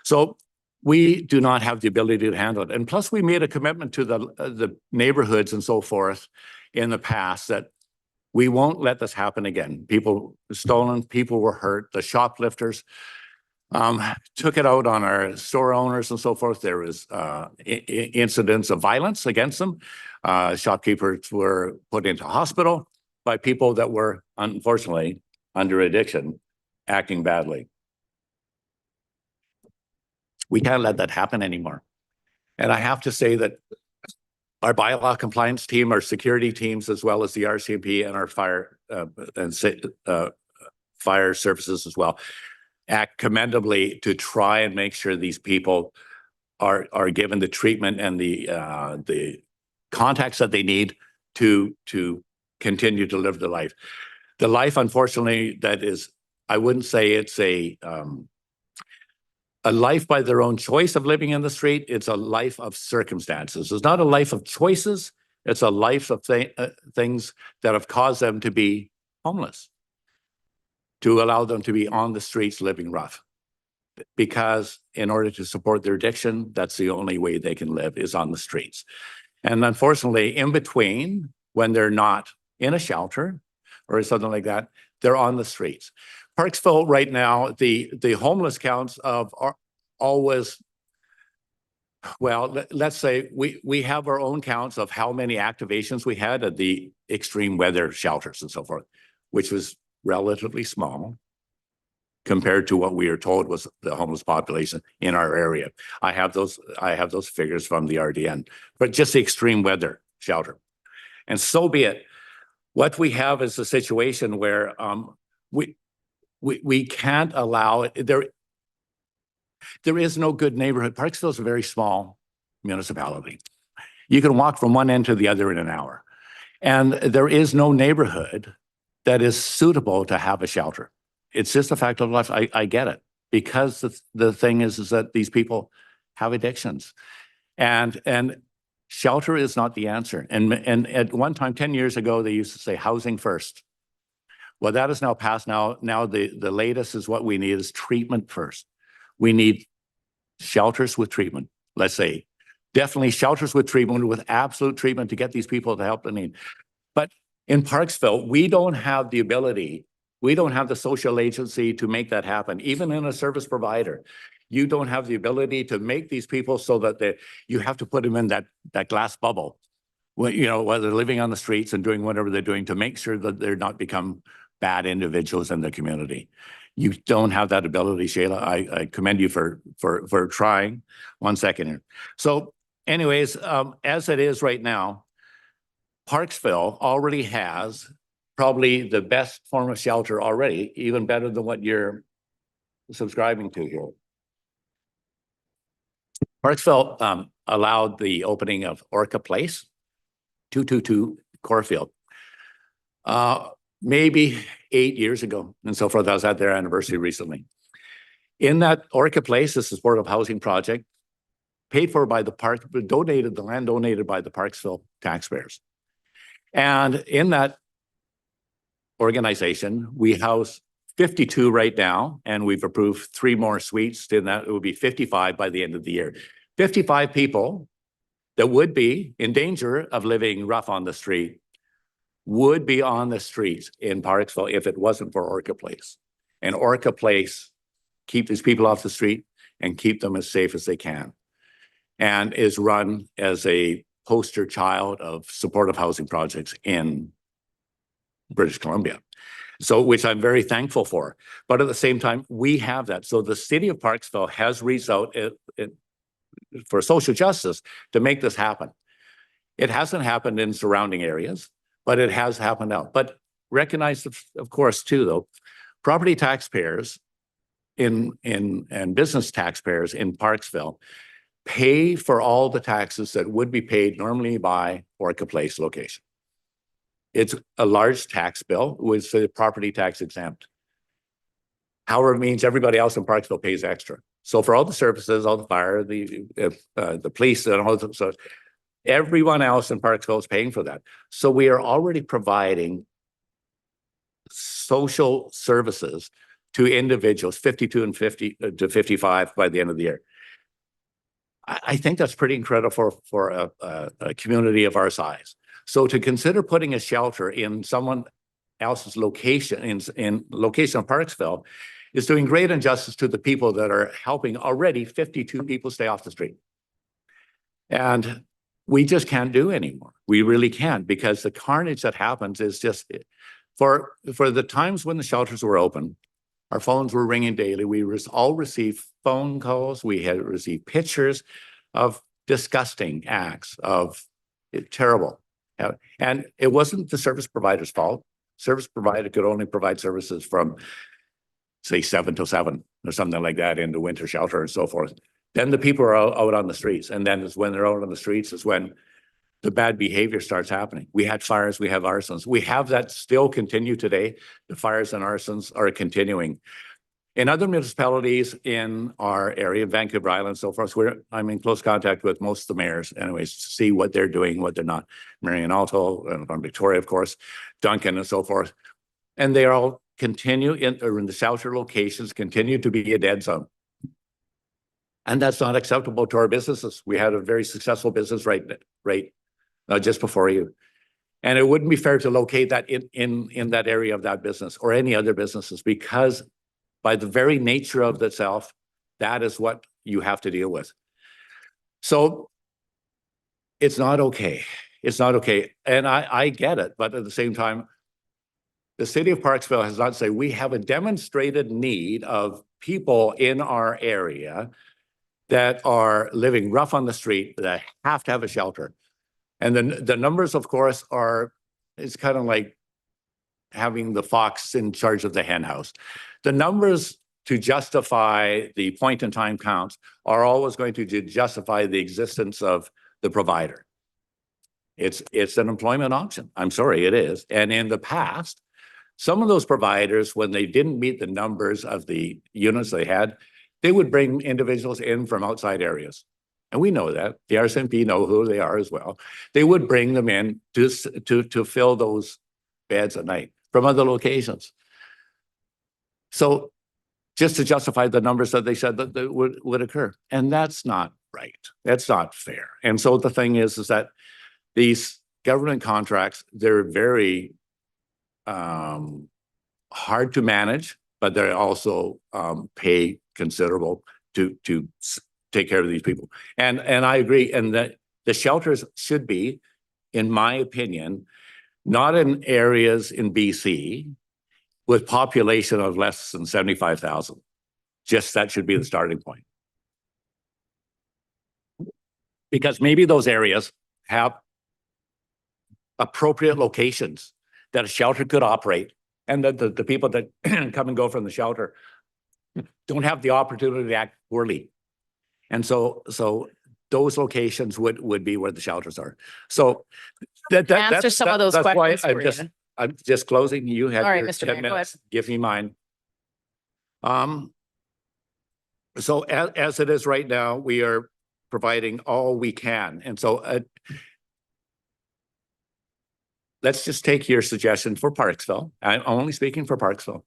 So we do not have the ability to handle it. And plus we made a commitment to the neighborhoods and so forth in the past that we won't let this happen again. People stolen, people were hurt, the shoplifters took it out on our store owners and so forth. There was incidents of violence against them. Shopkeepers were put into hospital by people that were unfortunately under addiction, acting badly. We can't let that happen anymore. And I have to say that our bylaw compliance team, our security teams, as well as the RCMP and our fire services as well, act commendably to try and make sure these people are given the treatment and the contacts that they need to continue to live the life. The life, unfortunately, that is, I wouldn't say it's a life by their own choice of living in the street. It's a life of circumstances. It's not a life of choices. It's a life of things that have caused them to be homeless, to allow them to be on the streets living rough. Because in order to support their addiction, that's the only way they can live is on the streets. And unfortunately, in between, when they're not in a shelter or something like that, they're on the streets. Parksville right now, the homeless counts are always, well, let's say we have our own counts of how many activations we had at the extreme weather shelters and so forth, which was relatively small compared to what we are told was the homeless population in our area. I have those figures from the RDN, but just the extreme weather shelter. And so be it. What we have is a situation where we can't allow it. There is no good neighborhood. Parksville is a very small municipality. You can walk from one end to the other in an hour. And there is no neighborhood that is suitable to have a shelter. It's just a fact of life. I get it. Because the thing is that these people have addictions. And shelter is not the answer. And at one time, 10 years ago, they used to say housing first. Well, that is now passed. Now the latest is what we need is treatment first. We need shelters with treatment. Let's say definitely shelters with treatment, with absolute treatment to get these people the help they need. But in Parksville, we don't have the ability, we don't have the social agency to make that happen. Even in a service provider, you don't have the ability to make these people so that you have to put them in that glass bubble, while they're living on the streets and doing whatever they're doing to make sure that they're not become bad individuals in the community. You don't have that ability, Shayla. I commend you for trying. 1 second here. So anyways, as it is right now, Parksville already has probably the best form of shelter already, even better than what you're subscribing to here. Parksville allowed the opening of Orca Place, 222 Corefield, maybe 8 years ago, and so forth. I was at their anniversary recently. In that Orca Place, this is a supportive housing project. paid for by the the land donated by the Parksville taxpayers. And in that organization, we house 52 right now, and we've approved 3 more suites. Then that it will be 55 by the end of the year. 55 people that would be in danger of living rough on the street would be on the streets in Parksville if it wasn't for Orca Place. And Orca Place keep these people off the street and keep them as safe as they can, and is run as a poster child of supportive housing projects in British Columbia. So, which I'm very thankful for. But at the same time, we have that. So the city of Parksville has reached out for social justice to make this happen. It hasn't happened in surrounding areas, but it has happened out. But recognize, of course, too, though, property taxpayers and business taxpayers in Parksville pay for all the taxes that would be paid normally by Orca Place location. It's a large tax bill with the property tax exempt. However, it means everybody else in Parksville pays extra. So for all the services, all the fire, the police, and all that, so everyone else in Parksville is paying for that. So we are already providing social services to individuals 52 and 50 to 55 by the end of the year. I think that's pretty incredible for a community of our size. So to consider putting a shelter in someone else's location, in location of Parksville, is doing great injustice to the people that are helping already 52 people stay off the street. And we just can't do anymore. We really can't, because the carnage that happens is just, for the times when the shelters were open, our phones were ringing daily. We all received phone calls. We had received pictures of disgusting acts of terrible. And it wasn't the service provider's fault. Service provider could only provide services from, say, 7 to 7 or something like that in the winter shelter and so forth. Then the people are out on the streets. And then it's when they're out on the streets is when the bad behavior starts happening. We had fires, we have arsons. We have that still continue today. The fires and arsons are continuing. In other municipalities in our area, Vancouver Island, so forth, I'm in close contact with most of the mayors anyways, to see what they're doing, what they're not. Marion Alto and from Victoria, of course, Duncan and so forth. And they all continue in the shelter locations, continue to be a dead zone. And that's not acceptable to our businesses. We had a very successful business right just before you. And it wouldn't be fair to locate that in that area of that business or any other businesses, because by the very nature of itself, that is what you have to deal with. So it's not okay. It's not okay. And I get it. But at the same time, the city of Parksville has not said we have a demonstrated need of people in our area that are living rough on the street that have to have a shelter. And then the numbers, of course, it's kind of like having the fox in charge of the hen house. The numbers to justify the point in time counts are always going to justify the existence of the provider. It's an employment option. I'm sorry, it is. And in the past, some of those providers, when they didn't meet the numbers of the units they had, they would bring individuals in from outside areas. And we know that. The RCMP know who they are as well. They would bring them in to fill those beds at night from other locations. So just to justify the numbers that they said that would occur. And that's not right. That's not fair. And so the thing is that these government contracts, they're very hard to manage, but they also pay considerable to take care of these people. And I agree. And that the shelters should be, in my opinion, not in areas in BC with population of less than 75,000. Just that should be the starting point. Because maybe those areas have appropriate locations that a shelter could operate, and that the people that come and go from the shelter don't have the opportunity to act poorly. And so those locations would be where the shelters are. So Answer some of those that's questions why for you. I'm just closing. You had All right, your Mr. 10 Mayor, go minutes. Give me mine. So as it is right now, we are providing all we can. And so let's just take your suggestion for Parksville. I'm only speaking for Parksville.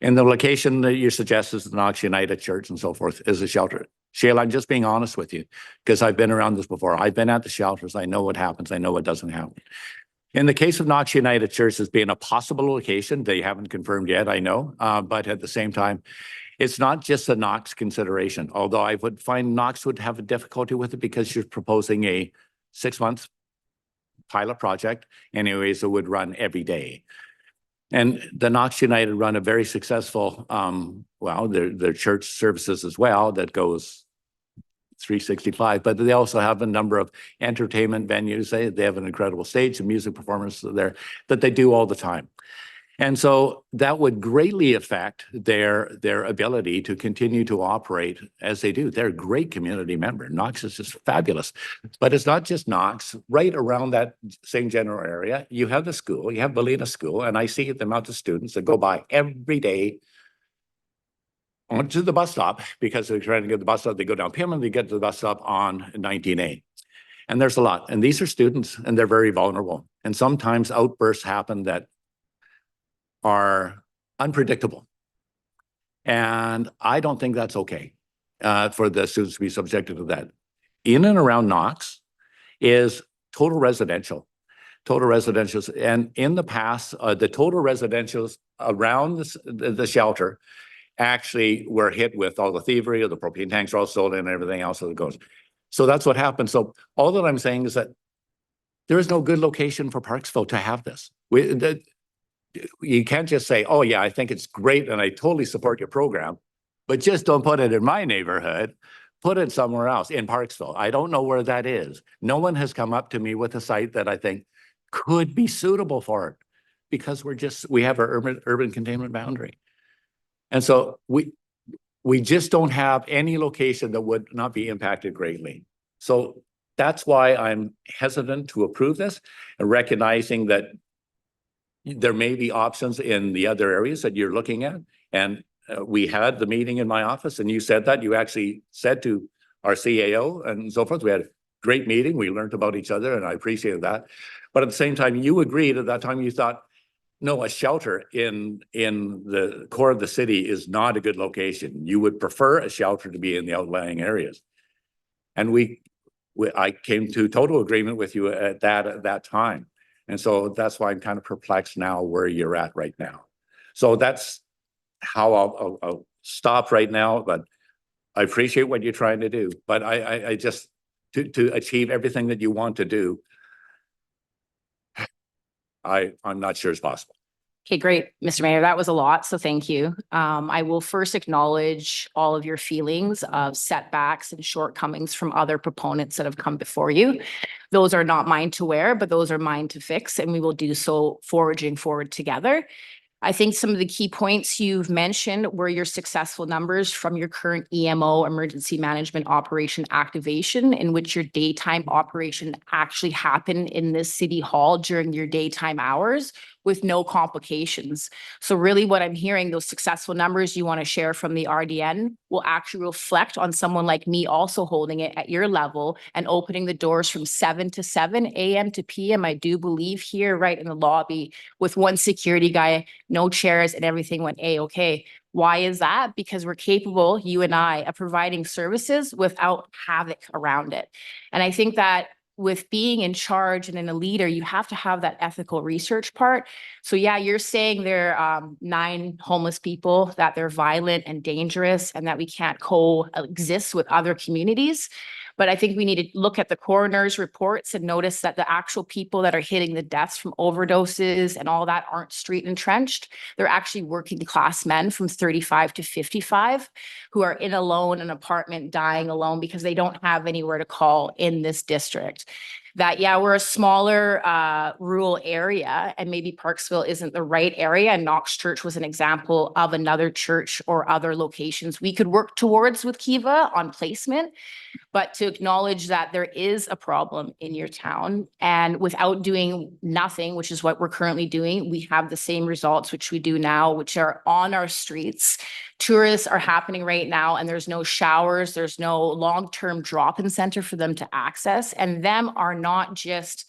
And the location that you suggest is the Knox United Church and so forth is a shelter. Sheila, I'm just being honest with you because I've been around this before. I've been at the shelters. I know what happens. I know what doesn't happen. In the case of Knox United Church as being a possible location, they haven't confirmed yet, I know. But at the same time, it's not just a Knox consideration, although I would find Knox would have a difficulty with it because you're proposing a 6-month pilot project. Anyways, it would run every day. And the Knox United run a very successful, their church services as well that goes 365, but they also have a number of entertainment venues. They have an incredible stage and music performance there that they do all the time. And so that would greatly affect their ability to continue to operate as they do. They're a great community member. Knox is just fabulous. But it's not just Knox. Right around that same general area, you have the school, you have Belina School, and I see the amount of students that go by every day onto the bus stop because they're trying to get the bus stop. They go down Pim and they get to the bus stop on 19A. And there's a lot. And these are students and they're very vulnerable. And sometimes outbursts happen that are unpredictable. And I don't think that's okay for the students to be subjected to that. In and around Knox is total residential. And in the past, the total residentials around the shelter actually were hit with all the thievery, or the propane tanks are all stolen and everything else that goes. So that's what happened. So all that I'm saying is that there is no good location for Parksville to have this. You can't just say, oh yeah, I think it's great and I totally support your program, but just don't put it in my neighborhood. Put it somewhere else in Parksville. I don't know where that is. No one has come up to me with a site that I think could be suitable for it because we have our urban containment boundary. And so we just don't have any location that would not be impacted greatly. So that's why I'm hesitant to approve this and recognizing that there may be options in the other areas that you're looking at. And we had the meeting in my office and you said that. You actually said to our CAO and so forth. We had a great meeting. We learned about each other and I appreciated that. But at the same time, you agreed at that time, you thought, no, a shelter in the core of the city is not a good location. You would prefer a shelter to be in the outlying areas. And I came to total agreement with you at that time. And so that's why I'm kind of perplexed now where you're at right now. So that's how I'll stop right now, but I appreciate what you're trying to do. But I just, to achieve everything that you want to do, I'm not sure it's possible. Okay, great, Mr. Mayor. That was a lot, so thank you. I will first acknowledge all of your feelings of setbacks and shortcomings from other proponents that have come before you. Those are not mine to wear, but those are mine to fix, and we will do so forging forward together. I think some of the key points you've mentioned were your successful numbers from your current EMO, emergency management operation activation, in which your daytime operation actually happened in this city hall during your daytime hours with no complications. So really what I'm hearing, those successful numbers you want to share from the RDN will actually reflect on someone like me also holding it at your level and opening the doors from 7 to 7 a.m. to p.m. I do believe here right in the lobby with one security guy, no chairs, and everything went A-okay. Why is that? Because we're capable, you and I, of providing services without havoc around it. And I think that with being in charge and in a leader, you have to have that ethical research part. So yeah, you're saying there are 9 homeless people, that they're violent and dangerous and that we can't coexist with other communities. But I think we need to look at the coroner's reports and notice that the actual people that are hitting the deaths from overdoses and all that aren't street entrenched. They're actually working class men from 35 to 55 who are in an apartment dying alone because they don't have anywhere to call in this district. that, yeah, we're a smaller rural area and maybe Parksville isn't the right area. And Knox Church was an example of another church or other locations we could work towards with Kiva on placement. But to acknowledge that there is a problem in your town and without doing nothing, which is what we're currently doing, we have the same results, which we do now, which are on our streets. Tourists are happening right now and there's no showers, there's no long-term drop-in center for them to access. And them are not just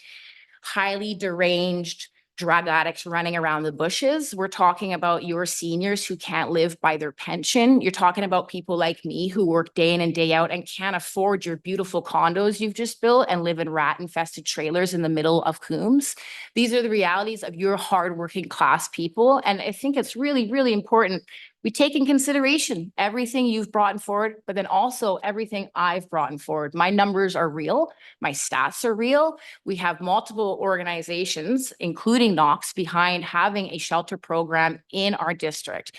highly deranged drug addicts running around the bushes. We're talking about your seniors who can't live by their pension. You're talking about people like me who work day in and day out and can't afford your beautiful condos you've just built and live in rat-infested trailers in the middle of Coombs. These are the realities of your hardworking class people. And I think it's really, really important we take in consideration everything you've brought forward, but then also everything I've brought forward. My numbers are real. My stats are real. We have multiple organizations, including Knox, behind having a shelter program in our district.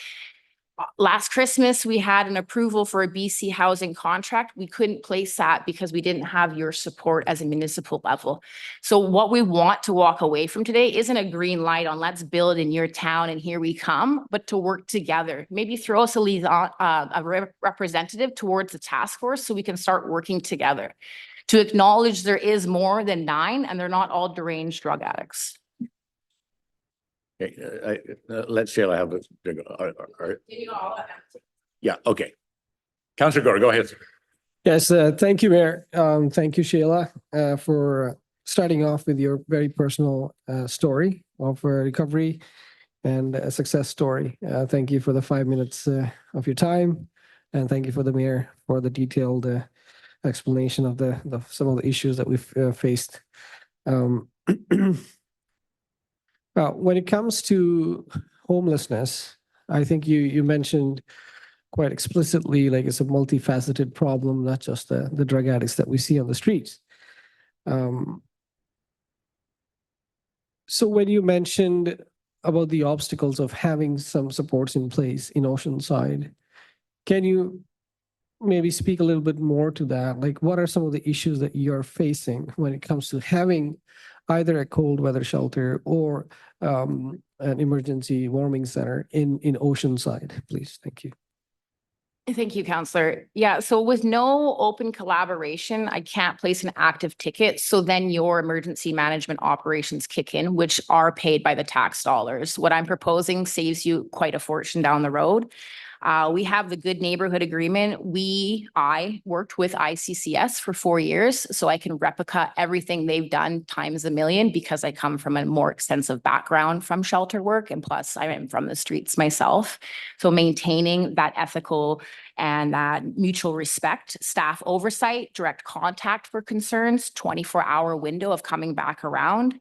Last Christmas, we had an approval for a BC housing contract. We couldn't place that because we didn't have your support as a municipal level. So what we want to walk away from today isn't a green light on let's build in your town and here we come, but to work together. Maybe throw us a representative towards the task force so we can start working together to acknowledge there is more than 9 and they're not all deranged drug addicts. Okay, let Sheila have it. Yeah, okay. Councillor Gore, go ahead. Yes, thank you, Mayor. Thank you, Sheila, for starting off with your very personal story of recovery and a success story. Thank you for the 5 minutes of your time, and thank you for the Mayor for the detailed explanation of some of the issues that we've faced. Well, when it comes to homelessness, I think you mentioned quite explicitly, like it's a multifaceted problem, not just the drug addicts that we see on the streets. So when you mentioned about the obstacles of having some supports in place in Oceanside, can you maybe speak a little bit more to that? Like, what are some of the issues that you're facing when it comes to having either a cold weather shelter or an emergency warming center in Oceanside, please? Thank you. Thank you, Councillor. Yeah, so with no open collaboration, I can't place an active ticket. So then your emergency management operations kick in, which are paid by the tax dollars. What I'm proposing saves you quite a fortune down the road. We have the Good Neighborhood Agreement. I worked with ICCS for 4 years, so I can replicate everything they've done times a million because I come from a more extensive background from shelter work, and plus I am from the streets myself. So maintaining that ethical and that mutual respect, staff oversight, direct contact for concerns, 24-hour window of coming back around.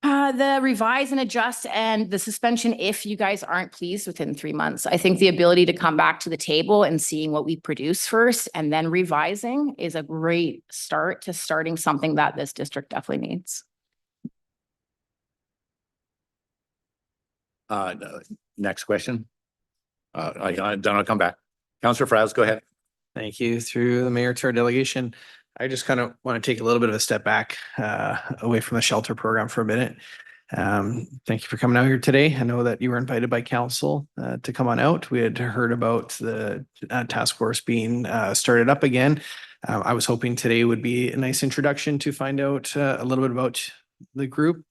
The revise and adjust and the suspension if you guys aren't pleased within 3 months. I think the ability to come back to the table and seeing what we produce first and then revising is a great start to starting something that this district definitely needs. Next question. Then I'll come back. Councillor Fraz, go ahead. Thank you. Through the mayor to our delegation. I just kind of want to take a little bit of a step back away from the shelter program for a minute. Thank you for coming out here today. I know that you were invited by council to come on out. We had heard about the task force being started up again. I was hoping today would be a nice introduction to find out a little bit about the group.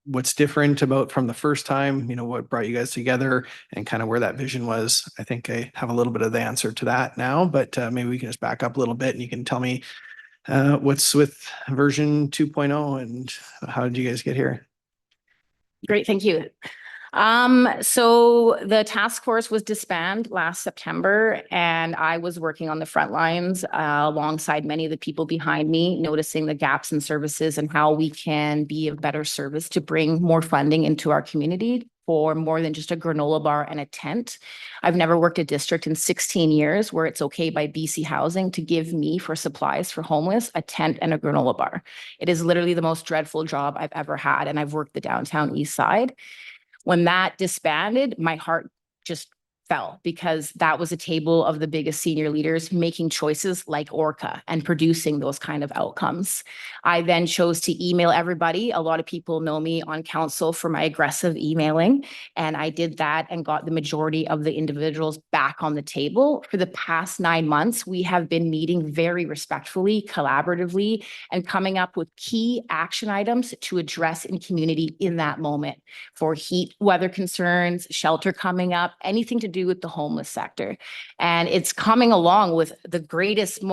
What's different about from the first time, you know, what brought you guys together and kind of where that vision was. I think I have a little bit of the answer to that now, but maybe we can just back up a little bit and you can tell me what's with version 2.0 and how did you guys get here? Great, thank you. So the task force was disbanded last September and I was working on the front lines alongside many of the people behind me, noticing the gaps in services and how we can be of better service to bring more funding into our community for more than just a granola bar and a tent. I've never worked a district in 16 years where it's okay by BC Housing to give me for supplies for homeless, a tent and a granola bar. It is literally the most dreadful job I've ever had. And I've worked the downtown east side. When that disbanded, my heart just fell because that was a table of the biggest senior leaders making choices like Orca and producing those kind of outcomes. I then chose to email everybody. A lot of people know me on council for my aggressive emailing, and I did that and got the majority of the individuals back on the table. For the past 9 months, we have been meeting very respectfully, collaboratively, and coming up with key action items to address in community in that moment for heat, weather concerns, shelter coming up, anything to do with the homeless sector. And it's coming along with the greatest,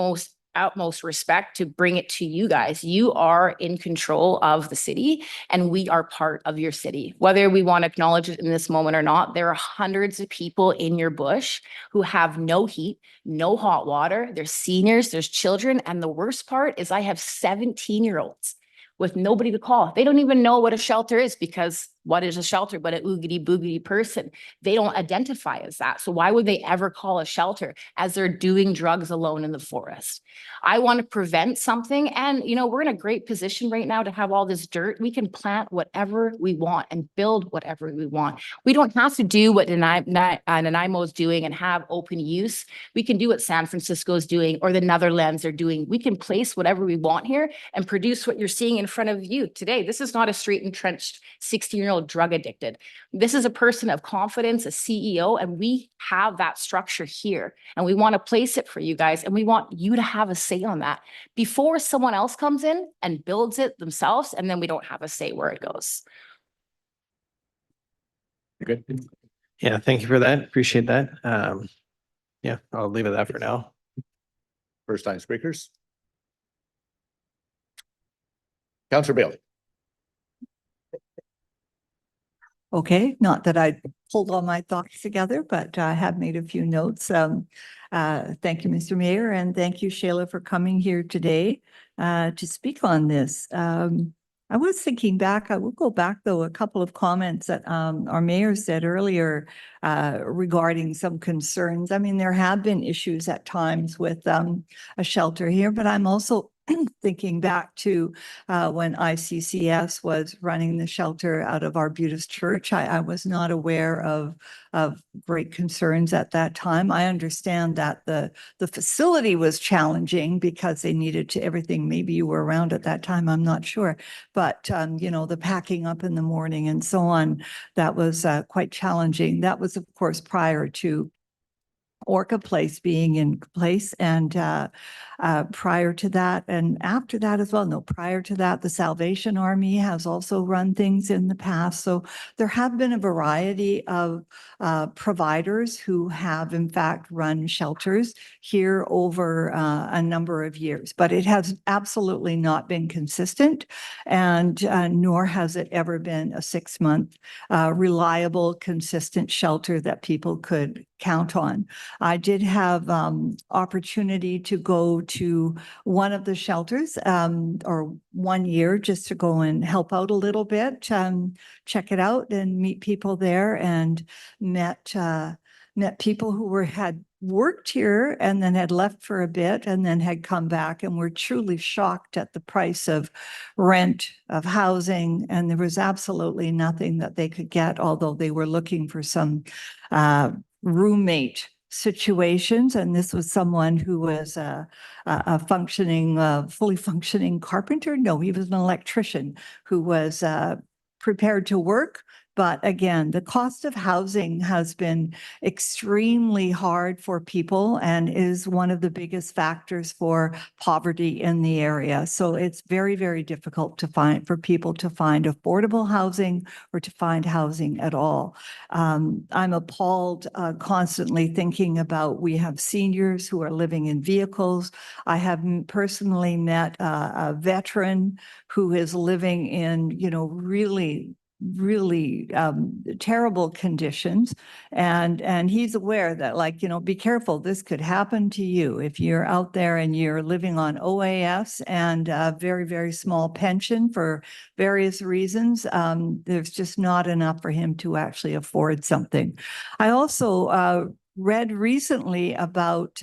utmost respect to bring it to you guys. You are in control of the city and we are part of your city. Whether we want to acknowledge it in this moment or not, there are hundreds of people in your bush who have no heat, no hot water. There's seniors, there's children. And the worst part is I have 17-year-olds with nobody to call. They don't even know what a shelter is because what is a shelter but a oogity boogity person? They don't identify as that. So why would they ever call a shelter as they're doing drugs alone in the forest? I want to prevent something. And, we're in a great position right now to have all this dirt. We can plant whatever we want and build whatever we want. We don't have to do what Nanaimo is doing and have open use. We can do what San Francisco is doing or the Netherlands are doing. We can place whatever we want here and produce what you're seeing in front of you today. This is not a street entrenched 16-year-old drug addicted. This is a person of confidence, a CEO, and we have that structure here. And we want to place it for you guys. And we want you to have a say on that before someone else comes in and builds it themselves. And then we don't have a say where it goes. Good. Yeah, thank you for that. Appreciate that. Yeah, I'll leave it at that for now. First time speakers. Councillor Bailey. Okay, not that I pulled all my thoughts together, but I have made a few notes. Thank you, Mr. Mayor, and thank you, Shayla, for coming here today to speak on this. I was thinking back, I will go back though, a couple of comments that our mayor said earlier regarding some concerns. I mean, there have been issues at times with a shelter here, but I'm also thinking back to when ICCS was running the shelter out of Arbutus Church. I was not aware of great concerns at that time. I understand that the facility was challenging because they needed to everything. Maybe you were around at that time, I'm not sure. But, the packing up in the morning and so on, that was quite challenging. That was, of course, prior to Orca Place being in place, and prior to that and after that as well. No, prior to that, the Salvation Army has also run things in the past. So there have been a variety of providers who have in fact run shelters here over a number of years, but it has absolutely not been consistent, and nor has it ever been a 6-month reliable, consistent shelter that people could count on. I did have opportunity to go to one of the shelters or 1 year just to go and help out a little bit, check it out and meet people there, and met people who had worked here and then had left for a bit and then had come back and were truly shocked at the price of rent, of housing, and there was absolutely nothing that they could get, although they were looking for some roommate situations. And this was someone who was a fully functioning carpenter. No, he was an electrician who was prepared to work. But again, the cost of housing has been extremely hard for people and is one of the biggest factors for poverty in the area. So it's very, very difficult for people to find affordable housing or to find housing at all. I'm appalled constantly thinking about, we have seniors who are living in vehicles. I have personally met a veteran who is living in, really terrible conditions, and he's aware that, be careful, this could happen to you if you're out there and you're living on OAS and a very, very small pension for various reasons. There's just not enough for him to actually afford something. I also read recently about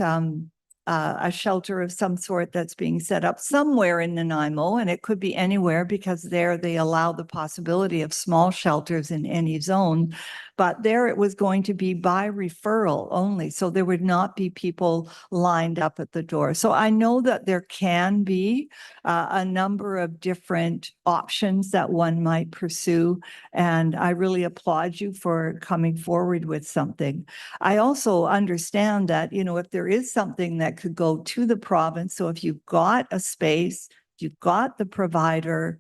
a shelter of some sort that's being set up somewhere in Nanaimo, and it could be anywhere because there they allow the possibility of small shelters in any zone. But there it was going to be by referral only. So there would not be people lined up at the door. So I know that there can be a number of different options that one might pursue. And I really applaud you for coming forward with something. I also understand that, you know, if there is something that could go to the province, so if you've got a space, you've got the provider,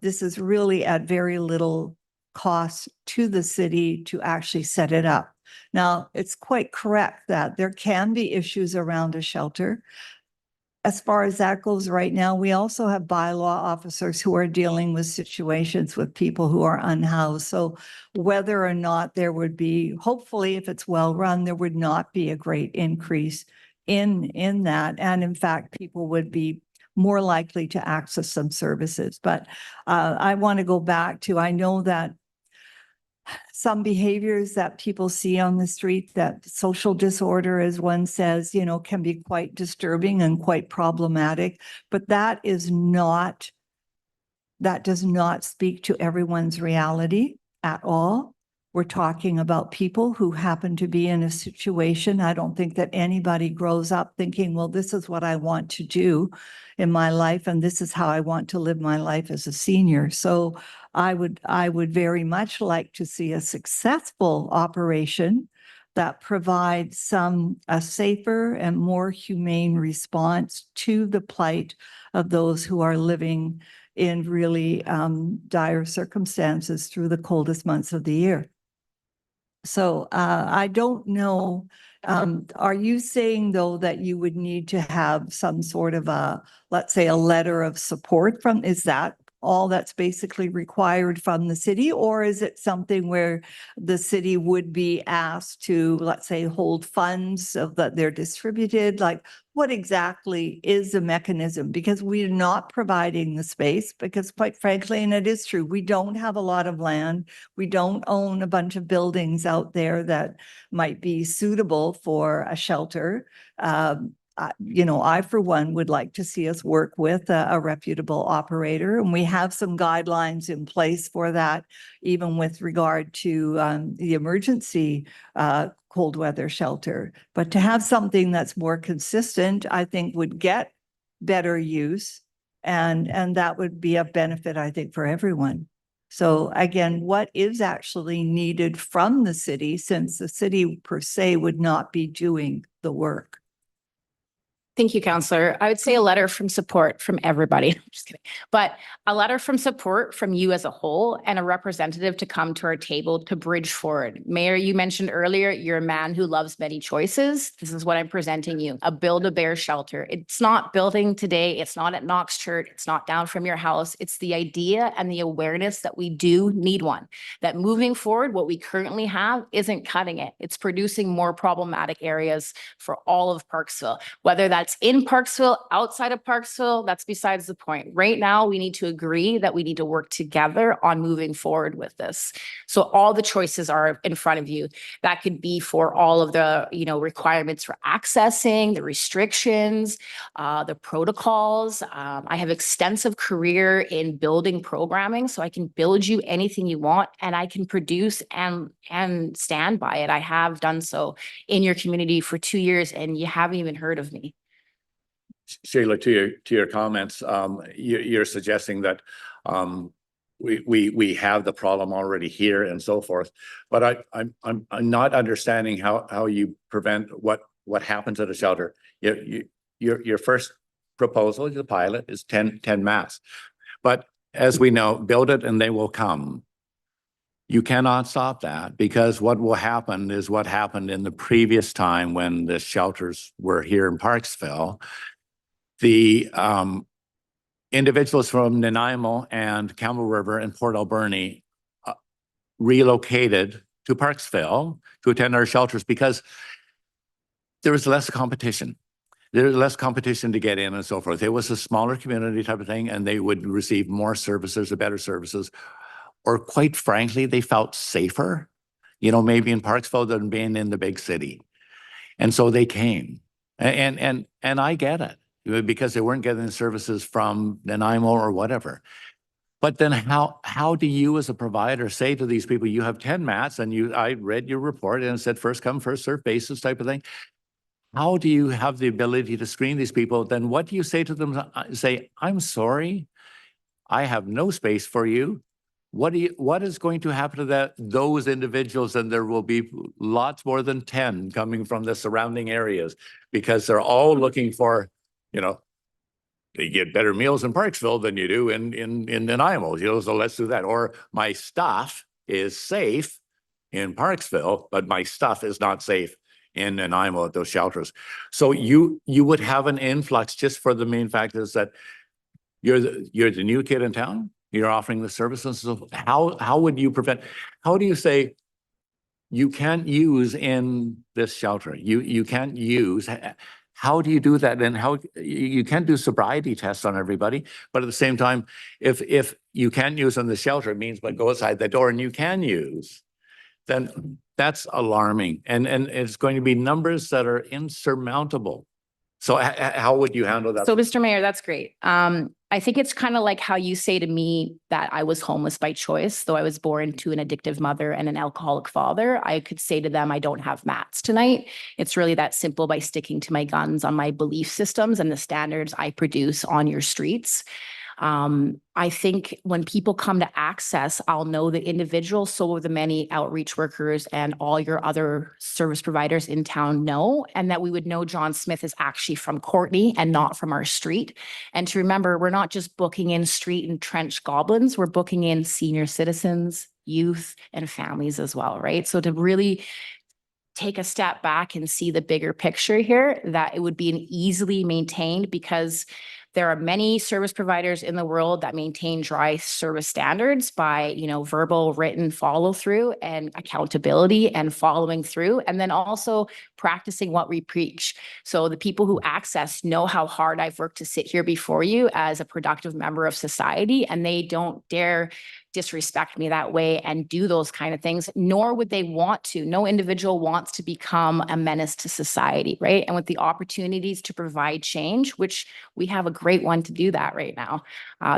this is really at very little cost to the city to actually set it up. Now, it's quite correct that there can be issues around a shelter. As far as that goes right now, we also have bylaw officers who are dealing with situations with people who are unhoused. So whether or not there would be, hopefully, if it's well run, there would not be a great increase in that. And in fact, people would be more likely to access some services. But I want to go back to, I know that some behaviors that people see on the street, that social disorder, as one says, you know, can be quite disturbing and quite problematic, but that does not speak to everyone's reality at all. We're talking about people who happen to be in a situation. I don't think that anybody grows up thinking, well, this is what I want to do in my life, and this is how I want to live my life as a senior. So I would very much like to see a successful operation that provides a safer and more humane response to the plight of those who are living in really dire circumstances through the coldest months of the year. So I don't know, are you saying though that you would need to have some sort of let's say a letter of support from, is that all that's basically required from the city? Or is it something where the city would be asked to, let's say, hold funds so that they're distributed? Like, what exactly is the mechanism? Because we're not providing the space, because quite frankly, and it is true, we don't have a lot of land. We don't own a bunch of buildings out there that might be suitable for a shelter. You know, I, for one, would like to see us work with a reputable operator, and we have some guidelines in place for that, even with regard to the emergency cold weather shelter. But to have something that's more consistent, I think would get better use, and that would be a benefit, I think, for everyone. So again, what is actually needed from the city, since the city per se would not be doing the work? Thank you, Counselor. I would say a letter from support from everybody. I'm just kidding. But a letter from support from you as a whole, and a representative to come to our table to bridge forward. Mayor, you mentioned earlier, you're a man who loves many choices. This is what I'm presenting you, a Build-A-Bear shelter. It's not building today. It's not at Knox Church. It's not down from your house. It's the idea and the awareness that we do need one, that moving forward, what we currently have isn't cutting it. It's producing more problematic areas for all of Parksville, whether that's in Parksville, outside of Parksville, that's besides the point. Right now, we need to agree that we need to work together on moving forward with this. So all the choices are in front of you. That could be for all of the, you know, requirements for accessing, the restrictions, the protocols. I have extensive career in building programming, so I can build you anything you want, and I can produce and stand by it. I have done so in your community for 2 years, and you haven't even heard of me. Sheila, to your comments, you're suggesting that we have the problem already here and so forth, but I'm not understanding how you prevent what happens at a shelter. Your first proposal, the pilot, is 10 masks, but as we know, build it and they will come. You cannot stop that, because what will happen is what happened in the previous time when the shelters were here in Parksville. The individuals from Nanaimo and Campbell River and Port Alberni relocated to Parksville to attend our shelters because there was less competition. There was less competition to get in and so forth. It was a smaller community type of thing, and they would receive more services or better services. Or quite frankly, they felt safer, you know, maybe in Parksville than being in the big city. And so they came. And I get it, because they weren't getting the services from Nanaimo or whatever. But then how do you as a provider say to these people, you have 10 mats and I read your report and it said first come, first served basis type of thing. How do you have the ability to screen these people? Then what do you say to them? Say, I'm sorry, I have no space for you. What is going to happen to those individuals? And there will be lots more than 10 coming from the surrounding areas, because they're all looking for, they get better meals in Parksville than you do in Nanaimo, so let's do that. Or my stuff is safe in Parksville, but my stuff is not safe in Nanaimo at those shelters. So you would have an influx just for the main fact is that you're the new kid in town, you're offering the services. So how would you prevent, how do you say you can't use in this shelter? You can't use. How do you do that? And how you can't do sobriety tests on everybody, but at the same time, if you can't use in the shelter, it means but go outside the door and you can use, then that's alarming. And it's going to be numbers that are insurmountable. So how would you handle that? So, Mr. Mayor, that's great. I think it's kind of like how you say to me that I was homeless by choice, though I was born to an addictive mother and an alcoholic father. I could say to them, I don't have mats tonight. It's really that simple by sticking to my guns on my belief systems and the standards I produce on your streets. I think when people come to access, I'll know the individual, so will the many outreach workers and all your other service providers in town know, and that we would know John Smith is actually from Courtney and not from our street. And to remember, we're not just booking in street and trench goblins, we're booking in senior citizens, youth, and families as well, right? So to really take a step back and see the bigger picture here, that it would be an easily maintained, because there are many service providers in the world that maintain dry service standards by, verbal, written follow through and accountability and following through, and then also practicing what we preach. So the people who access know how hard I've worked to sit here before you as a productive member of society, and they don't dare disrespect me that way and do those kind of things, nor would they want to. No individual wants to become a menace to society, right? And with the opportunities to provide change, which we have a great one to do that right now,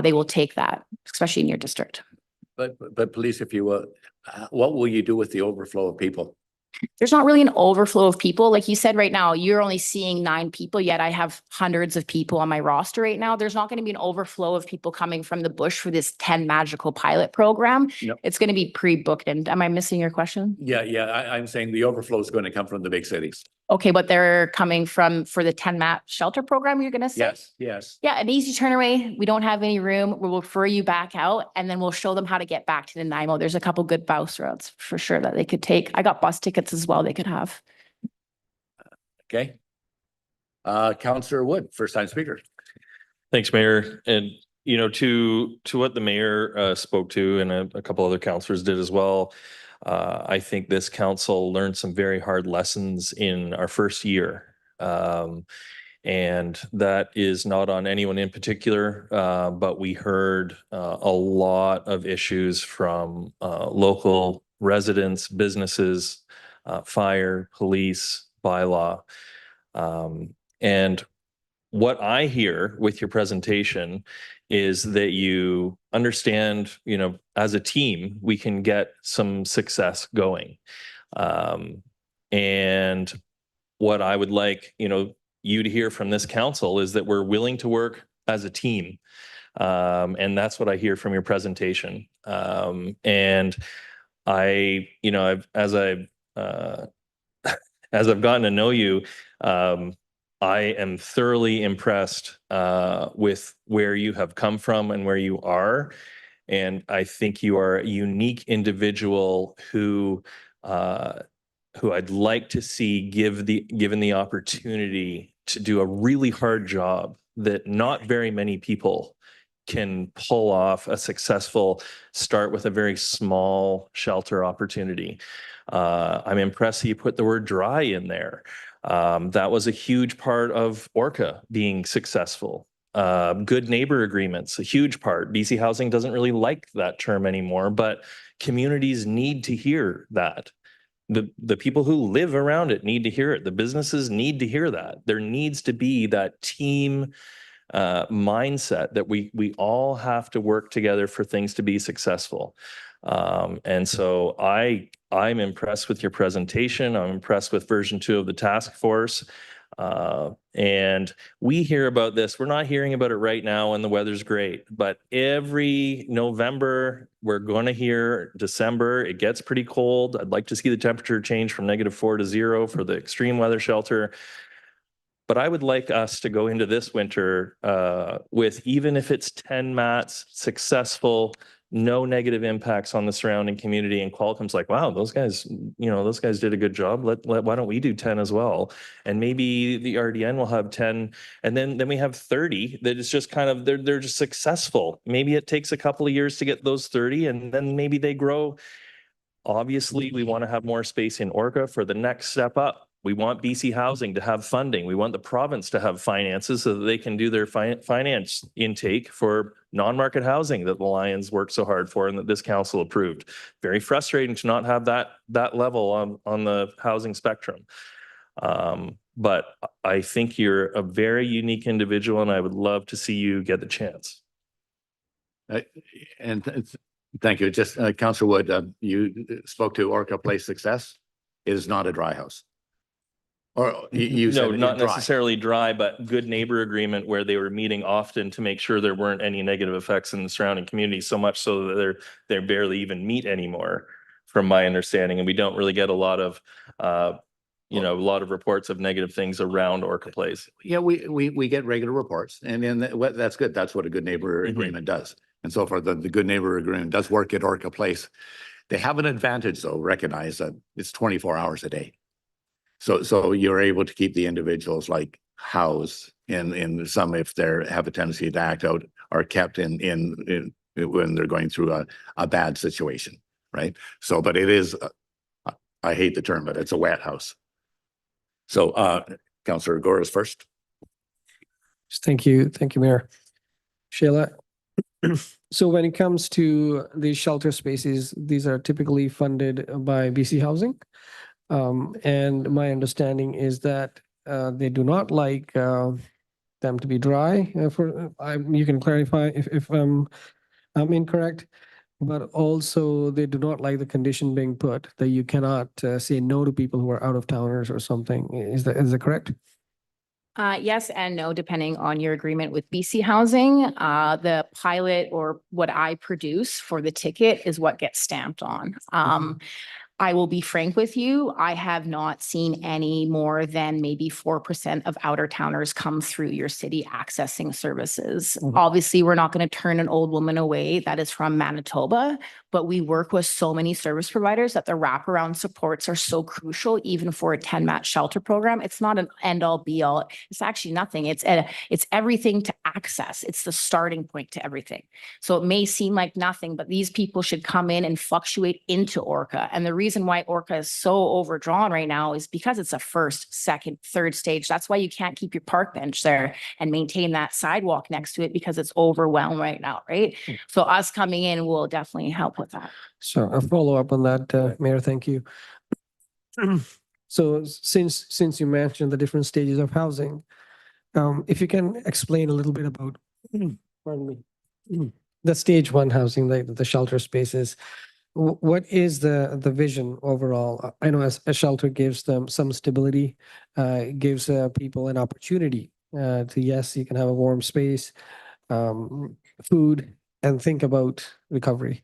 they will take that, especially in your district. But police, if you will, what will you do with the overflow of people? There's not really an overflow of people. Like you said, right now, you're only seeing 9 people, yet I have hundreds of people on my roster right now. There's not going to be an overflow of people coming from the bush for this 10 magical pilot program. Yep. It's going to be pre-booked. And am I missing your question? Yeah. I'm saying the overflow is going to come from the big cities. Okay, but they're coming for the 10 mat shelter program, you're going to say? Yes. Yeah, an easy turn away. We don't have any room. We'll refer you back out, and then we'll show them how to get back to Nanaimo. There's a couple good bus routes for sure that they could take. I got bus tickets as well they could have. Okay. Councillor Wood, first time speaker. Thanks, Mayor. And, to what the mayor spoke to, and a couple other councillors did as well, I think this council learned some very hard lessons in our first year. And that is not on anyone in particular, but we heard a lot of issues from local residents, businesses, fire, police, bylaw. And what I hear with your presentation is that you understand, as a team, we can get some success going. And what I would like, you to hear from this council is that we're willing to work as a team. And that's what I hear from your presentation. And as I've gotten to know you, I am thoroughly impressed with where you have come from and where you are. And I think you are a unique individual who I'd like to see given the opportunity to do a really hard job that not very many people can pull off a successful start with a very small shelter opportunity. I'm impressed that you put the word dry in there. That was a huge part of Orca being successful. Good neighbor agreements, a huge part. BC Housing doesn't really like that term anymore, but communities need to hear that. the people who live around it need to hear it. The businesses need to hear that. There needs to be that team mindset that we all have to work together for things to be successful. And so I'm impressed with your presentation. I'm impressed with version 2 of the task force. And we hear about this. We're not hearing about it right now when the weather's great, but every November, we're going to hear December, it gets pretty cold. I'd like to see the temperature change from -4 to 0 for the extreme weather shelter. But I would like us to go into this winter with, even if it's 10 mats, successful, no negative impacts on the surrounding community. And Qualicum's like, wow, those guys did a good job. Why don't we do 10 as well? And maybe the RDN will have 10, and then we have 30 that is just kind of, they're just successful. Maybe it takes a couple of years to get those 30, and then maybe they grow. Obviously, we want to have more space in Orca for the next step up. We want BC Housing to have funding. We want the province to have finances so that they can do their finance intake for non-market housing that the Lions worked so hard for and that this council approved. Very frustrating to not have that level on the housing spectrum. But I think you're a very unique individual, and I would love to see you get the chance. Thank you. Just Councillor Wood, you spoke to Orca Place Success. It is not a dry house. Or you said no, not dry. necessarily dry, but good neighbor agreement where they were meeting often to make sure there weren't any negative effects in the surrounding community, so much so that they barely even meet anymore, from my understanding. And we don't really get a lot of reports of negative things around Orca Place. Yeah, we get regular reports, and then that's good. That's what a good neighbor agreement does. And so far, the good neighbor agreement does work at Orca Place. They have an advantage, though. Recognize that it's 24 hours a day. So you're able to keep the individuals like housed in some, if they have a tendency to act out, are kept in when they're going through a bad situation, right? So, but it is, I hate the term, but it's a wet house. So Councillor Gore is first. Thank you, Mayor. Sheila, so when it comes to these shelter spaces, these are typically funded by BC Housing. And my understanding is that they do not like them to be dry. You can clarify if I'm incorrect, but also they do not like the condition being put that you cannot say no to people who are out of towners or something. Is that correct? Yes and no, depending on your agreement with BC Housing. The pilot, or what I produce for the ticket, is what gets stamped on. I will be frank with you, I have not seen any more than maybe 4% of outer towners come through your city accessing services. Obviously, we're not going to turn an old woman away that is from Manitoba, but we work with so many service providers that the wraparound supports are so crucial, even for a 10-mat shelter program. It's not an end-all be-all. It's actually nothing. It's everything to access. It's the starting point to everything. So it may seem like nothing, but these people should come in and fluctuate into Orca. And the reason why Orca is so overdrawn right now is because it's a first, second, third stage. That's why you can't keep your park bench there and maintain that sidewalk next to it, because it's overwhelmed right now, right? So us coming in will definitely help with that. So a follow up on that, Mayor, thank you. So since you mentioned the different stages of housing, if you can explain a little bit about, pardon me, the stage 1 housing, the shelter spaces. What is the vision overall? I know a shelter gives them some stability, gives people an opportunity to, yes, you can have a warm space, food, and think about recovery.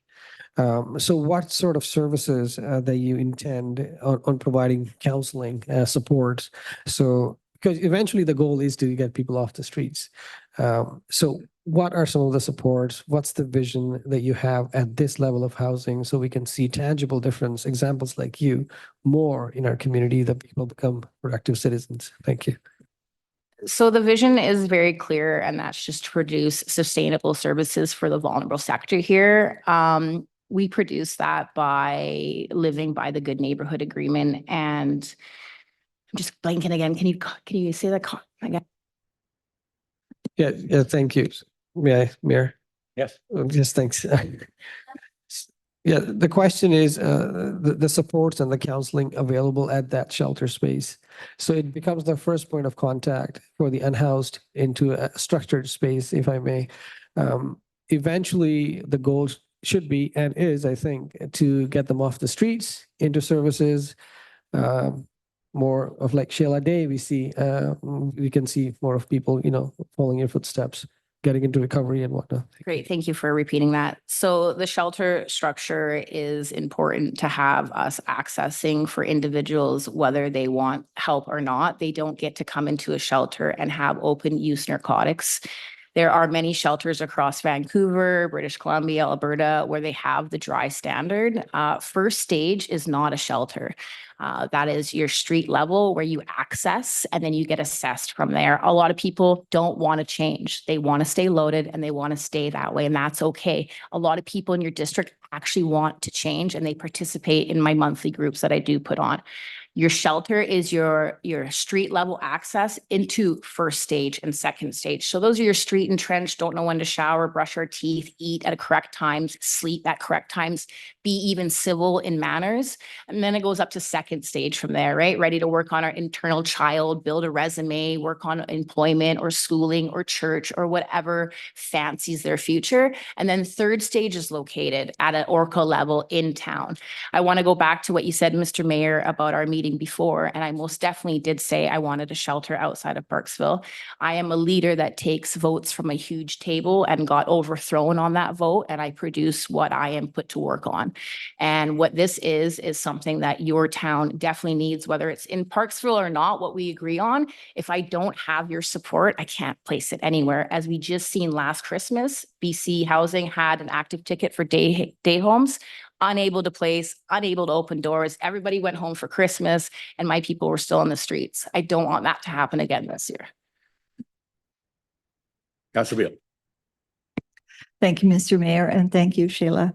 So what sort of services that you intend on providing counseling, support? So, because eventually the goal is to get people off the streets. So what are some of the supports? What's the vision that you have at this level of housing, so we can see tangible difference, examples like you, more in our community, that people become productive citizens? Thank you. So the vision is very clear, and that's just to produce sustainable services for the vulnerable sector here. We produce that by living by the Good Neighborhood Agreement. And I'm just blanking again. Can you say that again? Yeah, thank you. Mayor. Yes. Yes, thanks. Yeah, the question is the supports and the counseling available at that shelter space. So it becomes the first point of contact for the unhoused into a structured space, if I may. Eventually, the goal should be and is, I think, to get them off the streets into services. More of like Sheila Day, we can see more of people, following your footsteps, getting into recovery and whatnot. Great, thank you for repeating that. So the shelter structure is important to have us accessing for individuals, whether they want help or not. They don't get to come into a shelter and have open use narcotics. There are many shelters across Vancouver, British Columbia, Alberta, where they have the dry standard. First stage is not a shelter. That is your street level where you access and then you get assessed from there. A lot of people don't want to change. They want to stay loaded and they want to stay that way, and that's okay. A lot of people in your district actually want to change and they participate in my monthly groups that I do put on. Your shelter is your street level access into first stage and second stage. So those are your street entrenched, don't know when to shower, brush our teeth, eat at correct times, sleep at correct times, be even civil in manners. And then it goes up to second stage from there, right? Ready to work on our internal child, build a resume, work on employment or schooling or church or whatever fancies their future. And then third stage is located at an ORCA level in town. I want to go back to what you said, Mr. Mayor, about our meeting before, and I most definitely did say I wanted a shelter outside of Parksville. I am a leader that takes votes from a huge table and got overthrown on that vote, and I produce what I am put to work on. And what this is something that your town definitely needs, whether it's in Parksville or not, what we agree on. If I don't have your support, I can't place it anywhere. As we just seen last Christmas, BC Housing had an active ticket for day homes. Unable to place, unable to open doors. Everybody went home for Christmas and my people were still on the streets. I don't want that to happen again this year. Councilor Beal. Thank you, Mr. Mayor, and thank you, Sheila.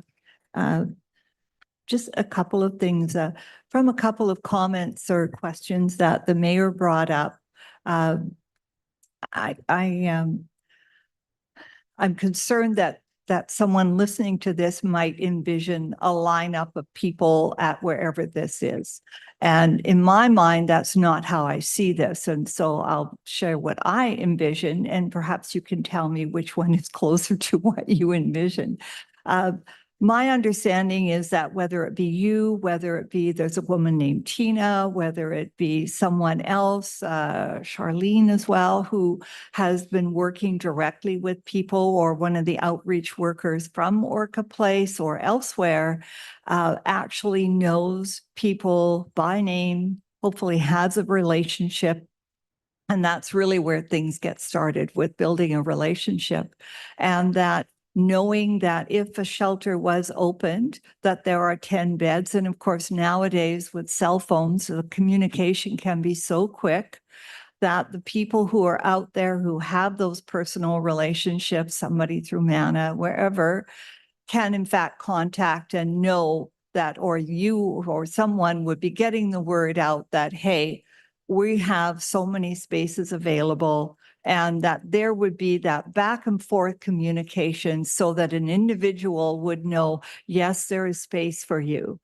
Just a couple of things from a couple of comments or questions that the mayor brought up. I'm concerned that someone listening to this might envision a lineup of people at wherever this is. And in my mind, that's not how I see this. And so I'll share what I envision, and perhaps you can tell me which one is closer to what you envision. My understanding is that whether it be you, whether it be there's a woman named Tina, whether it be someone else, Charlene as well, who has been working directly with people, or one of the outreach workers from Orca Place or elsewhere, actually knows people by name, hopefully has a relationship. And that's really where things get started, with building a relationship. And that knowing that if a shelter was opened, that there are 10 beds. And of course, nowadays with cell phones, the communication can be so quick that the people who are out there who have those personal relationships, somebody through MANA, wherever, can in fact contact and know that, or you or someone would be getting the word out that, hey, we have so many spaces available, and that there would be that back and forth communication so that an individual would know, yes, there is space for you.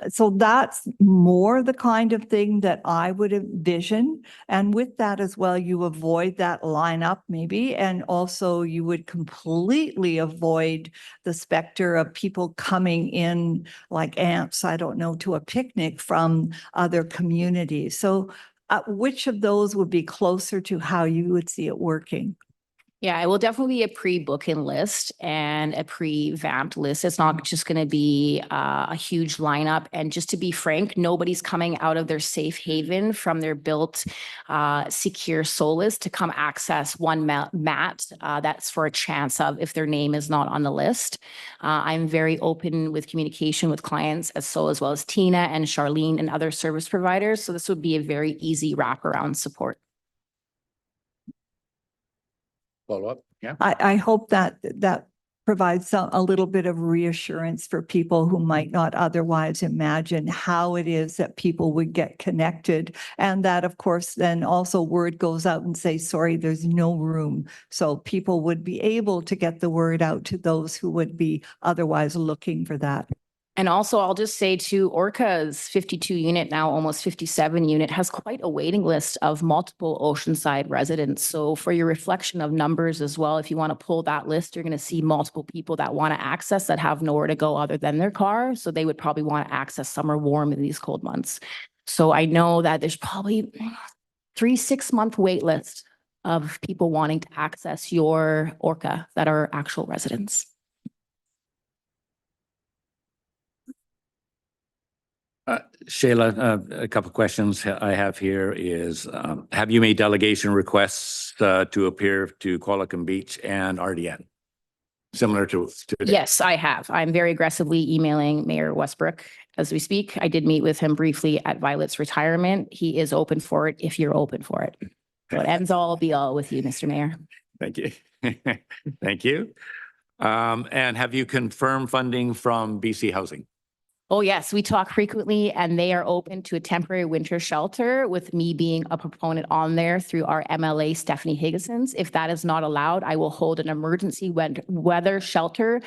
So that's more the kind of thing that I would envision. And with that as well, you avoid that lineup maybe, and also you would completely avoid the specter of people coming in like ants, I don't know, to a picnic from other communities. So which of those would be closer to how you would see it working? Yeah, it will definitely be a pre-booking list and a pre-vamped list. It's not just going to be a huge lineup. And just to be frank, nobody's coming out of their safe haven from their built secure solace to come access one mat. That's for a chance of if their name is not on the list. I'm very open with communication with clients as well as Tina and Charlene and other service providers. So this would be a very easy wraparound support. Follow up. Yeah. I hope that provides a little bit of reassurance for people who might not otherwise imagine how it is that people would get connected. And that, of course, then also word goes out and say, sorry, there's no room. So people would be able to get the word out to those who would be otherwise looking for that. And also, I'll just say too, Orca's 52 unit, now almost 57 unit, has quite a waiting list of multiple Oceanside residents. So for your reflection of numbers as well, if you want to pull that list, you're going to see multiple people that want to access that have nowhere to go other than their car. So they would probably want to access somewhere warm in these cold months. So I know that there's probably 3-6 month wait list of people wanting to access your Orca that are actual residents. Shayla, a couple of questions I have here is, have you made delegation requests to appear to Qualicum Beach and RDN? Similar to today? Yes, I have. I'm very aggressively emailing Mayor Westbrook as we speak. I did meet with him briefly at Violet's retirement. He is open for it if you're open for it. So it ends all be all with you, Mr. Mayor. Thank you. Thank you. And have you confirmed funding from BC Housing? Oh, yes, we talk frequently and they are open to a temporary winter shelter with me being a proponent on there through our MLA, Stephanie Higginsons. If that is not allowed, I will hold an emergency weather shelter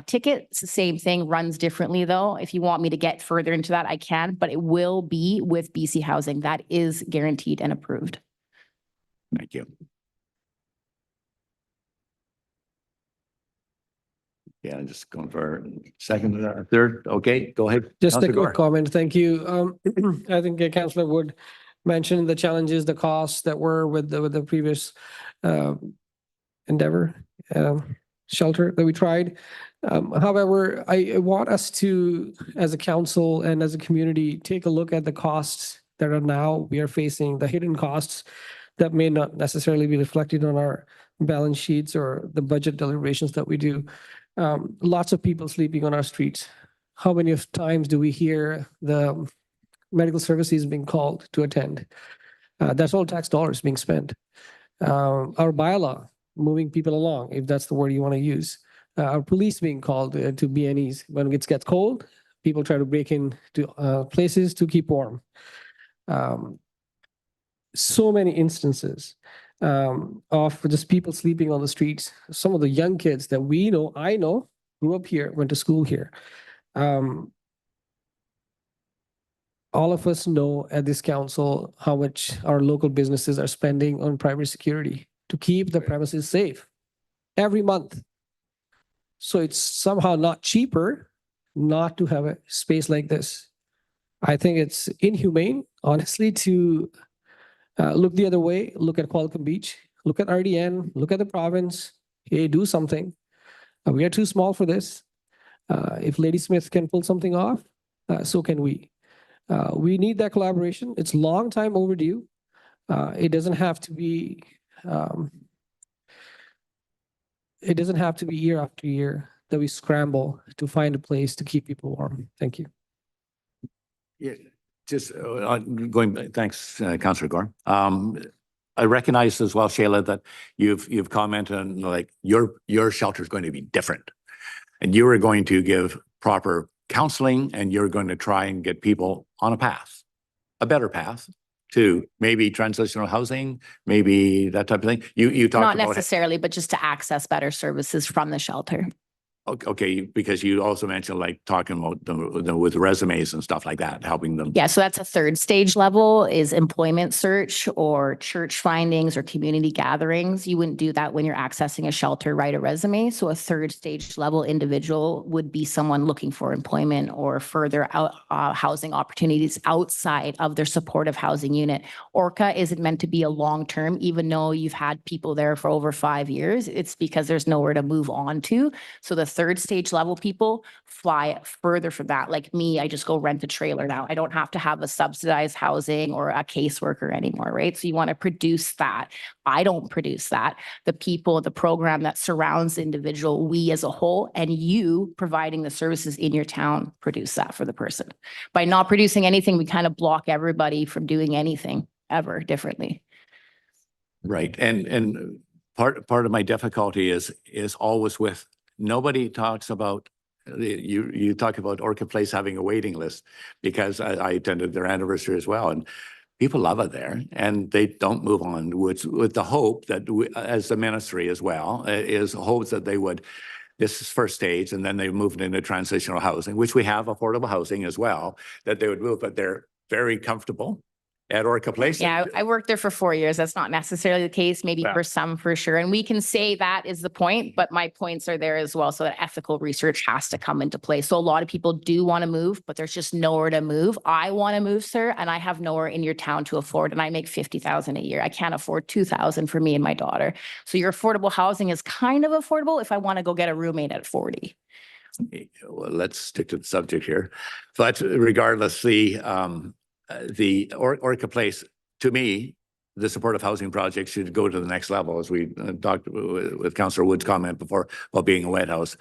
ticket. It's the same thing, runs differently though. If you want me to get further into that, I can, but it will be with BC Housing. That is guaranteed and approved. Thank you. Yeah, just going for second or third. Okay, go ahead. Just a Councillor quick Gore. comment. Thank you. I think Councillor Wood mentioned the challenges, the costs that were with the previous endeavor shelter that we tried. However, I want us to, as a council and as a community, take a look at the costs that are now we are facing, the hidden costs that may not necessarily be reflected on our balance sheets or the budget deliberations that we do. Lots of people sleeping on our streets. How many of times do we hear the medical services being called to attend? That's all tax dollars being spent. Our bylaw, moving people along, if that's the word you want to use. Our police being called to BNEs. When it gets cold, people try to break into places to keep warm. So many instances of just people sleeping on the streets. Some of the young kids that we know, I know, grew up here, went to school here. All of us know at this council how much our local businesses are spending on private security to keep the premises safe every month. So it's somehow not cheaper not to have a space like this. I think it's inhumane, honestly, to look the other way, look at Qualicum Beach, look at RDN, look at the province. Hey, do something. We are too small for this. If Lady Smith can pull something off, so can we. We need that collaboration. It's long time overdue. It doesn't have to be. It doesn't have to be year after year that we scramble to find a place to keep people warm. Thank you. Yeah, just going back, thanks, Councillor Gore. I recognize as well, Shayla, that you've commented on like your shelter is going to be different, and you are going to give proper counseling, and you're going to try and get people on a path, a better path to maybe transitional housing, maybe that type of thing. You talked Not about necessarily, but just to access better services from the shelter. Okay, because you also mentioned like talking about with resumes and stuff like that, helping them. Yeah, so that's a third stage level is employment search or church findings or community gatherings. You wouldn't do that when you're accessing a shelter, write a resume. So a third stage level individual would be someone looking for employment or further housing opportunities outside of their supportive housing unit. Orca isn't meant to be a long-term, even though you've had people there for over 5 years. It's because there's nowhere to move on to. So the third stage level people fly further from that. Like me, I just go rent a trailer now. I don't have to have a subsidized housing or a caseworker anymore, right? So you want to produce that. I don't produce that. The people, the program that surrounds the individual, we as a whole, and you providing the services in your town produce that for the person. By not producing anything, we kind of block everybody from doing anything ever differently. Right, and part of my difficulty is always with. Nobody talks about, you talk about Orchid Place having a waiting list because I attended their anniversary as well, and people love it there and they don't move on with the hope that we, as the ministry as well, is hopes that they would This is first stage, and then they moved into transitional housing, which we have affordable housing as well, that they would move, but they're very comfortable at Orca Place. Yeah, I worked there for 4 years. That's not necessarily the case, maybe Yeah. for some for sure. And we can say that is the point, but my points are there as well. So that ethical research has to come into play. So a lot of people do want to move, but there's just nowhere to move. I want to move, sir, and I have nowhere in your town to afford, and I make 50,000 a year. I can't afford 2,000 for me and my daughter. So your affordable housing is kind of affordable if I want to go get a roommate at 40. Well, let's stick to the subject here. But regardless, the Orca Place, to me, the supportive housing project should go to the next level, as we talked with Councillor Wood's comment before about being a wet house.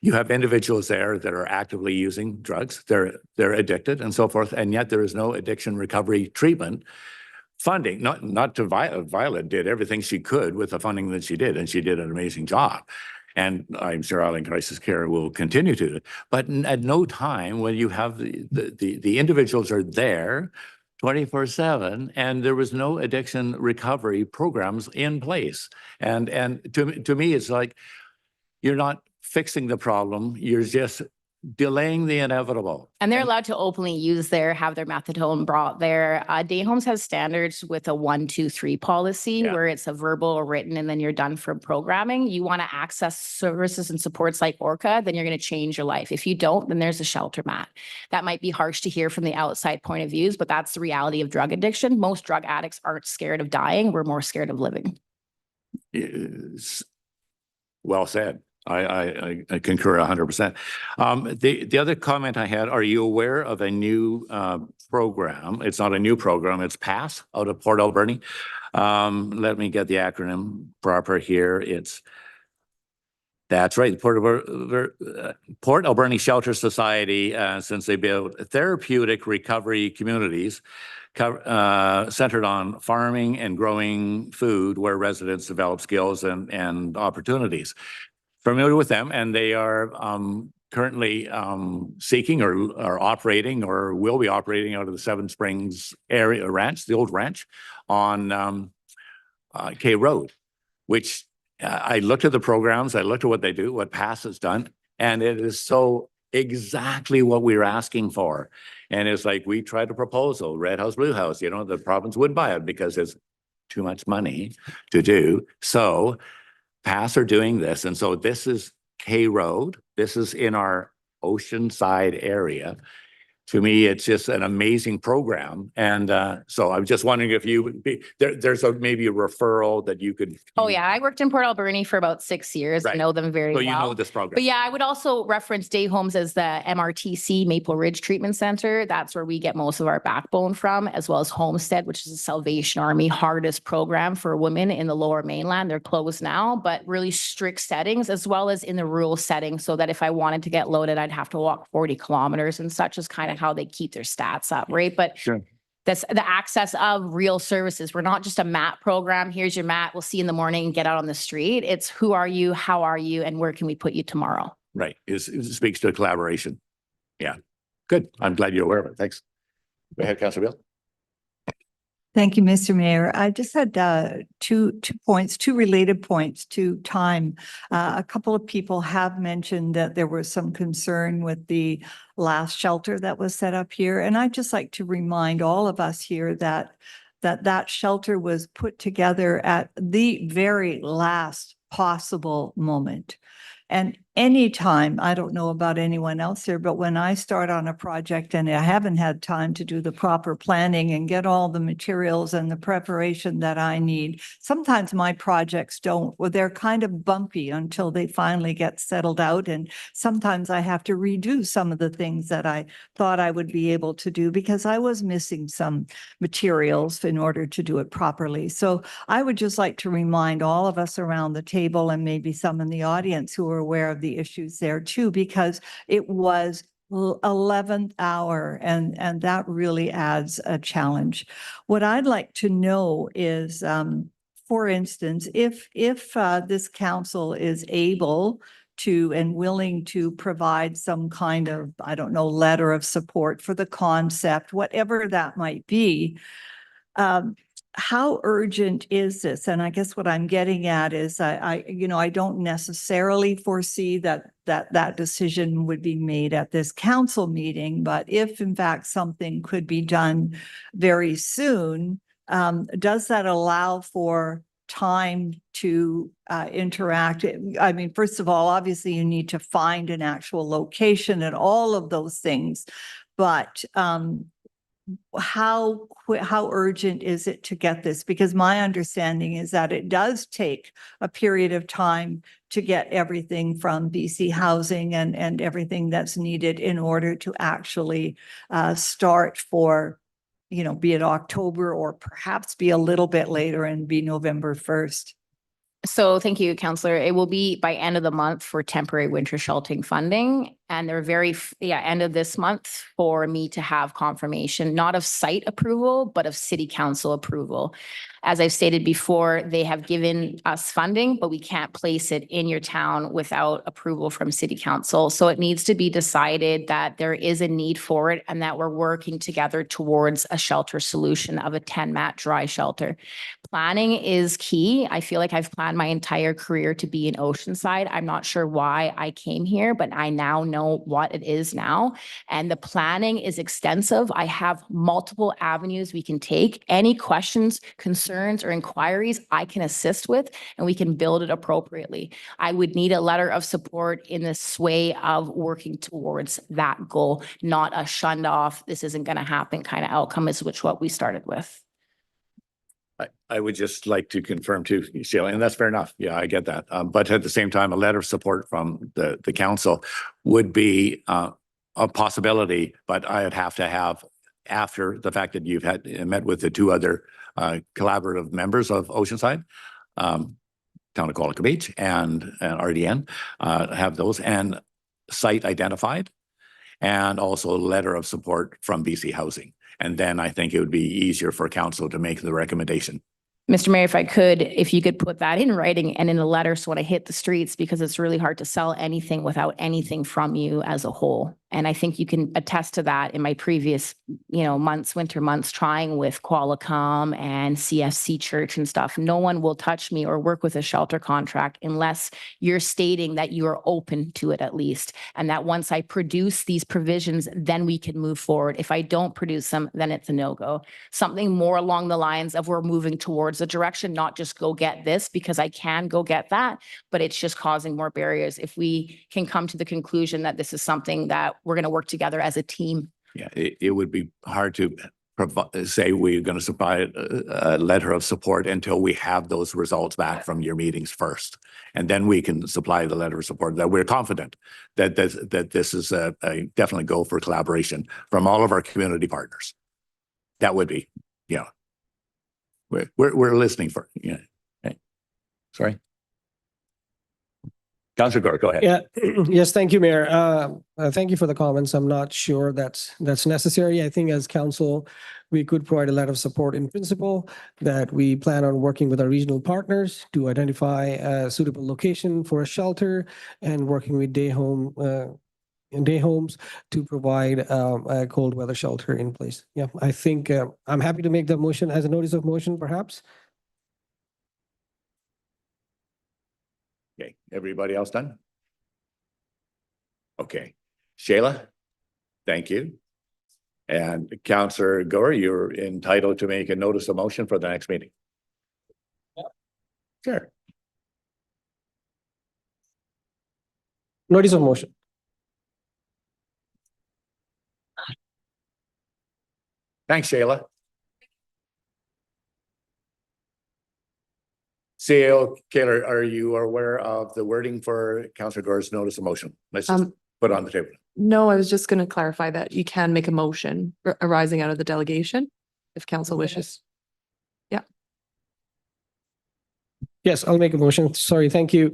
You have individuals there that are actively using drugs, they're addicted and so forth, and yet there is no addiction recovery treatment funding. Not to Violet did everything she could with the funding that she did, and she did an amazing job. And I'm sure Island Crisis Care will continue to. But at no time when you have the individuals are there 24/7, and there was no addiction recovery programs in place. And to me, it's like you're not fixing the problem, you're just delaying the inevitable. And they're allowed to openly use have their methadone brought there. Day Homes has standards with a 1, 2, 3 policy where it's a verbal or written, and then you're done for programming. You want to access services and supports like Orca, then you're going to change your life. If you don't, then there's a shelter mat. That might be harsh to hear from the outside point of views, but that's the reality of drug addiction. Most drug addicts aren't scared of dying. We're more scared of living. Well said. I concur 100%. The other comment I had, are you aware of a new program? It's not a new program, it's PASS out of Port Alberni. Let me get the acronym proper here. That's right, Port Alberni Shelter Society, since they built therapeutic recovery communities centered on farming and growing food where residents develop skills and opportunities. Familiar with them, and they are currently seeking or operating or will be operating out of the Seven Springs area ranch, the old ranch on K Road, which I looked at the programs, I looked at what they do, what PASS has done, and it is so exactly what we were asking for. And it's like, we tried a proposal, red house, blue house, the province wouldn't buy it because it's too much money to do. So PASS are doing this. And so this is K Road. This is in our Oceanside area. To me, it's just an amazing program. And so I'm just wondering if you would be, there's maybe a referral that you could. Oh yeah, I worked in Port Alberni for about 6 years. Right. I know them very well. So you know this program. But yeah, I would also reference Day Homes as the MRTC, Maple Ridge Treatment Center. That's where we get most of our backbone from, as well as Homestead, which is a Salvation Army hardest program for women in the Lower Mainland. They're closed now, but really strict settings, as well as in the rural setting, so that if I wanted to get loaded, I'd have to walk 40 kilometers and such is kind of how they keep their stats up, right? But sure. That's the access of real services. We're not just a mat program. Here's your mat. We'll see you in the morning and get out on the street. It's who are you? How are you? And where can we put you tomorrow? Right. It speaks to collaboration. Yeah. Good. I'm glad you're aware of it. Thanks. Go ahead, Councilor Bill. Thank you, Mr. Mayor. I just had two related points to time. A couple of people have mentioned that there was some concern with the last shelter that was set up here. And I'd just like to remind all of us here that shelter was put together at the very last possible moment. And anytime, I don't know about anyone else here, but when I start on a project and I haven't had time to do the proper planning and get all the materials and the preparation that I need, sometimes my projects they're kind of bumpy until they finally get settled out. And sometimes I have to redo some of the things that I thought I would be able to do because I was missing some materials in order to do it properly. So I would just like to remind all of us around the table, and maybe some in the audience who are aware of the issues there too, because it was 11th hour and that really adds a challenge. What I'd like to know is, for instance, if this council is able to and willing to provide some kind of, I don't know, letter of support for the concept, whatever that might be, how urgent is this? And I guess what I'm getting at is I don't necessarily foresee that decision would be made at this council meeting, but if in fact something could be done very soon, does that allow for time to interact? I mean, first of all, obviously you need to find an actual location and all of those things, but how urgent is it to get this? Because my understanding is that it does take a period of time to get everything from BC Housing and everything that's needed in order to actually start for, be it October or perhaps be a little bit later and be November 1st. So thank you, Councillor. It will be by end of the month for temporary winter sheltering funding. And they're end of this month for me to have confirmation, not of site approval, but of city council approval. As I've stated before, they have given us funding, but we can't place it in your town without approval from city council. So it needs to be decided that there is a need for it and that we're working together towards a shelter solution of a 10-mat dry shelter. Planning is key. I feel like I've planned my entire career to be in Oceanside. I'm not sure why I came here, but I now know what it is now. And the planning is extensive. I have multiple avenues we can take. Any questions, concerns, or inquiries I can assist with, and we can build it appropriately. I would need a letter of support in this way of working towards that goal, not a shunned off, this isn't going to happen kind of outcome, is what we started with. I would just like to confirm too, Sheila, and that's fair enough. Yeah, I get that. But at the same time, a letter of support from the council would be a possibility, but I'd have to have, after the fact that you've met with the two other collaborative members of Oceanside, Town of Qualicum Beach and RDN, have those and site identified, and also a letter of support from BC Housing. And then I think it would be easier for council to make the recommendation. Mr. Mayor, if you could put that in writing and in a letter, so when I hit the streets, because it's really hard to sell anything without anything from you as a whole. And I think you can attest to that in my previous, winter months, trying with Qualicum and CFC Church and stuff. No one will touch me or work with a shelter contract unless you're stating that you are open to it at least. And that once I produce these provisions, then we can move forward. If I don't produce them, then it's a no-go. Something more along the lines of we're moving towards a direction, not just go get this, because I can go get that, but it's just causing more barriers. If we can come to the conclusion that this is something that we're going to work together as a team. Yeah, it would be hard to say we're going to supply a letter of support until we have those results back from your meetings first. And then we can supply the letter of support that we're confident that this is a definitely go for collaboration from all of our community partners. That would be, we're listening for, Okay. Sorry. Councillor Gore, go ahead. Yeah, yes, thank you, Mayor. Thank you for the comments. I'm not sure that's necessary. I think as council, we could provide a letter of support in principle that we plan on working with our regional partners to identify a suitable location for a shelter and working with day homes to provide a cold weather shelter in place. Yeah, I think I'm happy to make the motion as a notice of motion, perhaps. Okay, everybody else done? Okay, Sheila, thank you. And Councillor Gore, you're entitled to make a notice of motion for the next meeting. Sure. Notice of motion. Thanks, Sheila. CEO Kaylor, are you aware of the wording for Councillor Gore's notice of motion? Let's just put it on the table. No, I was just going to clarify that you can make a motion arising out of the delegation if council wishes. Yeah. Yes, I'll make a motion. Sorry, thank you.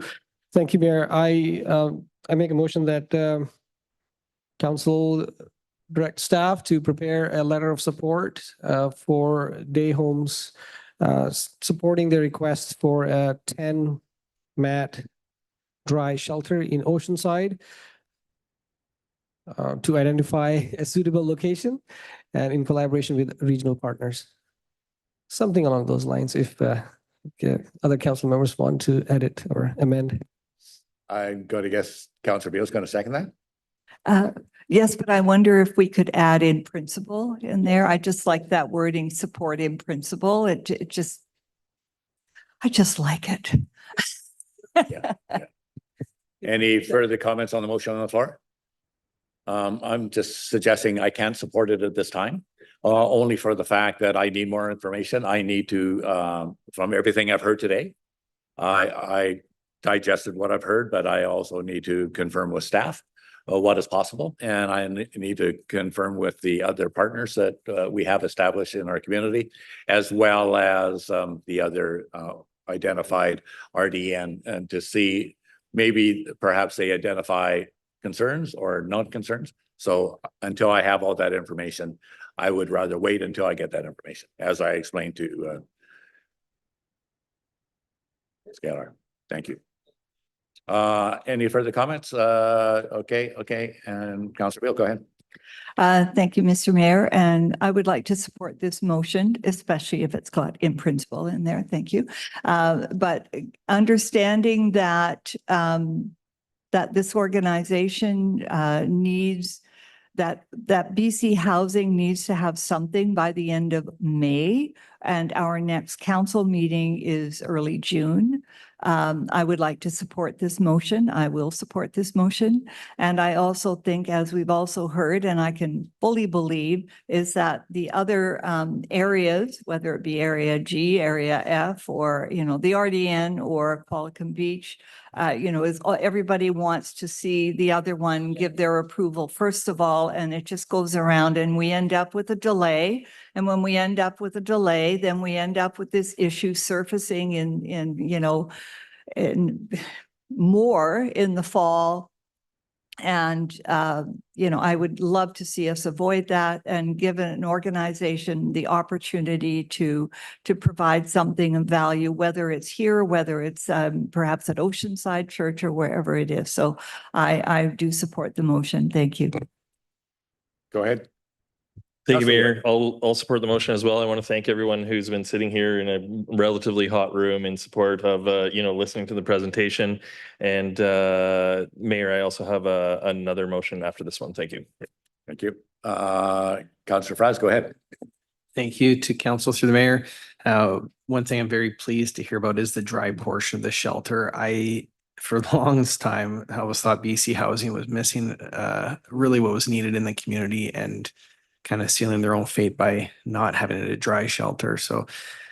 Thank you, Mayor. I make a motion that council direct staff to prepare a letter of support for day homes supporting the request for a 10-mat dry shelter in Oceanside to identify a suitable location and in collaboration with regional partners. Something along those lines, if other council members want to edit or amend. I'm going to guess Councillor Beal's going to second that. Yes, but I wonder if we could add in principle in there. I just like that wording, support in principle. I just like it. Yeah. Any further comments on the motion on the floor? I'm just suggesting I can't support it at this time, only for the fact that I need more information. I need to, from everything I've heard today, I digested what I've heard, but I also need to confirm with staff what is possible. And I need to confirm with the other partners that we have established in our community, as well as the other identified RDN, and to see maybe perhaps they identify concerns or non-concerns. So until I have all that information, I would rather wait until I get that information, as I explained to Scalar. Thank you. Any further comments? Okay. And Councillor Beal, go ahead. Thank you, Mr. Mayor, and I would like to support this motion, especially if it's got in principle in there. Thank you. But understanding that that this organization needs that BC Housing needs to have something by the end of May, and our next council meeting is early June. I would like to support this motion. I will support this motion. And I also think, as we've also heard, and I can fully believe, is that the other areas, whether it be Area G, Area F, or, the RDN or Qualicum Beach, everybody wants to see the other one give their approval first of all, and it just goes around and we end up with a delay. And when we end up with a delay, then we end up with this issue surfacing in more in the fall. And, I would love to see us avoid that and give an organization the opportunity to provide something of value, whether it's here, whether it's perhaps at Oceanside Church or wherever it is. So I do support the motion. Thank you. Go ahead. Thank you, Mayor. I'll support the motion as well. I want to thank everyone who's been sitting here in a relatively hot room in support of, listening to the presentation. And Mayor, I also have another motion after this one. Thank you. Thank you. Councillor Fries, go ahead. Thank you to council through the mayor. One thing I'm very pleased to hear about is the dry portion of the shelter. For the longest time, I always thought BC Housing was missing really what was needed in the community and kind of sealing their own fate by not having a dry shelter. So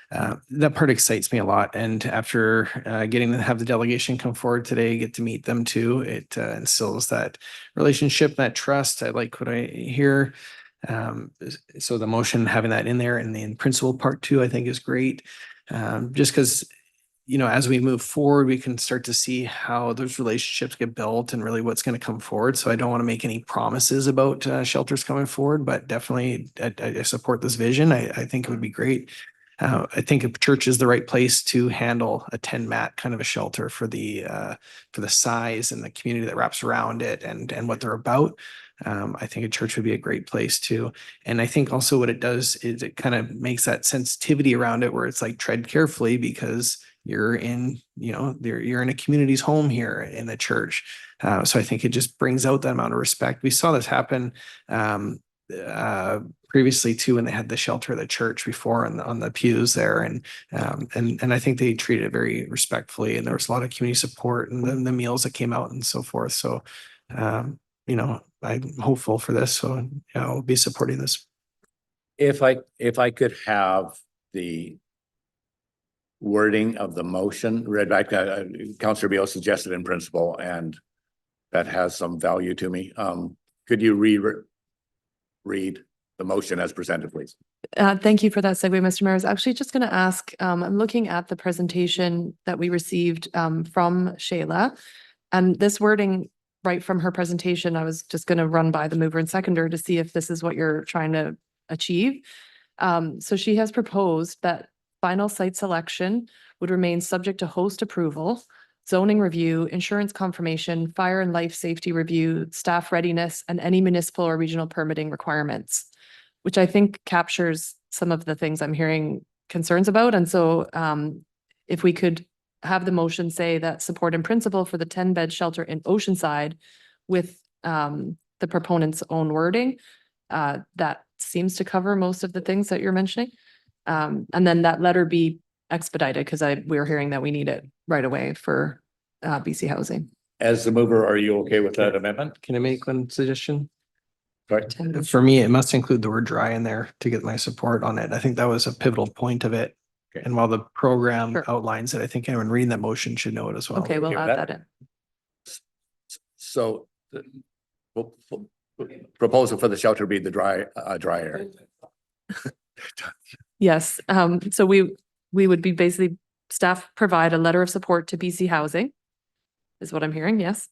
that part excites me a lot. And after getting to have the delegation come forward today, get to meet them too, it instills that relationship, that trust. I like what I hear. So the motion, having that in there and the in principle part too, I think is great. Just because, as we move forward, we can start to see how those relationships get built and really what's going to come forward. So I don't want to make any promises about shelters coming forward, but definitely I support this vision. I think it would be great. I think a church is the right place to handle a 10 mat kind of a shelter for the size and the community that wraps around it and what they're about. I think a church would be a great place too. And I think also what it does is it kind of makes that sensitivity around it where it's like tread carefully because you're in, you're in a community's home here in the church. So I think it just brings out that amount of respect. We saw this happen previously too, when they had the shelter of the church before on the pews there. And I think they treated it very respectfully, and there was a lot of community support and then the meals that came out and so forth. So, I'm hopeful for this. So I'll be supporting this. If I could have the wording of the motion read back, Councillor Beal suggested in principle, and that has some value to me. Could you read the motion as presented, please? Thank you for that segue, Mr. Mayor. I was actually just going to ask, I'm looking at the presentation that we received from Shayla, and this wording right from her presentation, I was just going to run by the mover and seconder to see if this is what you're trying to achieve. So she has proposed that final site selection would remain subject to host approval, zoning review, insurance confirmation, fire and life safety review, staff readiness, and any municipal or regional permitting requirements, which I think captures some of the things I'm hearing concerns about. And so if we could have the motion say that support in principle for the 10-bed shelter in Oceanside with the proponent's own wording, that seems to cover most of the things that you're mentioning. And then that letter be expedited, because we're hearing that we need it right away for BC Housing. As the mover, are you okay with that amendment? Can I make one suggestion? Sorry. For me, it must include the word dry in there to get my support on it. I think that was a pivotal point of it. Okay. And while the program Sure. outlines it, I think anyone reading that motion should know it as well. Okay, we'll Okay with add that? that in. So the proposal for the shelter be the dry air. Yes, so we would be basically, staff provide a letter of support to BC Housing, is what I'm hearing, yes.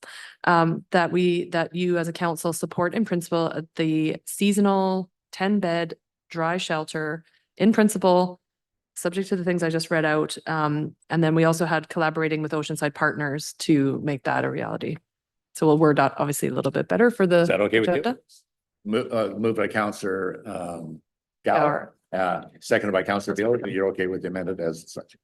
That you as a council support in principle the seasonal 10-bed dry shelter in principle, subject to the things I just read out. And then we also had collaborating with Oceanside partners to make that a reality. So we'll word that obviously a little bit better for the Is that okay with you? agenda. Moved by Councillor Gower, seconded by Councillor Beal. You're okay with the amendment as such?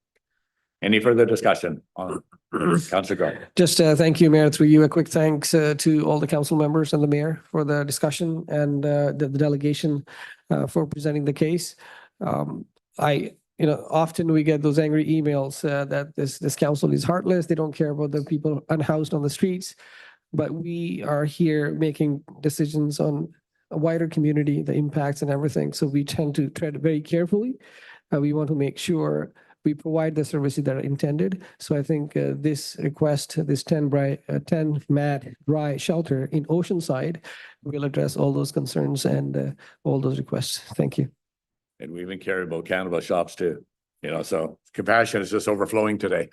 Any further discussion on Councillor Gower? Just thank you, Mayor, through you. A quick thanks to all the council members and the mayor for the discussion and the delegation for presenting the case. Often we get those angry emails that this council is heartless. They don't care about the people unhoused on the streets. But we are here making decisions on a wider community, the impacts and everything. So we tend to tread very carefully. We want to make sure we provide the services that are intended. So I think this request, this 10 mat dry shelter in Oceanside will address all those concerns and all those requests. Thank you. And we even care about cannabis shops too, so compassion is just overflowing today.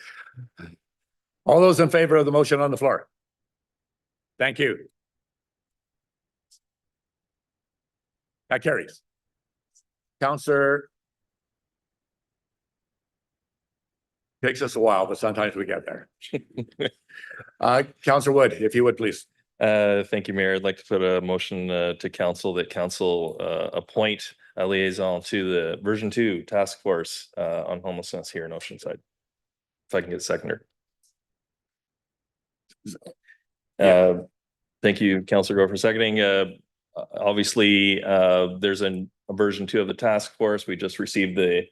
All those in favor of the motion on the floor? Thank you. That carries. Councillor. Takes us a while, but sometimes we get there. Councillor Wood, if you would, please. Thank you, Mayor. I'd like to put a motion to council that council appoint a liaison to the version 2 task force on homelessness here in Oceanside. If I can get a seconder. Thank you, Councillor Gore, for seconding. Obviously, there's a version 2 of the task force. We just received the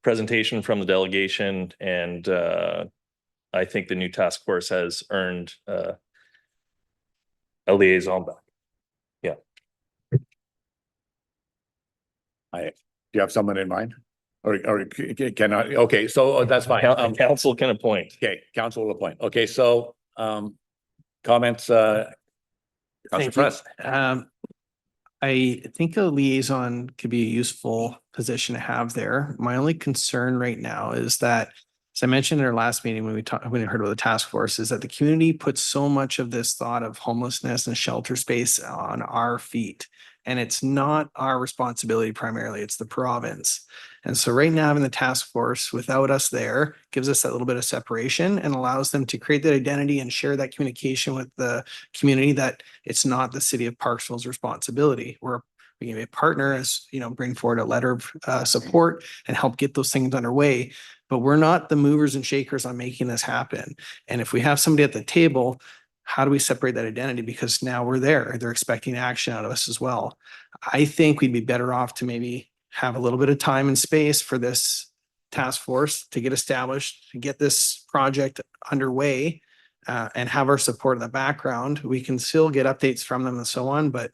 presentation from the delegation, and I think the new task force has earned a liaison back. Yeah. Do you have someone in mind? Or can I? Okay, so that's fine. Council can appoint. Okay, council will appoint. Okay, so comments, Councillor Press. I think a liaison could be a useful position to have there. My only concern right now is that, as I mentioned in our last meeting when we heard about the task force, is that the community puts so much of this thought of homelessness and shelter space on our feet. And it's not our responsibility primarily, it's the province. And so right now having the task force without us there gives us that little bit of separation and allows them to create that identity and share that communication with the community that it's not the city of Parksville's responsibility. We can be a partner, as bring forward a letter of support and help get those things underway. But we're not the movers and shakers on making this happen. And if we have somebody at the table, how do we separate that identity? Because now we're there. They're expecting action out of us as well. I think we'd be better off to maybe have a little bit of time and space for this task force to get established, to get this project underway, and have our support in the background. We can still get updates from them and so on, but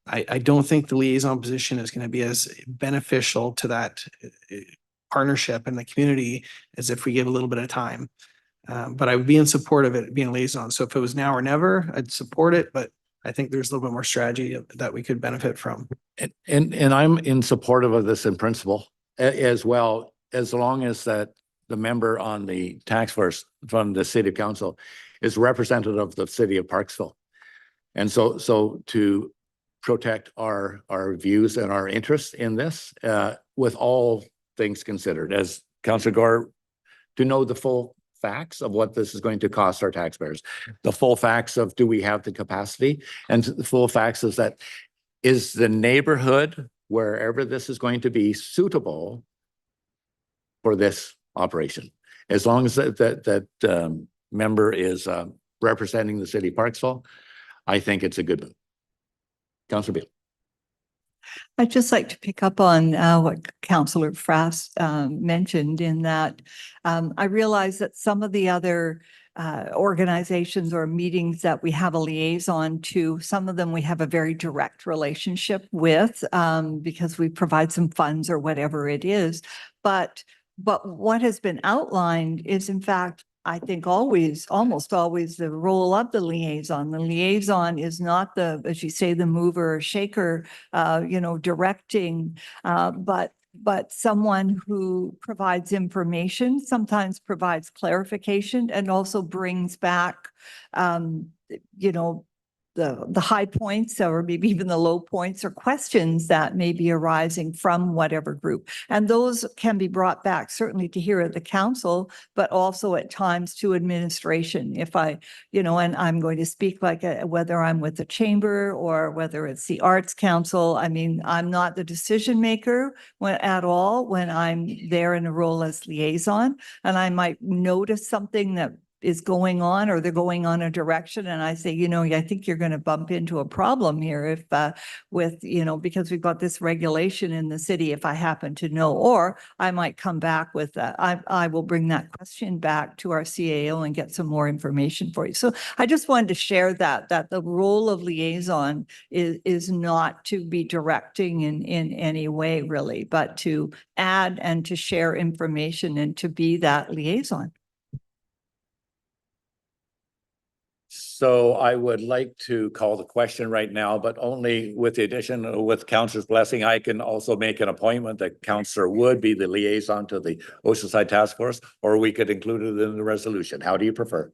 I don't think the liaison position is going to be as beneficial to that partnership in the community as if we give a little bit of time. But I would be in support of it being a liaison. So if it was now or never, I'd support it, but I think there's a little bit more strategy that we could benefit from. And I'm in support of this in principle as well, as long as that the member on the task force from the city council is representative of the city of Parksville. And so to protect our views and our interests in this, with all things considered, as Councillor Gore, to know the full facts of what this is going to cost our taxpayers, the full facts of do we have the capacity, and the full facts is that is the neighborhood wherever this is going to be suitable for this operation. As long as that member is representing the city of Parksville, I think it's a good move. Councilor Beal. I'd just like to pick up on what Councillor Frass mentioned in that I realize that some of the other organizations or meetings that we have a liaison to, some of them we have a very direct relationship with because we provide some funds or whatever it is. But what has been outlined is in fact, I think almost always the role of the liaison. The liaison is not the, as you say, the mover or shaker, directing, but someone who provides information, sometimes provides clarification, and also brings back, the high points or maybe even the low points or questions that may be arising from whatever group. And those can be brought back certainly to here at the council, but also at times to administration. If and I'm going to speak like whether I'm with the chamber or whether it's the Arts Council. I mean, I'm not the decision maker at all when I'm there in a role as liaison, and I might notice something that is going on, or they're going on a direction. And I say, I think you're going to bump into a problem here if because we've got this regulation in the city, if I happen to know, or I might come back with that. I will bring that question back to our CAO and get some more information for you. So I just wanted to share that the role of liaison is not to be directing in any way really, but to add and to share information and to be that liaison. So I would like to call the question right now, but only with the addition, with Councilor's blessing, I can also make an appointment that Councilor would be the liaison to the Oceanside Task Force, or we could include it in the resolution. How do you prefer?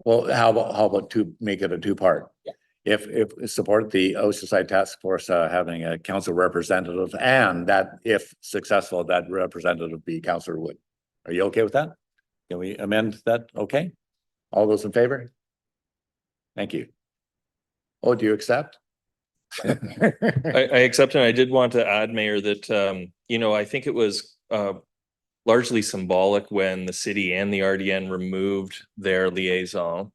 Well, how about make it a two-part? Yeah. If support the Oceanside Task Force having a council representative, and that if successful, that representative be Councilor Wood. Are you okay with that? Can we amend that? Okay. All those in favor? Thank you. Oh, do you accept? I accept, and I did want to add, Mayor, that I think it was largely symbolic when the city and the RDN removed their liaison.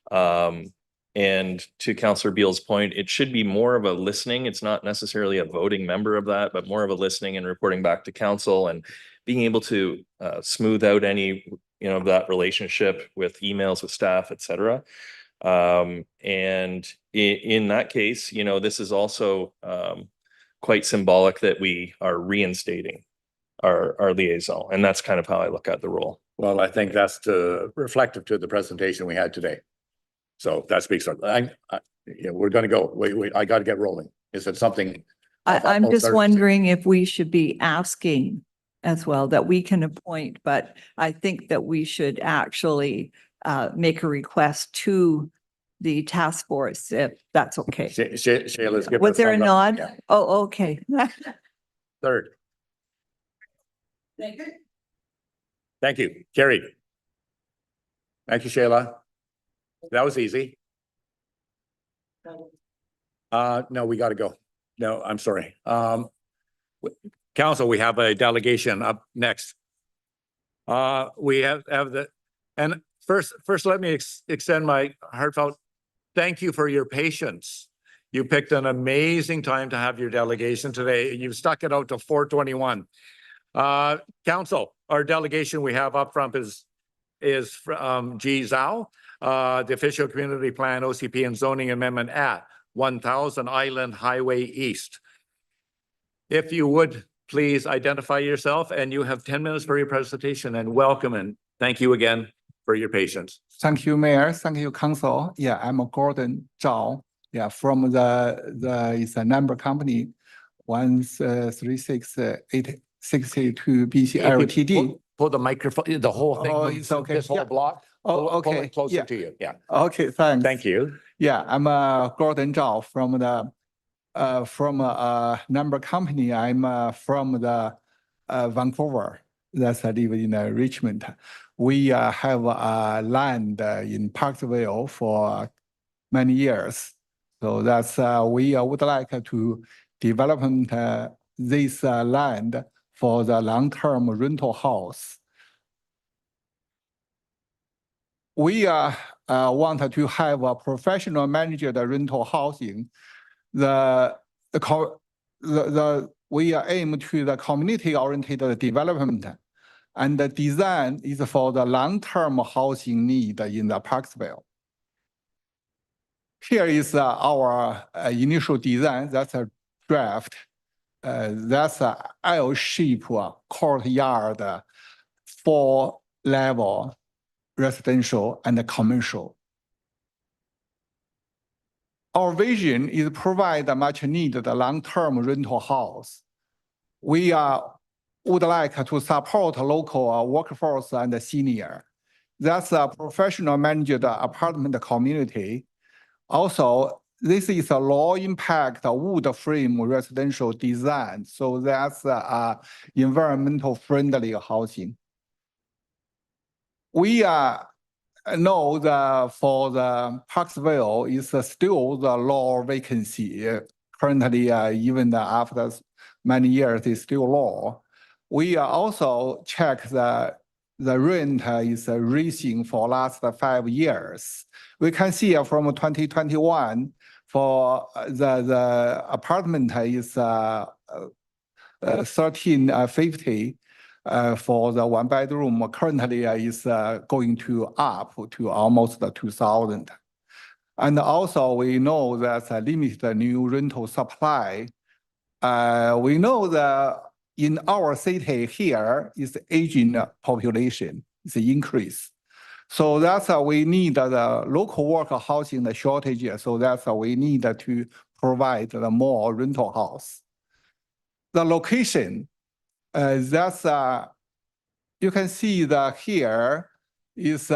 And to Councillor Beal's point, it should be more of a listening. It's not necessarily a voting member of that, but more of a listening and reporting back to council and being able to smooth out any that relationship with emails with staff, et cetera. And in that case, this is also quite symbolic that we are reinstating our liaison. And that's kind of how I look at the role. Well, I think that's reflective to the presentation we had today. So that speaks for we're going to go. I got to get rolling. Is it something? I'm just wondering if we should be asking as well that we can appoint, but I think that we should actually make a request to the task force if that's okay. Shayla's giving Was there a nod? Yeah. Oh, okay. Third. Thank you. Carried. Thank you, Shayla. That was easy. No, we got to go. No, I'm sorry. Council, we have a delegation up next. We have and first let me extend my heartfelt thank you for your patience. You picked an amazing time to have your delegation today. You've stuck it out to 4:21. Council, our delegation we have up front is from Zhao, the official community plan OCP and zoning amendment at 1000 Island Highway East. If you would please identify yourself, and you have 10 minutes for your presentation, and welcome and thank you again for your patience. Thank you, Mayor. Thank you, Council. Yeah, I'm Gordon Zhao. Yeah, from it's a number company 136862 BC Ltd. Pull the microphone, the whole thing. Oh, it's okay. This whole block. Oh, okay. Pull it closer to you. Yeah. Okay, thanks. Thank you. Yeah, I'm Gordon Zhao from a number company. I'm from the Vancouver. That's I live in Richmond. We have land in Parksville for many years. So that's we would like to develop this land for the long-term rental house. We wanted to have a professional managed rental housing. We aim to the community-oriented development, and the design is for the long-term housing need in the Parksville. Here is our initial design. That's a draft. That's a L-shaped courtyard, 4-level residential and commercial. Our vision is to provide a much needed long-term rental house. We would like to support local workforce and the senior. That's a professional managed apartment community. Also, this is a low impact wood frame residential design. So that's environmental friendly housing. We know that for the Parksville is still the low vacancy. Currently, even after many years, it's still low. We also check the rent is rising for last 5 years. We can see from 2021 for the apartment is 1350. For the 1-bedroom currently is going to up to almost 2,000. And also we know there's a limited new rental supply. We know that in our city here is aging population, it's an increase. So that's we need the local worker housing the shortage. So that's we need to provide the more rental house. The location, that's you can see that here is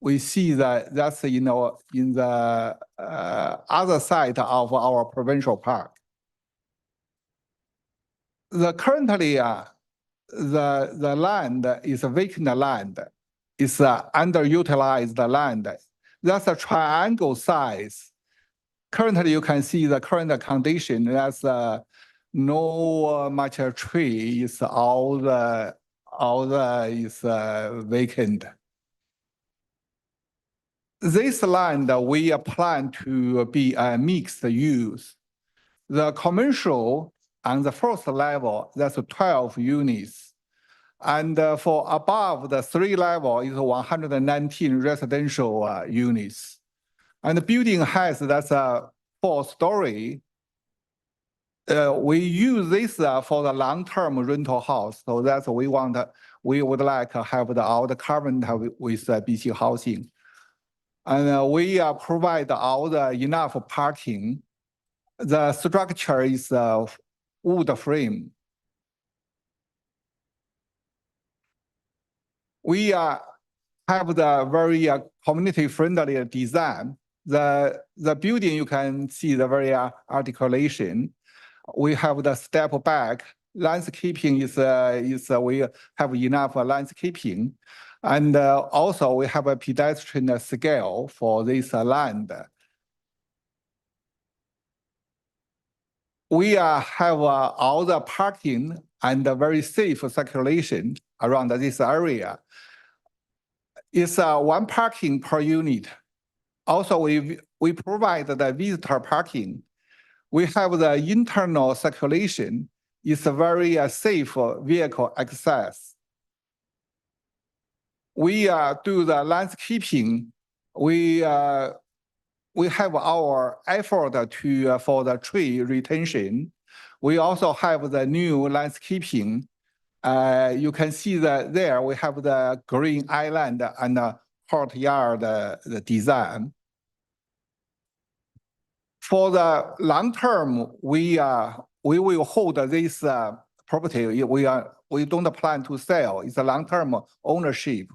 we see that that's in the other side of our provincial park. Currently the land is a vacant land. It's underutilized land. That's a triangle size. Currently you can see the current condition. That's no much tree. Is all the is vacant. This land we plan to be a mixed use. The commercial on the first level, that's 12 units. And for above the 3 level is 119 residential units. And the building has, that's a 4-story. We use this for the long-term rental house. So that's what we would like to have all the current with BC Housing. And we provide all the enough parking. The structure is wood frame. We have the very community-friendly design. The building, you can see the very articulation. We have the step back. Landscaping is we have enough landscaping. And also we have a pedestrian scale for this land. We have all the parking and very safe circulation around this area. It's 1 parking per unit. Also, we provide the visitor parking. We have the internal circulation. It's a very safe vehicle access. We do the landscaping. We have our effort for the tree retention. We also have the new landscaping. You can see that there we have the green island and the courtyard the design. For the long term, we will hold this property. We don't plan to sell. It's a long-term ownership.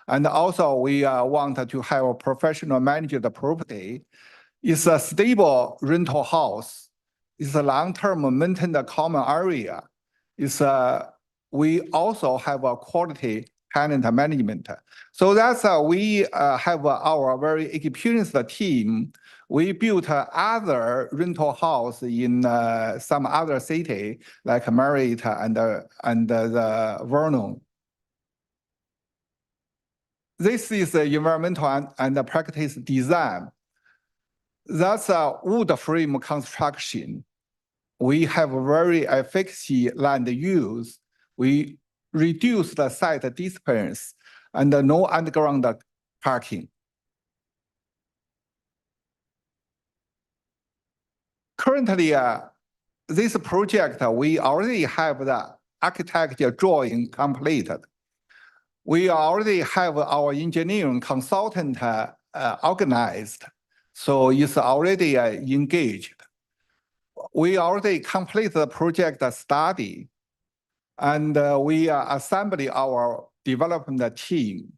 And also we want to have a professional manage the property. It's a stable rental house. It's a long-term maintained common area. We also have a quality tenant management. So that's we have our very experienced team. We built other rental house in some other city like Merritt and the Vernon. This is the environmental and the practice design. That's a wood frame construction. We have very effective land use. We reduce the site distance and no underground parking. Currently, this project, we already have the architecture drawing completed. We already have our engineering consultant organized, so it's already engaged. We already completed the project study, and we are assembling our development team.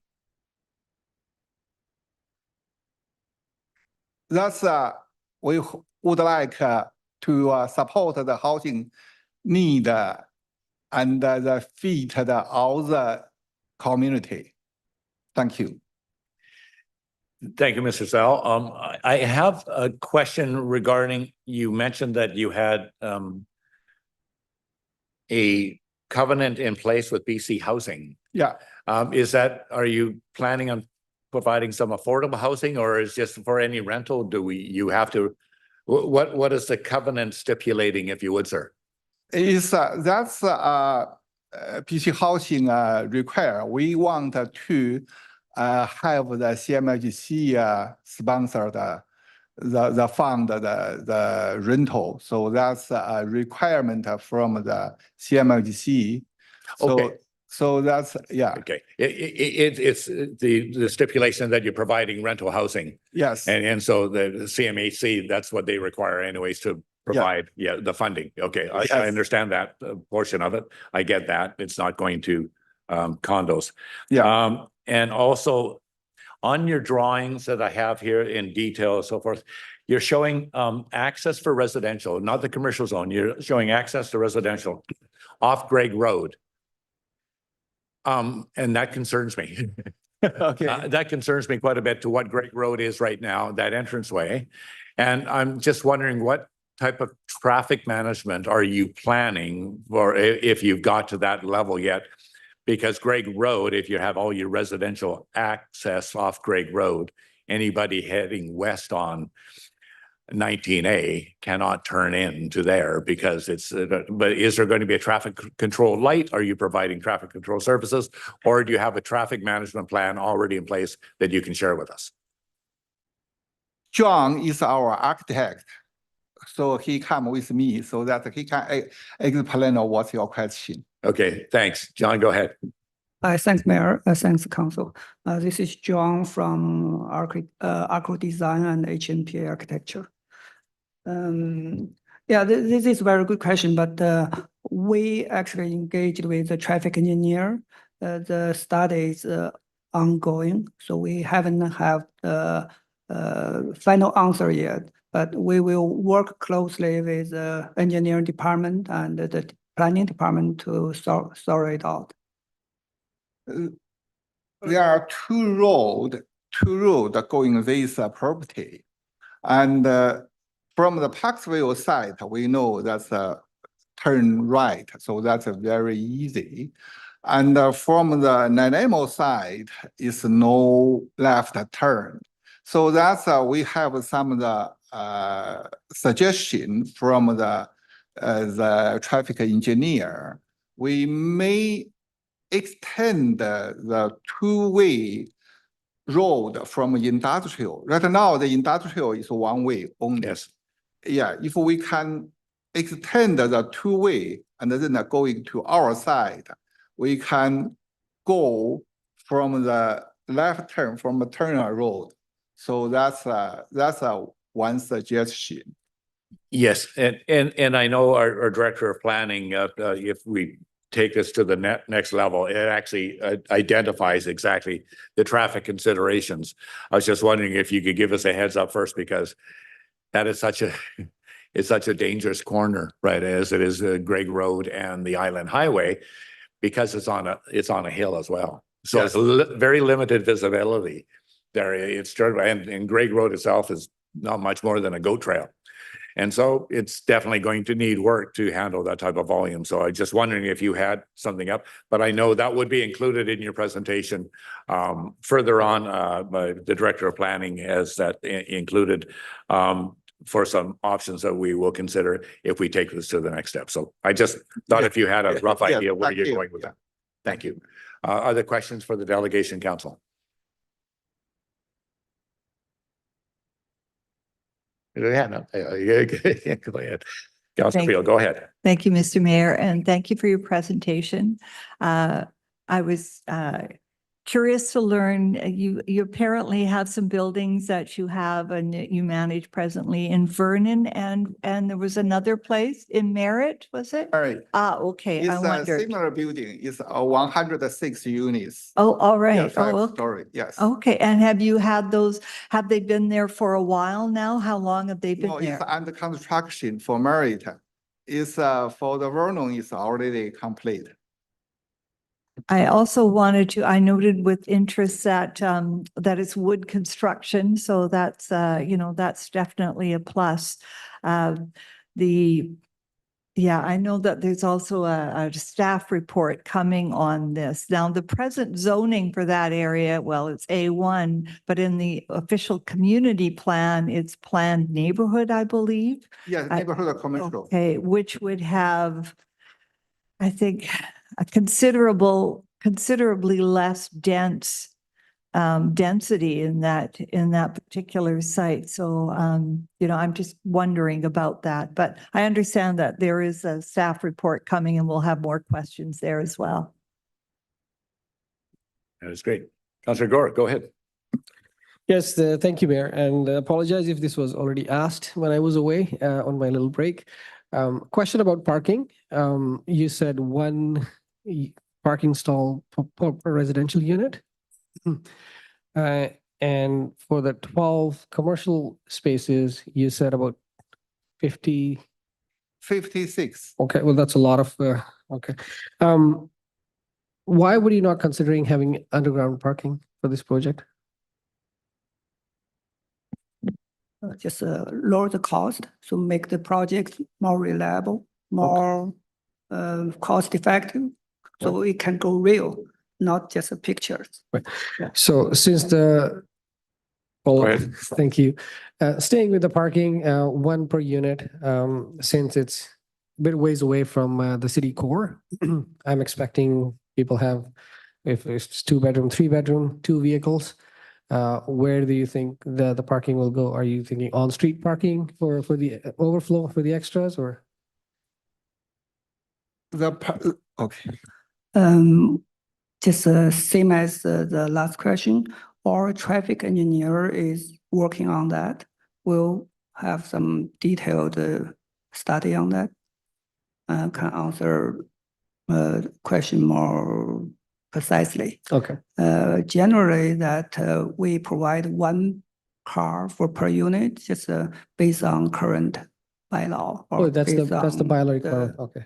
That's we would like to support the housing need and the fit of the community. Thank you. Thank you, Mr. Zhao. I have a question regarding, you mentioned that you had a covenant in place with BC Housing. Yeah. Are you planning on providing some affordable housing, or is just for any rental? You have to, what is the covenant stipulating, if you would, sir? That's BC Housing require. We want to have the CMHC sponsor the fund, the rental. So that's a requirement from the CMHC. Okay. So that's, yeah. Okay. It's the stipulation that you're providing rental housing. Yes. And so the CMHC, that's what they require anyways to provide, the funding. Okay, Yes. I understand that portion of it. I get that. It's not going to condos. Yeah. And also on your drawings that I have here in detail and so forth, you're showing access for residential, not the commercial zone. You're showing access to residential off Gregg Road. And that concerns me. Okay. That concerns me quite a bit to what Gregg Road is right now, that entranceway. And I'm just wondering what type of traffic management are you planning for, if you've got to that level yet? Because Gregg Road, if you have all your residential access off Gregg Road, anybody heading west on 19A cannot turn into there because it's, but is there going to be a traffic control light? Are you providing traffic control services? Or do you have a traffic management plan already in place that you can share with us? John is our architect. So he come with me so that he can explain what's your question. Okay, thanks. John, go ahead. Thanks, Mayor. Thanks, Council. This is John from Arco Design and HMPA Architecture. This is a very good question, but we actually engaged with the traffic engineer. The study is ongoing, so we haven't have the final answer yet, but we will work closely with the engineering department and the planning department to sort it out. There are two roads going this property, and from the Parksville side, we know that's a turn right, so that's very easy. And from the Nanaimo side, is no left turn. So that's we have some of the suggestion from the traffic engineer. We may extend the two-way road from industrial. Right now, the industrial is one way only. Yes. Yeah, if we can extend the two-way and then going to our side, we can go from the left turn from the Turner Road. So that's one suggestion. Yes, and I know our director of planning, if we take this to the next level, it actually identifies exactly the traffic considerations. I was just wondering if you could give us a heads up first, because that is it's such a dangerous corner, right? As it is Gregg Road and the Island Highway, because it's on a hill as well. So it's very limited visibility there. It's and Greg Road itself is not much more than a goat trail. And so it's definitely going to need work to handle that type of volume. So I just wondering if you had something up, but I know that would be included in your presentation further on by the Director of Planning as that included for some options that we will consider if we take this to the next step. So I just thought if you had a rough idea where you're going with that. Thank you. Other questions for the Delegation Council? Yeah, no, go ahead. Councilor Field, go ahead. Thank you, Mr. Mayor, and thank you for your presentation. I was curious to learn, you apparently have some buildings that you have and that you manage presently in Vernon, and there was another place in Merritt, was it? All right. Okay, It's I a wondered. similar building. It's 106 units. Oh, all right. Yeah, five Oh, okay. story, yes. Okay, and have you had those, have they been there for a while now? How long have they been No, there? it's under construction for Merit. It's for the Vernon is already complete. I also wanted to, I noted with interest that that it's wood construction, so that's that's definitely a plus. Yeah, I know that there's also a staff report coming on this. Now, the present zoning for that area, well, it's A1, but in the official community plan, it's planned neighborhood, I believe. Yeah, neighborhood commercial. Okay, which would have, I think, a considerably less dense density in that particular site. So, I'm just wondering about that, but I understand that there is a staff report coming and we'll have more questions there as well. That is great. Councilor Gore, go ahead. Yes, thank you, Mayor, and apologize if this was already asked when I was away on my little break. Question about parking. You said one parking stall per residential unit. And for the 12 commercial spaces, you said about 50. 56. Okay, well, that's a lot of, okay. Why would you not considering having underground parking for this project? Just lower the cost, so make the project more reliable, more cost effective, so it can go real, not just pictures. Right. Yeah. So since thank you. Staying with the parking, one per unit, since it's a bit ways away from the city core, I'm expecting people have, if it's 2-bedroom, 3-bedroom, 2 vehicles. Where do you think the parking will go? Are you thinking on-street parking for the overflow for the extras, or? Okay. Just same as the last question, our traffic engineer is working on that. We'll have some detailed study on that. Can answer question more precisely. Okay. Generally that we provide one car for per unit, just based on current bylaw. Oh, that's the bylaw requirement. Okay.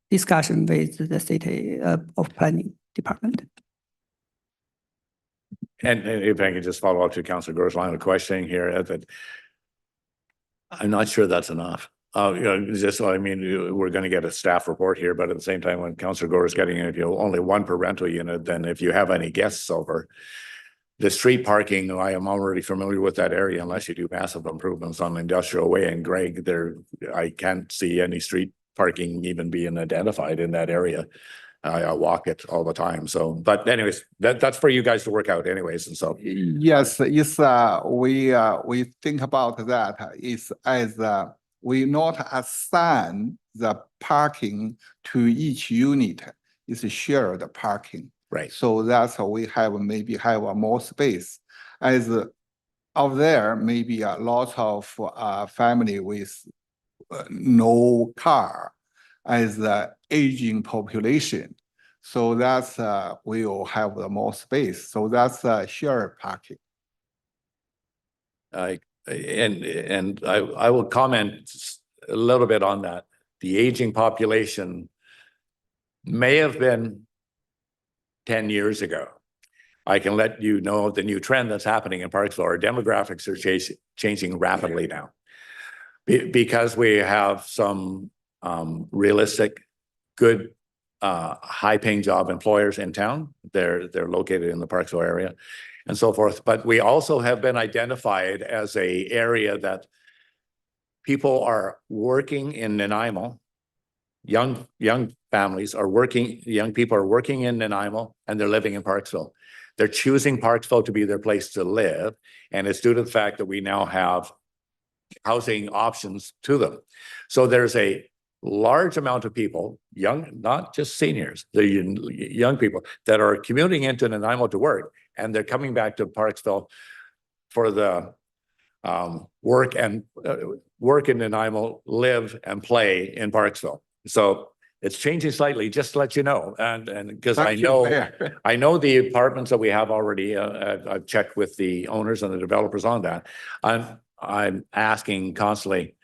Discussion with the city of planning department. And if I could just follow up to Councilor Gore's line of questioning here, that I'm not sure that's enough. Just so I mean, we're going to get a staff report here, but at the same time, when Councilor Gore is getting only one per rental unit, then if you have any guests over, the street parking, I am already familiar with that area. Unless you do massive improvements on Industrial Way and Greg, I can't see any street parking even being identified in that area. I walk it all the time. So, but anyways, that's for you guys to work out anyways. And so. Yes, it's we think about that is as we not assign the parking to each unit. It's shared parking. Right. So that's how we maybe have more space. As out there, maybe a lot of family with no car as the aging population. So that's we will have the more space. So that's shared parking. I will comment a little bit on that. The aging population may have been 10 years ago. I can let you know the new trend that's happening in Parksville. Our demographics are changing rapidly now. Because we have some realistic, good, high-paying job employers in town. They're located in the Parksville area and so forth. But we also have been identified as a area that people are working in Nanaimo. Young families are working, young people are working in Nanaimo and they're living in Parksville. They're choosing Parksville to be their place to live. And it's due to the fact that we now have housing options to them. So there's a large amount of people, young, not just seniors, the young people that are commuting into Nanaimo to work, and they're coming back to Parksville for the work in Nanaimo, live and play in Parksville. So it's changing slightly, just to let you know. And because I know the apartments that we have already, I've checked with the owners and the developers on that. I'm asking constantly,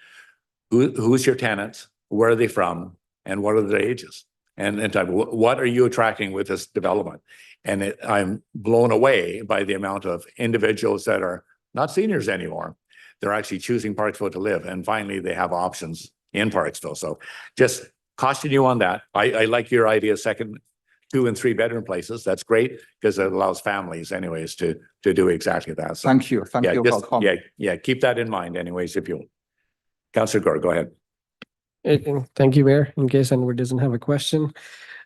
who's your tenants? Where are they from? And what are their ages? And what are you attracting with this development? And I'm blown away by the amount of individuals that are not seniors anymore. They're actually choosing Parksville to live. And finally, they have options in Parksville. So just caution you on that. I like your idea, second, 2 and 3 bedroom places. That's great because it allows families anyways to do exactly that. So, thank you. Thank you for comment. Yeah, keep that in mind anyways, if you. Councillor Gore, go ahead. Thank you, Mayor. In case anyone doesn't have a question.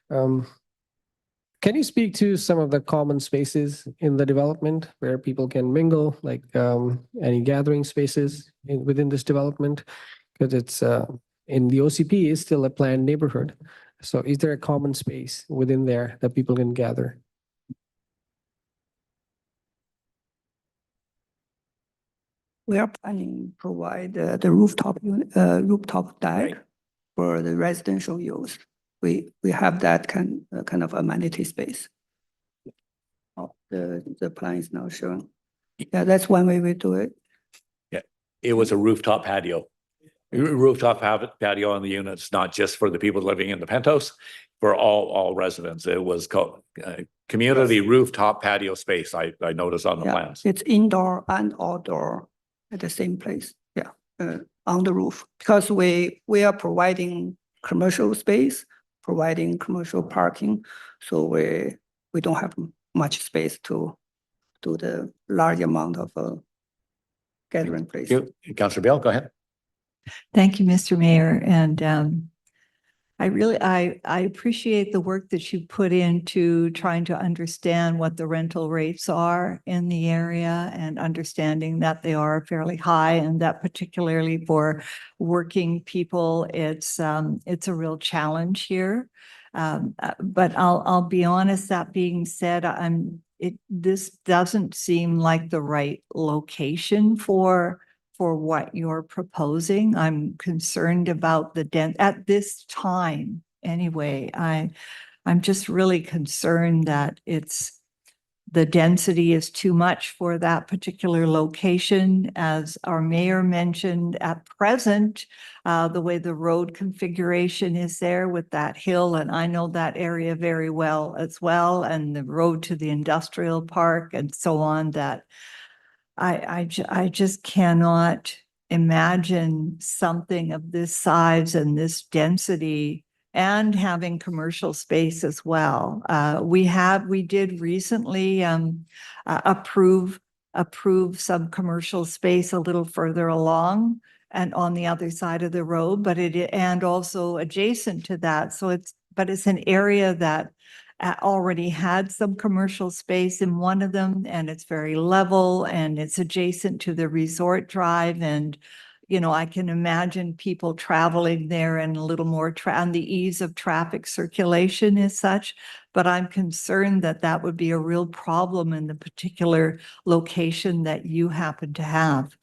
Can you speak to some of the common spaces in the development where people can mingle, like any gathering spaces within this development? Because it's in the OCP is still a planned neighborhood. So is there a common space within there that people can gather? We are planning to provide the rooftop deck for the residential use. We have that kind of amenity space. The plan is now shown. Yeah, that's one way we do it. Yeah, it was a rooftop patio. Rooftop patio on the units, not just for the people living in the penthouse, for all residents. It was called community rooftop patio space. I noticed on the plans. It's indoor and outdoor at the same place. Yeah, on the roof, because we are providing commercial space, providing commercial parking, so we don't have much space to do the large amount of gathering place. Councillor Bill, go ahead. Thank you, Mr. Mayor. And I appreciate the work that you put into trying to understand what the rental rates are in the area and understanding that they are fairly high, and that particularly for working people, it's a real challenge here. But I'll be honest, that being said, this doesn't seem like the right location for what you're proposing. I'm concerned about at this time anyway. I'm just really concerned that the density is too much for that particular location. As our mayor mentioned, at present, the way the road configuration is there with that hill, and I know that area very well as well, and the road to the industrial park and so on, that I just cannot imagine something of this size and this density and having commercial space as well. We did recently approve some commercial space a little further along and on the other side of the road, and also adjacent to that. So it's an area that already had some commercial space in one of them, and it's very level and it's adjacent to the resort drive. And, I can imagine people traveling there and a little more and the ease of traffic circulation is such, but I'm concerned that that would be a real problem in the particular location that you happen to have.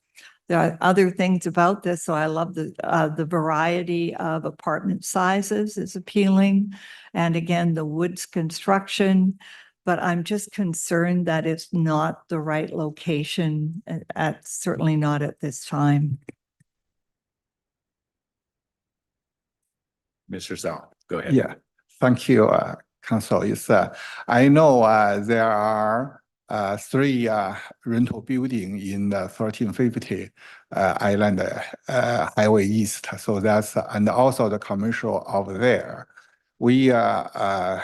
There are other things about this. So I love the variety of apartment sizes is appealing. And again, the woods construction, but I'm just concerned that it's not the right location, certainly not at this time. Mr. Zhao, go ahead. Yeah, thank you, council is, I know there are 3 rental building in the 1350 Island Highway East. So that's, and also the commercial over there. We, I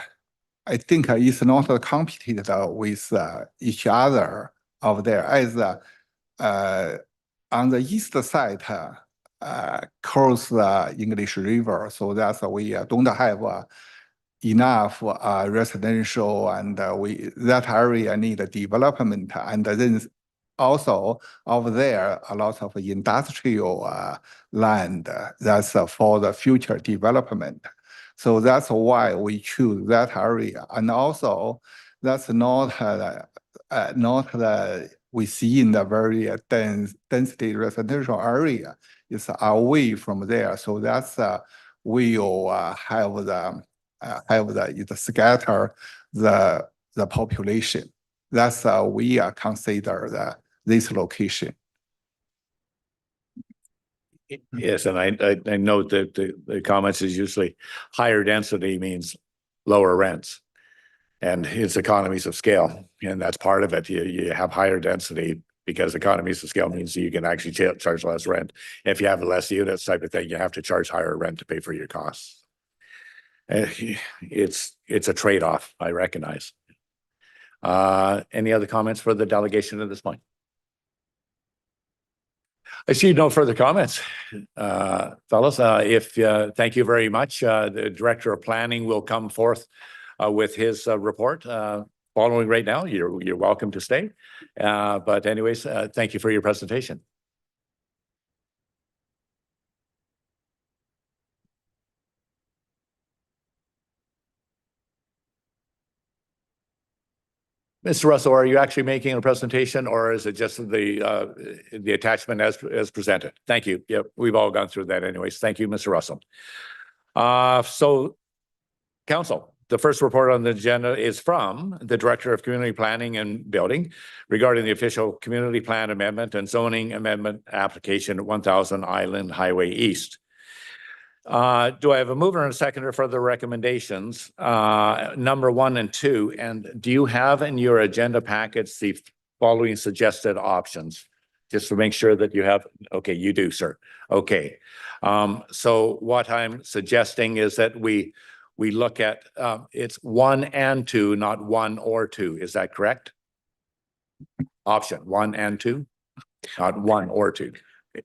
think it's not competed with each other over there, as on the east side, cross the English River. So that's we don't have enough residential, and that area need development. And then also over there, a lot of industrial land that's for the future development. So that's why we choose that area. And also, that's not the we see in the very density residential area. It's away from there. So that's will have it scatter the population. That's we consider this location. Yes, and I note that the comments is usually higher density means lower rents. And it's economies of scale, and that's part of it. You have higher density because economies of scale means you can actually charge less rent. If you have less units type of thing, you have to charge higher rent to pay for your costs. It's a trade-off, I recognize. Any other comments for the delegation at this point? I see no further comments, fellas. Thank you very much. The Director of Planning will come forth with his report following right now. You're welcome to stay. But anyways, thank you for your presentation. Mr. Russell, are you actually making a presentation, or is it just the attachment as presented? Thank you. Yep, we've all gone through that anyways. Thank you, Mr. Russell. So, Council, the first report on the agenda is from the Director of Community Planning and Building regarding the official community plan amendment and zoning amendment application 1000 Island Highway East. Do I have a mover and a seconder for the recommendations, number 1 and 2? And do you have in your agenda packets the following suggested options? Just to make sure that you have, okay, you do, sir. Okay. So what I'm suggesting is that we look at, it's 1 and 2, not 1 or 2. Is that correct? Option 1 and 2, not 1 or 2.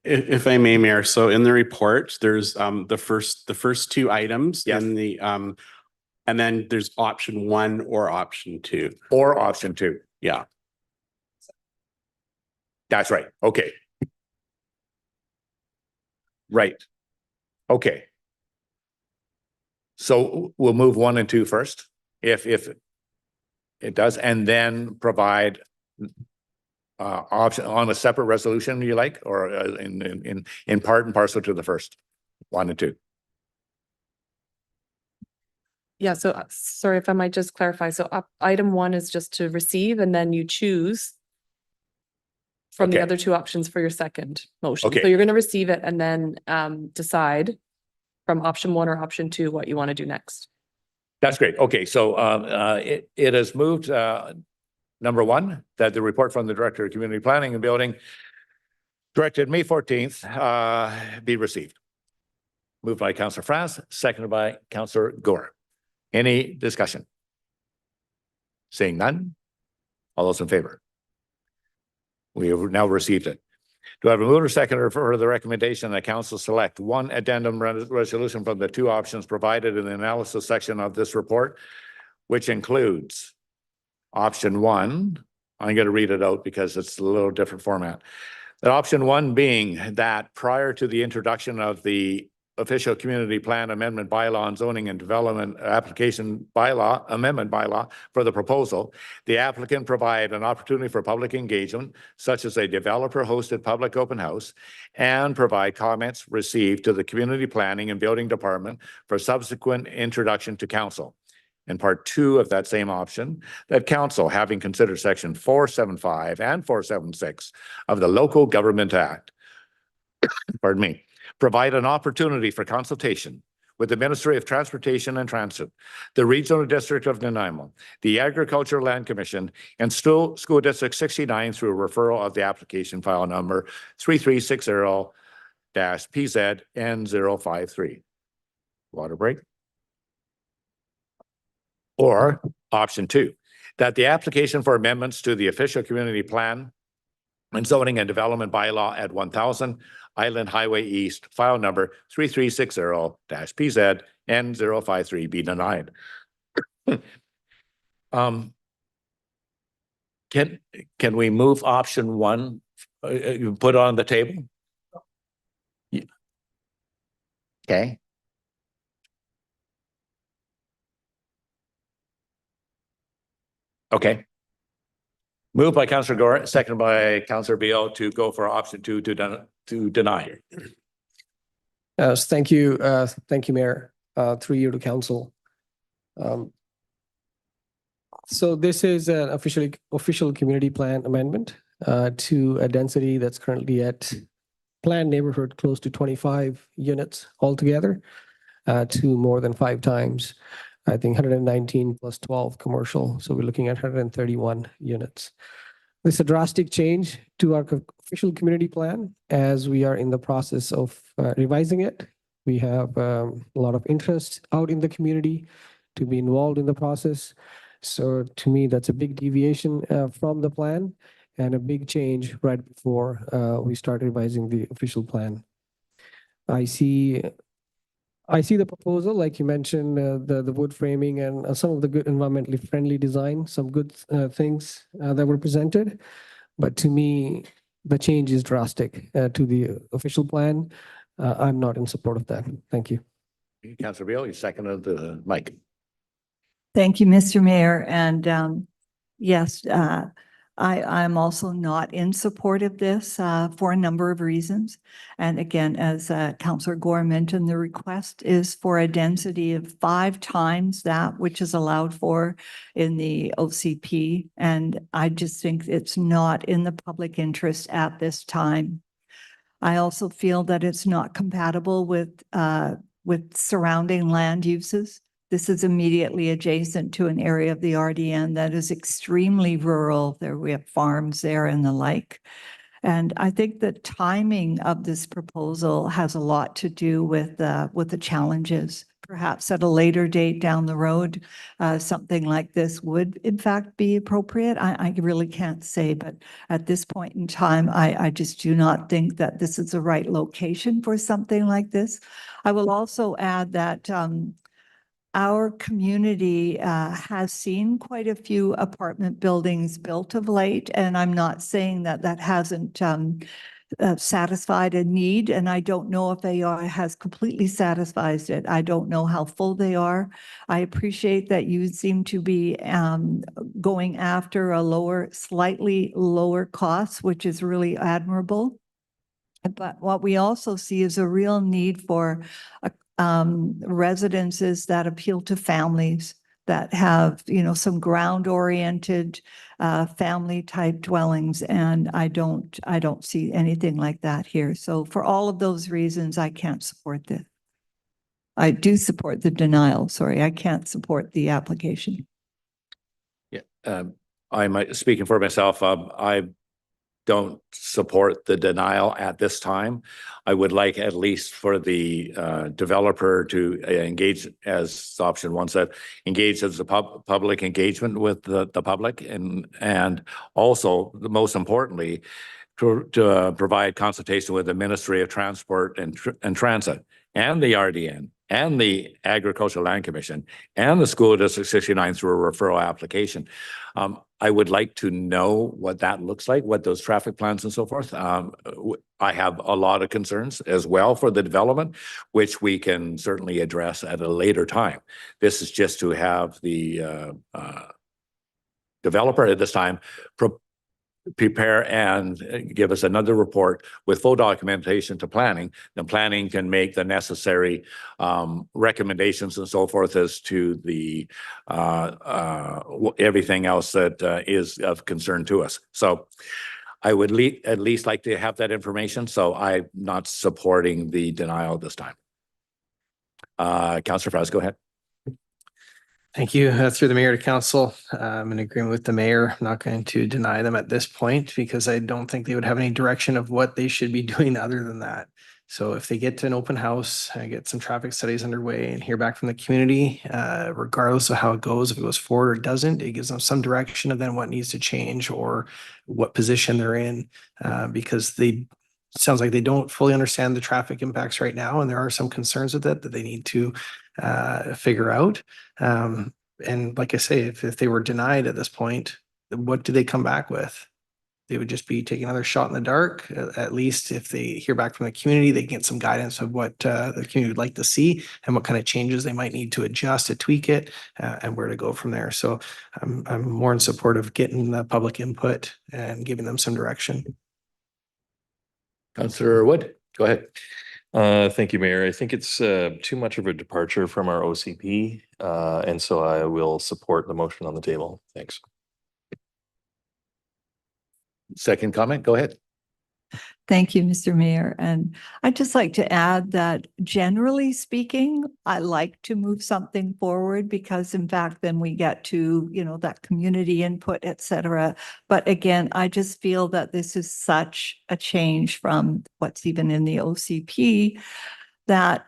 If I may, Mayor, so in the report, there's the first 2 items in the and then there's option 1 or option 2. Or option 2. Yeah. That's right. Okay. Right. Okay. So we'll move 1 and 2 first, if it does, and then provide option on a separate resolution you like, or in part and parcel to the first 1 and 2. Yeah, so sorry if I might just clarify. So item 1 is just to receive, and then you choose from the other 2 options for your second motion. Okay. So you're going to receive it and then decide from option 1 or option 2 what you want to do next. That's great. Okay, so it has moved. Number 1, that the report from the Director of Community Planning and Building directed May 14th be received. Moved by Councillor Franz, seconded by Councillor Gore. Any discussion? Seeing none, all those in favor? We have now received it. Do I have a mover seconder for the recommendation that Council select 1 addendum resolution from the 2 options provided in the analysis section of this report, which includes option 1, I'm going to read it out because it's a little different format. That option 1 being that prior to the introduction of the official community plan amendment bylaw and zoning and development application bylaw, amendment bylaw for the proposal, the applicant provide an opportunity for public engagement, such as a developer hosted public open house, and provide comments received to the community planning and building department for subsequent introduction to council. In part 2 of that same option, that council, having considered section 475 and 476 of the Local Government Act, pardon me, provide an opportunity for consultation with the Ministry of Transportation and Transit, the Regional District of Nanaimo, the Agricultural Land Commission, and School District 69 through a referral of the application file number 3360-PZN053. Water break. Or option 2, that the application for amendments to the official community plan and zoning and development bylaw at 1000 Island Highway East, file number 3360-PZN053 be denied. Can we move option 1, put on the table? Okay. Okay. Moved by Councillor Gore, seconded by Councillor Beal to go for option 2 to deny. Thank you, Mayor. Through you to council. So this is an official community plan amendment to a density that's currently at planned neighborhood close to 25 units altogether, to more than 5 times. I think 119 plus 12 commercial. So we're looking at 131 units. This is a drastic change to our official community plan as we are in the process of revising it. We have a lot of interest out in the community to be involved in the process. So to me, that's a big deviation from the plan and a big change right before we start revising the official plan. I see the proposal, like you mentioned, the wood framing and some of the good environmentally friendly design, some good things that were presented. But to me, the change is drastic to the official plan. I'm not in support of that. Thank you. Councillor Beal, you seconded the mic. Thank you, Mr. Mayor. And yes, I'm also not in support of this for a number of reasons. And again, as Councillor Gore mentioned, the request is for a density of 5 times that which is allowed for in the OCP. And I just think it's not in the public interest at this time. I also feel that it's not compatible with surrounding land uses. This is immediately adjacent to an area of the RDN that is extremely rural. We have farms there and the like. And I think the timing of this proposal has a lot to do with the challenges. Perhaps at a later date down the road, something like this would in fact be appropriate. I really can't say, but at this point in time, I just do not think that this is the right location for something like this. I will also add that our community has seen quite a few apartment buildings built of late, and I'm not saying that that hasn't satisfied a need, and I don't know if AI has completely satisfied it. I don't know how full they are. I appreciate that you seem to be going after a slightly lower cost, which is really admirable. But what we also see is a real need for residences that appeal to families that have, some ground-oriented family type dwellings. And I don't see anything like that here. So for all of those reasons, I can't support this. I do support the denial. Sorry, I can't support the application. Yeah, I'm speaking for myself. I don't support the denial at this time. I would like at least for the developer to engage, as option 1 said, engage as a public engagement with the public, and also, most importantly, to provide consultation with the Ministry of Transport and Transit and the RDN and the Agricultural Land Commission and the School District 69 through a referral application. I would like to know what that looks like, what those traffic plans and so forth. I have a lot of concerns as well for the development, which we can certainly address at a later time. This is just to have the developer at this time prepare and give us another report with full documentation to planning. Then planning can make the necessary recommendations and so forth as to the everything else that is of concern to us. So I would at least like to have that information. So I'm not supporting the denial this time. Councillor Fraz, go ahead. Thank you. Through the mayor to council, I'm in agreement with the mayor. I'm not going to deny them at this point because I don't think they would have any direction of what they should be doing other than that. So if they get to an open house and get some traffic studies underway and hear back from the community, regardless of how it goes, if it goes forward or doesn't, it gives them some direction of then what needs to change or what position they're in, because they sounds like they don't fully understand the traffic impacts right now, and there are some concerns with it that they need to figure out. And like I say, if they were denied at this point, what do they come back with? They would just be taking another shot in the dark. At least if they hear back from the community, they get some guidance of what the community would like to see and what kind of changes they might need to adjust to tweak it, and where to go from there. So I'm more in support of getting the public input and giving them some direction. Councillor Wood, go ahead. Thank you, Mayor. I think it's too much of a departure from our OCP, and so I will support the motion on the table. Thanks. Second comment, go ahead. Thank you, Mr. Mayor. And I'd just like to add that generally speaking, I like to move something forward because in fact, then we get to, that community input, et cetera. But again, I just feel that this is such a change from what's even in the OCP that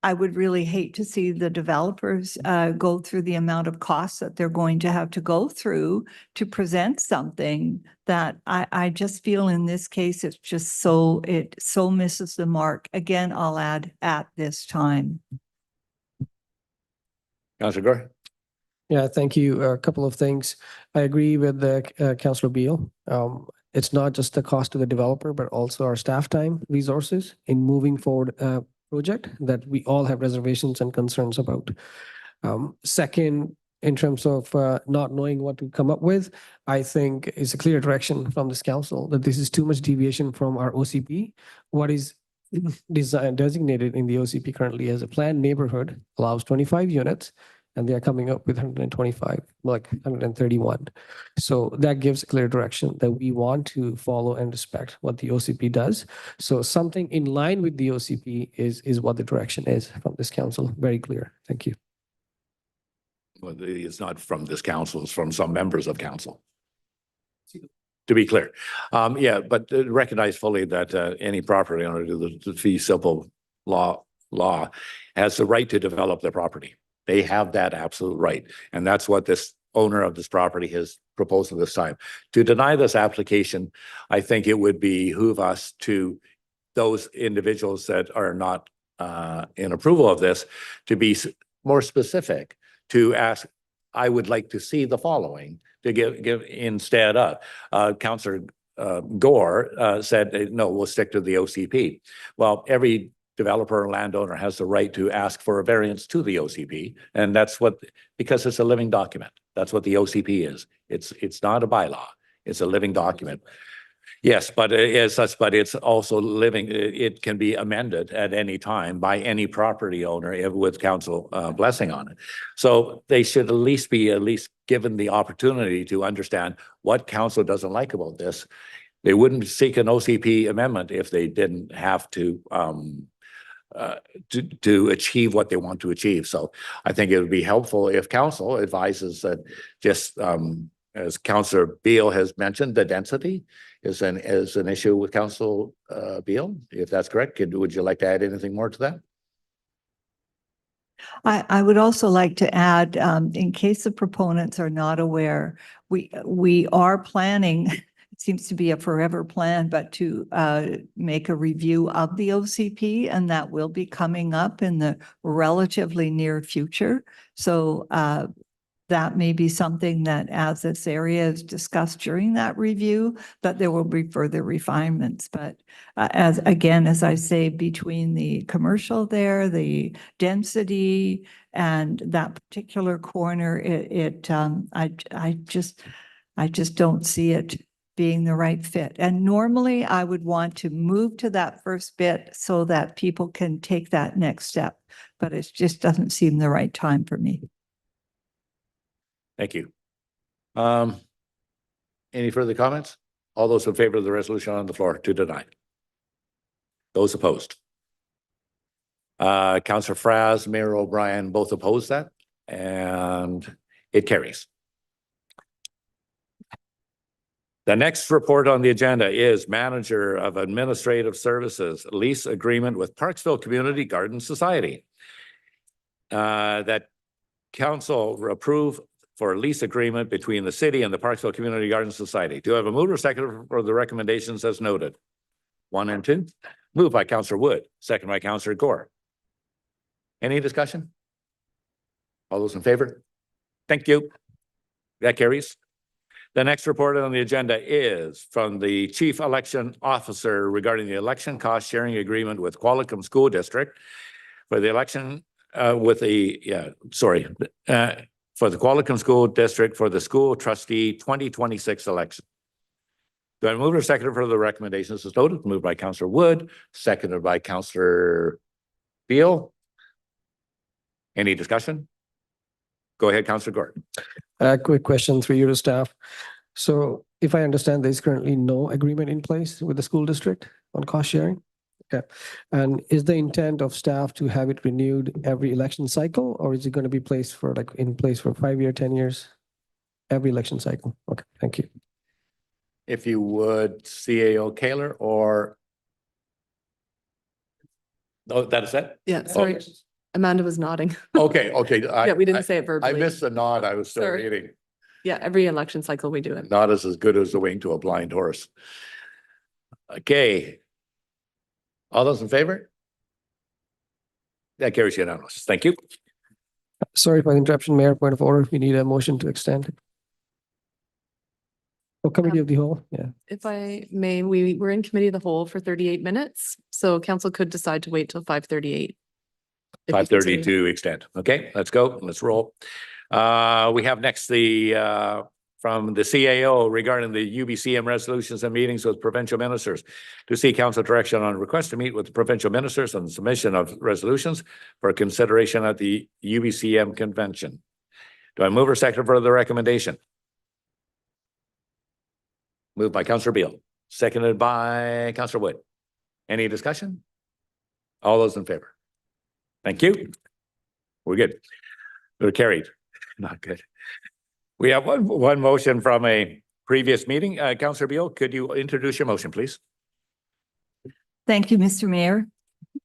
I would really hate to see the developers go through the amount of costs that they're going to have to go through to present something that I just feel in this case, it so misses the mark. Again, I'll add at this time. Councillor Gore. Yeah, thank you. A couple of things. I agree with the Councillor Beal. It's not just the cost to the developer, but also our staff time, resources in moving forward project that we all have reservations and concerns about. Second, in terms of not knowing what to come up with, I think it's a clear direction from this council that this is too much deviation from our OCP. What is designated in the OCP currently as a planned neighborhood allows 25 units, and they are coming up with 125, like 131. So that gives a clear direction that we want to follow and respect what the OCP does. So something in line with the OCP is what the direction is from this council. Very clear. Thank you. Well, it's not from this council, it's from some members of council. To be clear. Yeah, but recognize fully that any property owner to the fee simple law has the right to develop their property. They have that absolute right. And that's what this owner of this property has proposed at this time. To deny this application, I think it would behoove us to those individuals that are not in approval of this to be more specific, to ask, I would like to see the following, to give instead of. Councillor Gore said, no, we'll stick to the OCP. Well, every developer or landowner has the right to ask for a variance to the OCP. And that's because it's a living document. That's what the OCP is. It's not a bylaw. It's a living document. Yes, but as such, but it's also living. It can be amended at any time by any property owner with council blessing on it. So they should at least be given the opportunity to understand what council doesn't like about this. They wouldn't seek an OCP amendment if they didn't have to achieve what they want to achieve. So I think it would be helpful if council advises that just as Councillor Beal has mentioned, the density is an issue with Council Beal, if that's correct. Would you like to add anything more to that? I would also like to add, in case the proponents are not aware, we are planning, it seems to be a forever plan, but to make a review of the OCP, and that will be coming up in the relatively near future. So that may be something that as this area is discussed during that review, that there will be further refinements. But as I say, between the commercial there, the density and that particular corner, I just don't see it being the right fit. And normally I would want to move to that first bit so that people can take that next step, but it just doesn't seem the right time for me. Thank you. Any further comments? All those in favor of the resolution on the floor to deny? Those opposed? Councillor Fraz, Mayor O'Brien both oppose that, and it carries. The next report on the agenda is Manager of Administrative Services lease agreement with Parksville Community Garden Society. That council approve for a lease agreement between the city and the Parksville Community Garden Society. Do I have a mover second for the recommendations as noted? 1 and 2. Moved by Councillor Wood, second by Councillor Gore. Any discussion? All those in favor? Thank you. That carries. The next report on the agenda is from the Chief Election Officer regarding the election cost sharing agreement with Qualicum School District for the election for the Qualicum School District for the school trustee 2026 election. Do I move or second for the recommendations as noted? Moved by Councillor Wood, seconded by Councillor Beal. Any discussion? Go ahead, Councillor Gordon. Quick question through you to staff. So if I understand, there's currently no agreement in place with the school district on cost sharing? Okay. And is the intent of staff to have it renewed every election cycle, or is it going to be placed for in place for 5 years, 10 years? Every election cycle. Okay, thank you. If you would, CAO Kaler or oh, that is it? Yeah, sorry. Amanda was nodding. Okay. Yeah, we didn't say it verbally. I missed the nod. I was still Sorry. reading. Yeah, every election cycle we do it. Not as good as the wing to a blind horse. Okay. All those in favor? That carries unanimous. Thank you. Sorry for the interruption, Mayor. Point of order. We need a motion to extend. Oh, committee of the whole. Yeah. If I may, we were in committee of the whole for 38 minutes, so council could decide to wait till 5:38. 5:30 to extend. Okay, let's go. Let's roll. We have next the from the CAO regarding the UBCM resolutions and meetings with provincial ministers to seek council direction on request to meet with the provincial ministers on the submission of resolutions for consideration at the UBCM convention. Do I move or second for the recommendation? Moved by Councillor Beal, seconded by Councillor Wood. Any discussion? All those in favor? Thank you. We're good. We're carried. Not good. We have one motion from a previous meeting. Councillor Beal, could you introduce your motion, please? Thank you, Mr. Mayor.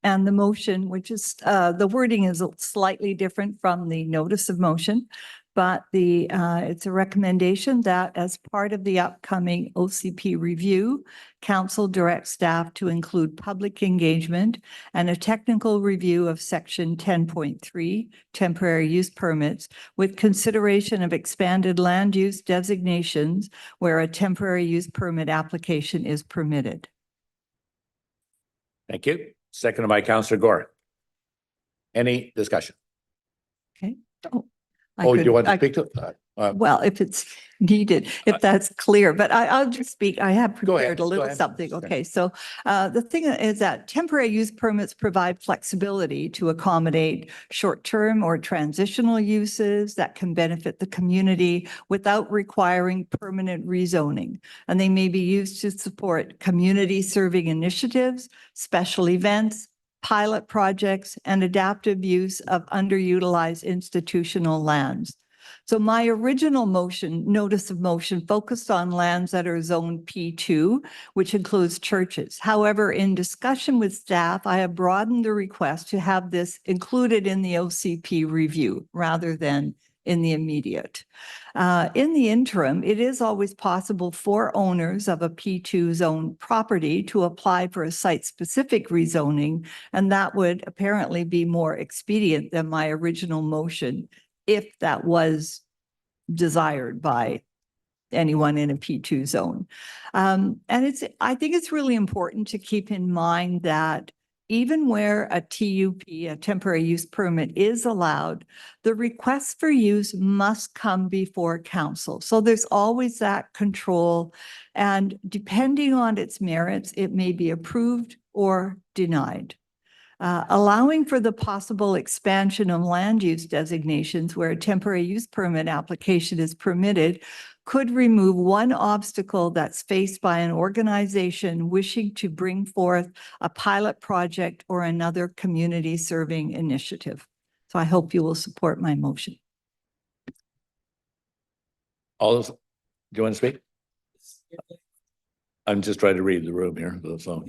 And the motion, which is, the wording is slightly different from the notice of motion, but it's a recommendation that as part of the upcoming OCP review, council directs staff to include public engagement and a technical review of section 10.3 temporary use permits with consideration of expanded land use designations where a temporary use permit application is permitted. Thank you. Seconded by Councillor Gore. Any discussion? Okay. Do you want to speak to it? Well, if it's needed, if that's clear, but I'll just speak. I have Go ahead, prepared a little go ahead. something. Okay, so the thing is that temporary use permits provide flexibility to accommodate short-term or transitional uses that can benefit the community without requiring permanent rezoning. And they may be used to support community-serving initiatives, special events, pilot projects, and adaptive use of underutilized institutional lands. So my original motion, notice of motion, focused on lands that are zoned P2, which includes churches. However, in discussion with staff, I have broadened the request to have this included in the OCP review rather than in the immediate. In the interim, it is always possible for owners of a P2 zone property to apply for a site-specific rezoning, and that would apparently be more expedient than my original motion if that was desired by anyone in a P2 zone. And I think it's really important to keep in mind that even where a TUP, a temporary use permit, is allowed, the request for use must come before council. So there's always that control, and depending on its merits, it may be approved or denied. allowing for the possible expansion of land use designations where a temporary use permit application is permitted could remove one obstacle that's faced by an organization wishing to bring forth a pilot project or another community serving initiative. So I hope you will support my motion. All those, do you want to speak? I'm just trying to read the room here, so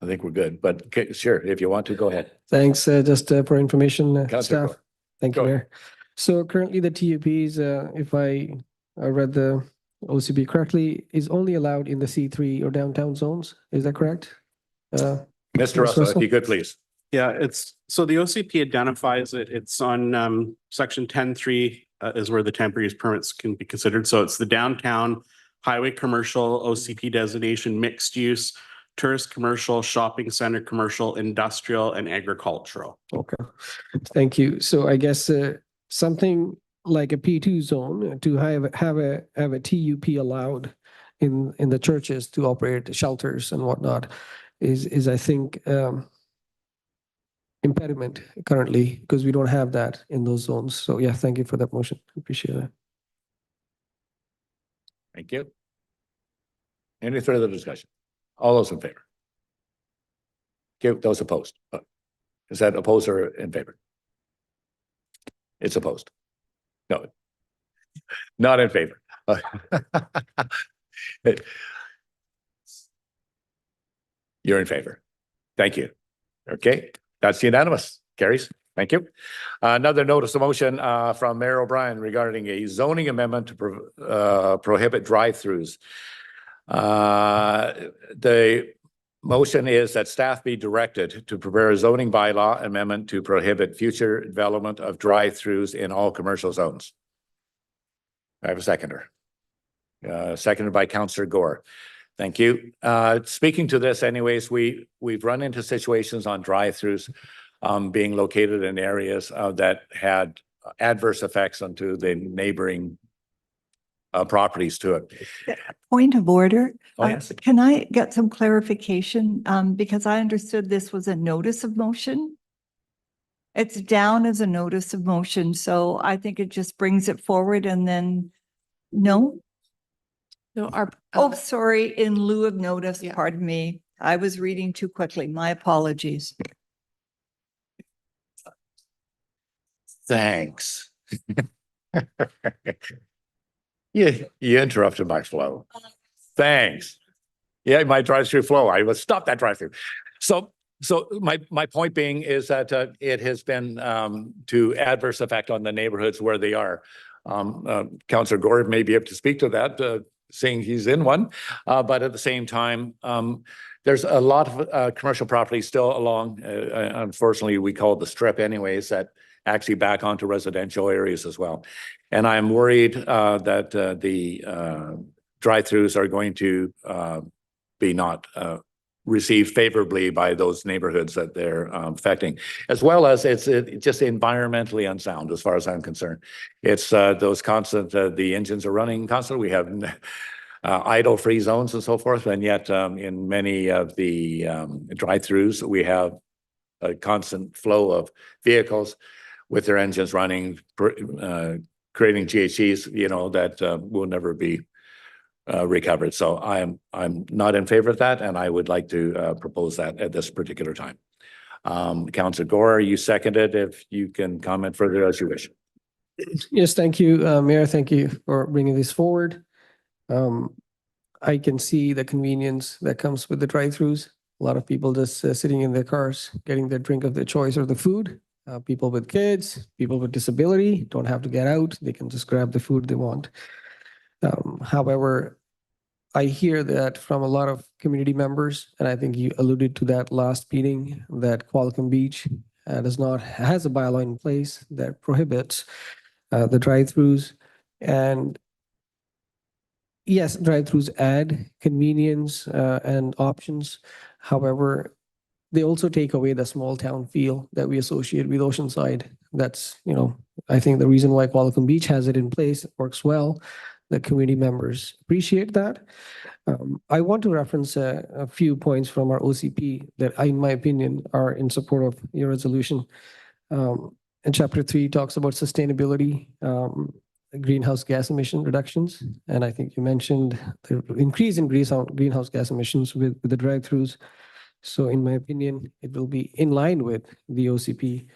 I think we're good, but okay, sure, if you want to, go ahead. Thanks, just for information, Councillor staff. Thank you, Go ahead. Mayor. So currently the TUPs, if I read the OCB correctly, is only allowed in the C3 or downtown zones. Is that correct? Mr. Russell, if you could, please. Yeah, it's, so the OCP identifies it, it's on section 10.3 is where the temporary use permits can be considered. So it's the downtown, highway commercial, OCP designation, mixed use, tourist commercial, shopping center commercial, industrial, and agricultural. Okay, thank you. So I guess something like a P2 zone to have a TUP allowed in the churches to operate shelters and whatnot is I think impediment currently, because we don't have that in those zones. So yeah, thank you for that motion. Appreciate it. Thank you. Any further discussion? All those in favor? Okay, those opposed. Is that opposed or in favor? It's opposed. No, not in favor. You're in favor. Thank you. Okay, that's unanimous. Carries. Thank you. Another notice of motion from Mayor O'Brien regarding a zoning amendment to prohibit drive-throughs. The motion is that staff be directed to prepare a zoning bylaw amendment to prohibit future development of drive-throughs in all commercial zones. I have a seconder. Seconded by Councillor Gore. Thank you. Speaking to this anyways, we've run into situations on drive-throughs being located in areas that had adverse effects onto the neighboring properties to it. Point of order. Oh, yes. Can I get some clarification? Because I understood this was a notice of motion. It's down as a notice of motion, so I think it just brings it forward and then, no? No, our. Oh, sorry, in lieu of notice, Yeah. pardon me. I was reading too quickly. My apologies. Thanks. You interrupted my flow. Thanks. Yeah, my drive-through flow. I would stop that drive-through. So my point being is that it has been to adverse effect on the neighborhoods where they are. Councillor Gore may be able to speak to that, seeing he's in one. But at the same time, there's a lot of commercial property still along, unfortunately, we call it the strip anyways, that actually back onto residential areas as well. And I'm worried that the drive-throughs are going to be not received favorably by those neighborhoods that they're affecting, as well as it's just environmentally unsound as far as I'm concerned. It's those constant, the engines are running constantly. We have idle free zones and so forth. And yet in many of the drive-throughs, we have a constant flow of vehicles with their engines running, creating GHGs, you know, that will never be recovered. So I'm not in favor of that, and I would like to propose that at this particular time. Councillor Gore, you seconded. If you can comment further as you wish. Yes, thank you, Mayor. Thank you for bringing this forward. I can see the convenience that comes with the drive-throughs. A lot of people just sitting in their cars, getting their drink of their choice or the food. People with kids, people with disability don't have to get out. They can just grab the food they want. However, I hear that from a lot of community members, and I think you alluded to that last meeting, that Qualicum Beach has a bylaw in place that prohibits the drive-throughs. And yes, drive-throughs add convenience and options. However, they also take away the small town feel that we associate with Oceanside. That's, you know, I think the reason why Qualicum Beach has it in place, it works well. the community members appreciate that. I want to reference a few points from our OCP that, in my opinion, are in support of your resolution. And Chapter 3 talks about sustainability, greenhouse gas emission reductions. And I think you mentioned the increase in greenhouse gas emissions with the drive-throughs. So in my opinion, it will be in line with the OCP.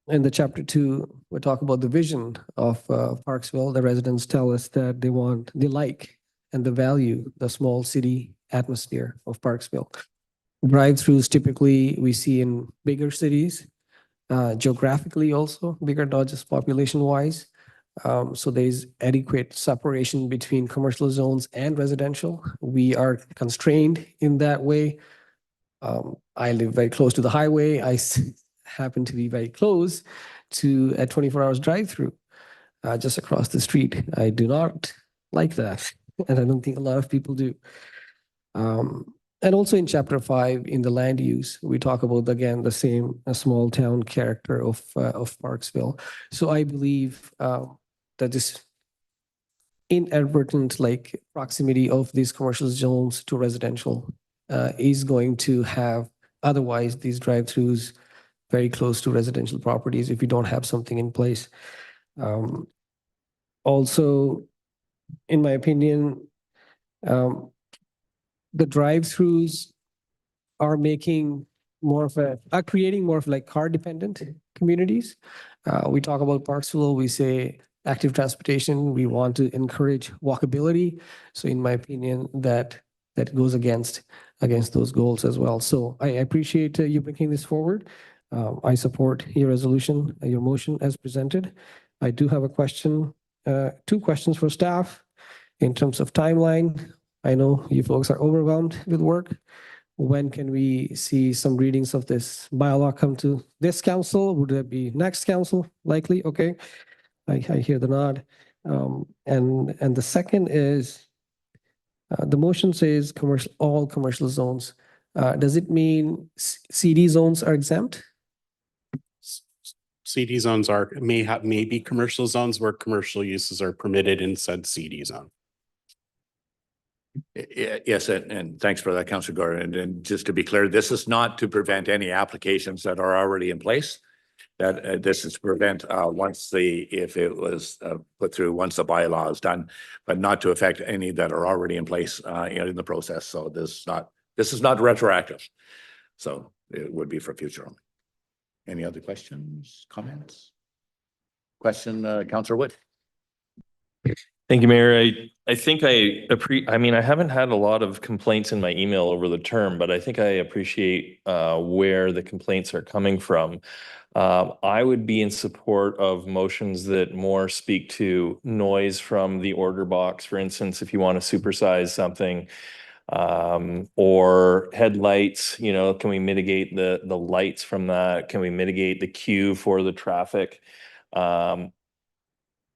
In the Chapter 2, we talk about the vision of Parksville. The residents tell us that they like and they value the small city atmosphere of Parksville. Drive-throughs typically we see in bigger cities, geographically also bigger, not just population-wise. So there's adequate separation between commercial zones and residential. We are constrained in that way. I live very close to the highway. I happen to be very close to a 24 hours drive-through just across the street. I do not like that, and I don't think a lot of people do. And also in Chapter 5, in the land use, we talk about, again, the same small town character of Parksville. So I believe that this inadvertent proximity of these commercial zones to residential is going to have otherwise these drive-throughs very close to residential properties if you don't have something in place. Also, in my opinion, the drive-throughs are creating more of car dependent communities. We talk about Parksville, we say active transportation, we want to encourage walkability. So in my opinion, that goes against those goals as well. So I appreciate you bringing this forward. I support your resolution, your motion as presented. I do have a question, 2 questions for staff in terms of timeline. I know you folks are overwhelmed with work. When can we see some readings of this bylaw come to this council? Would that be next council likely? Okay, I hear the nod. And the second is, the motion says all commercial zones. Does it mean CD zones are exempt? CD zones may be commercial zones where commercial uses are permitted in said CD zone. Yes, and thanks for that, Councilor Gordon. And just to be clear, this is not to prevent any applications that are already in place. That this is to prevent if it was put through once the bylaw is done, but not to affect any that are already in place in the process. So this is not retroactive. So it would be for future only. Any other questions, comments? Question, Councilor Wood. Thank you, Mayor. I think I mean, I haven't had a lot of complaints in my email over the term, but I think I appreciate where the complaints are coming from. I would be in support of motions that more speak to noise from the order box. For instance, if you want to supersize something, or headlights, can we mitigate the lights from that? Can we mitigate the queue for the traffic?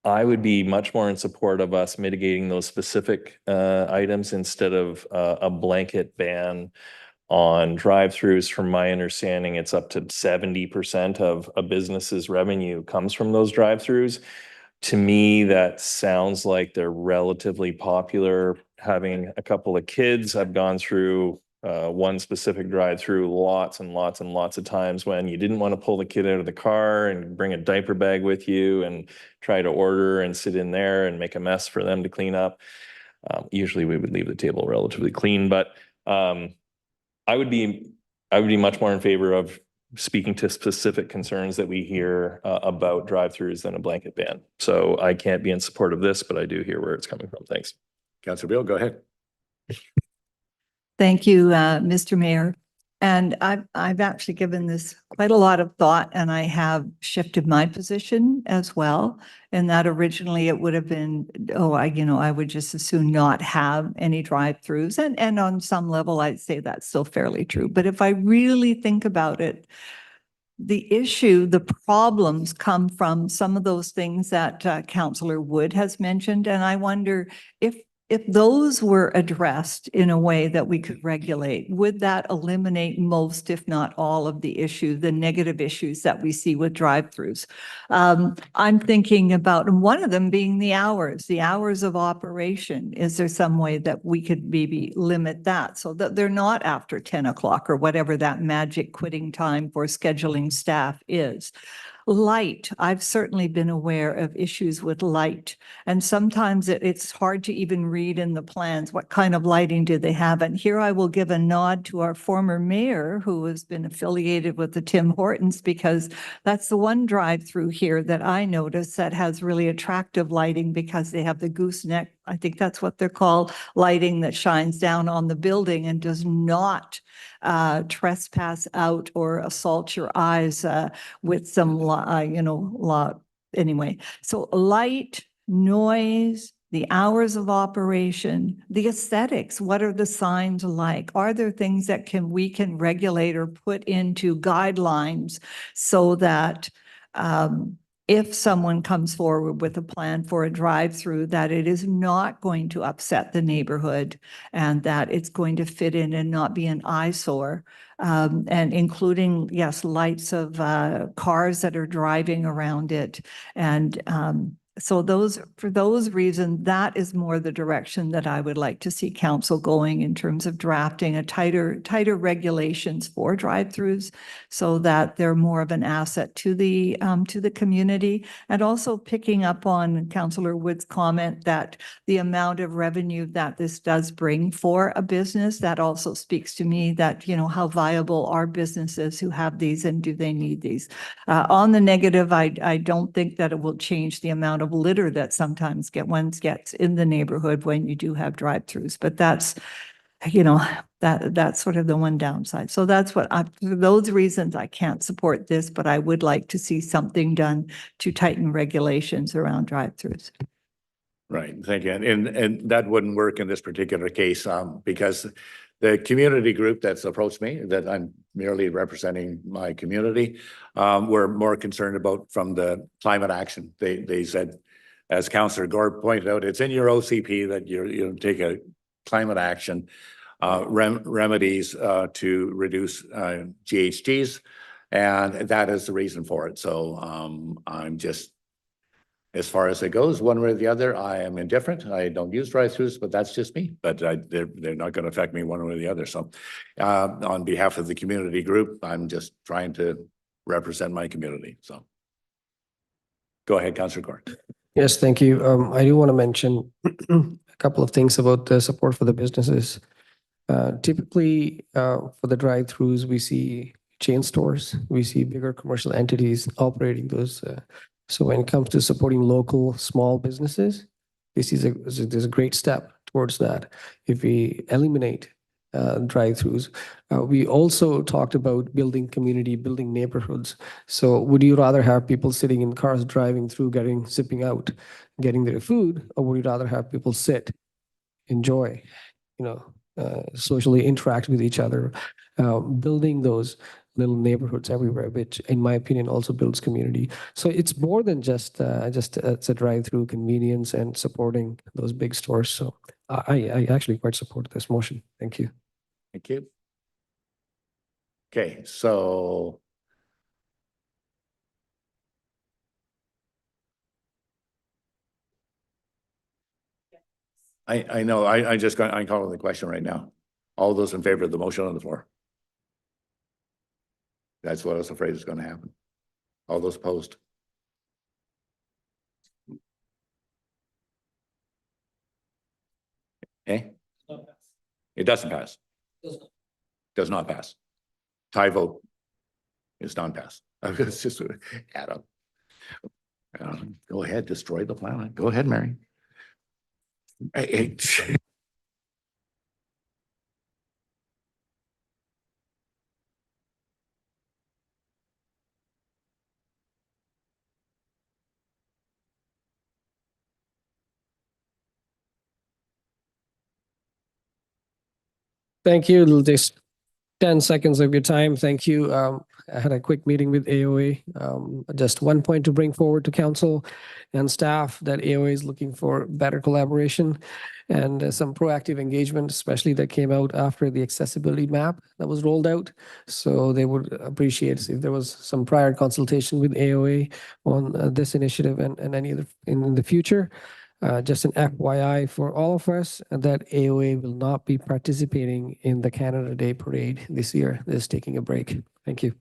I would be much more in support of us mitigating those specific items instead of a blanket ban on drive-throughs. From my understanding, it's up to 70% of a business's revenue comes from those drive-throughs. To me, that sounds like they're relatively popular. Having a couple of kids, I've gone through one specific drive-through lots and lots and lots of times when you didn't want to pull the kid out of the car and bring a diaper bag with you and try to order and sit in there and make a mess for them to clean up. Usually we would leave the table relatively clean, but I would be much more in favor of speaking to specific concerns that we hear about drive-throughs than a blanket ban. So I can't be in support of this, but I do hear where it's coming from. Thanks. Councilor Beal, go ahead. Thank you, Mr. Mayor. And I've actually given this quite a lot of thought, and I have shifted my position as well. And that originally it would have been, I would just as soon not have any drive-throughs. And on some level, I'd say that's still fairly true. But if I really think about it, the problems come from some of those things that Councillor Wood has mentioned. And I wonder if if those were addressed in a way that we could regulate, would that eliminate most, if not all, of the issues, the negative issues that we see with drive-throughs? I'm thinking about, and one of them being the hours of operation. Is there some way that we could maybe limit that so that they're not after 10 o'clock or whatever that magic quitting time for scheduling staff is? Light, I've certainly been aware of issues with light. And sometimes it's hard to even read in the plans, what kind of lighting do they have? And here I will give a nod to our former mayor who has been affiliated with the Tim Hortons, because that's the one drive-through here that I noticed that has really attractive lighting because they have the gooseneck, I think that's what they're called, lighting that shines down on the building and does not trespass out or assault your eyes with some, anyway. So light, noise, the hours of operation, the aesthetics, what are the signs like? Are there things that we can regulate or put into guidelines so that if someone comes forward with a plan for a drive-through, that it is not going to upset the neighborhood and that it's going to fit in and not be an eyesore? And including, yes, lights of cars that are driving around it. And so for those reasons, that is more the direction that I would like to see council going in terms of drafting a tighter regulations for drive-throughs so that they're more of an asset to the community. And also picking up on Councillor Wood's comment that the amount of revenue that this does bring for a business, that also speaks to me that, how viable are businesses who have these and do they need these? On the negative, I don't think that it will change the amount of litter that sometimes one gets in the neighborhood when you do have drive-throughs, but that's, that's sort of the one downside. So that's for those reasons, I can't support this, but I would like to see something done to tighten regulations around drive-throughs. Right, thank you. And that wouldn't work in this particular case because the community group that's approached me, that I'm merely representing my community, were more concerned about from the climate action. They said, as Councillor Gore pointed out, it's in your OCP that you take a climate action remedies to reduce GHGs, and that is the reason for it. So I'm just, as far as it goes, one way or the other, I am indifferent. I don't use drive-throughs, but that's just me. But they're not going to affect me one way or the other. So on behalf of the community group, I'm just trying to represent my community. So go ahead, Councillor Gordon. Yes, thank you. I do want to mention a couple of things about the support for the businesses. Typically, for the drive-throughs, we see chain stores, we see bigger commercial entities operating those. So when it comes to supporting local small businesses, this is a great step towards that. If we eliminate drive-throughs, we also talked about building community, building neighborhoods. So would you rather have people sitting in cars driving through, zipping out, getting their food, or would you rather have people sit, enjoy, socially interact with each other, building those little neighborhoods everywhere, which in my opinion also builds community. So it's more than just it's a drive-through convenience and supporting those big stores. So I actually quite support this motion. Thank you. Thank you. Okay, so I know I'm calling the question right now. All those in favor of the motion on the floor? That's what I was afraid is going to happen. All those opposed? Okay. It doesn't pass. Does not pass. Tie vote is non-pass. It's just add up. Go ahead, destroy the planet. Go ahead, Mary. Thank you. 10 seconds of your time. Thank you. I had a quick meeting with AOA. Just one point to bring forward to council and staff that AOA is looking for better collaboration and some proactive engagement, especially that came out after the accessibility map that was rolled out. So they would appreciate if there was some prior consultation with AOA on this initiative and any other in the future. Just an FYI for all of us that AOA will not be participating in the Canada Day Parade this year. They're taking a break. Thank you.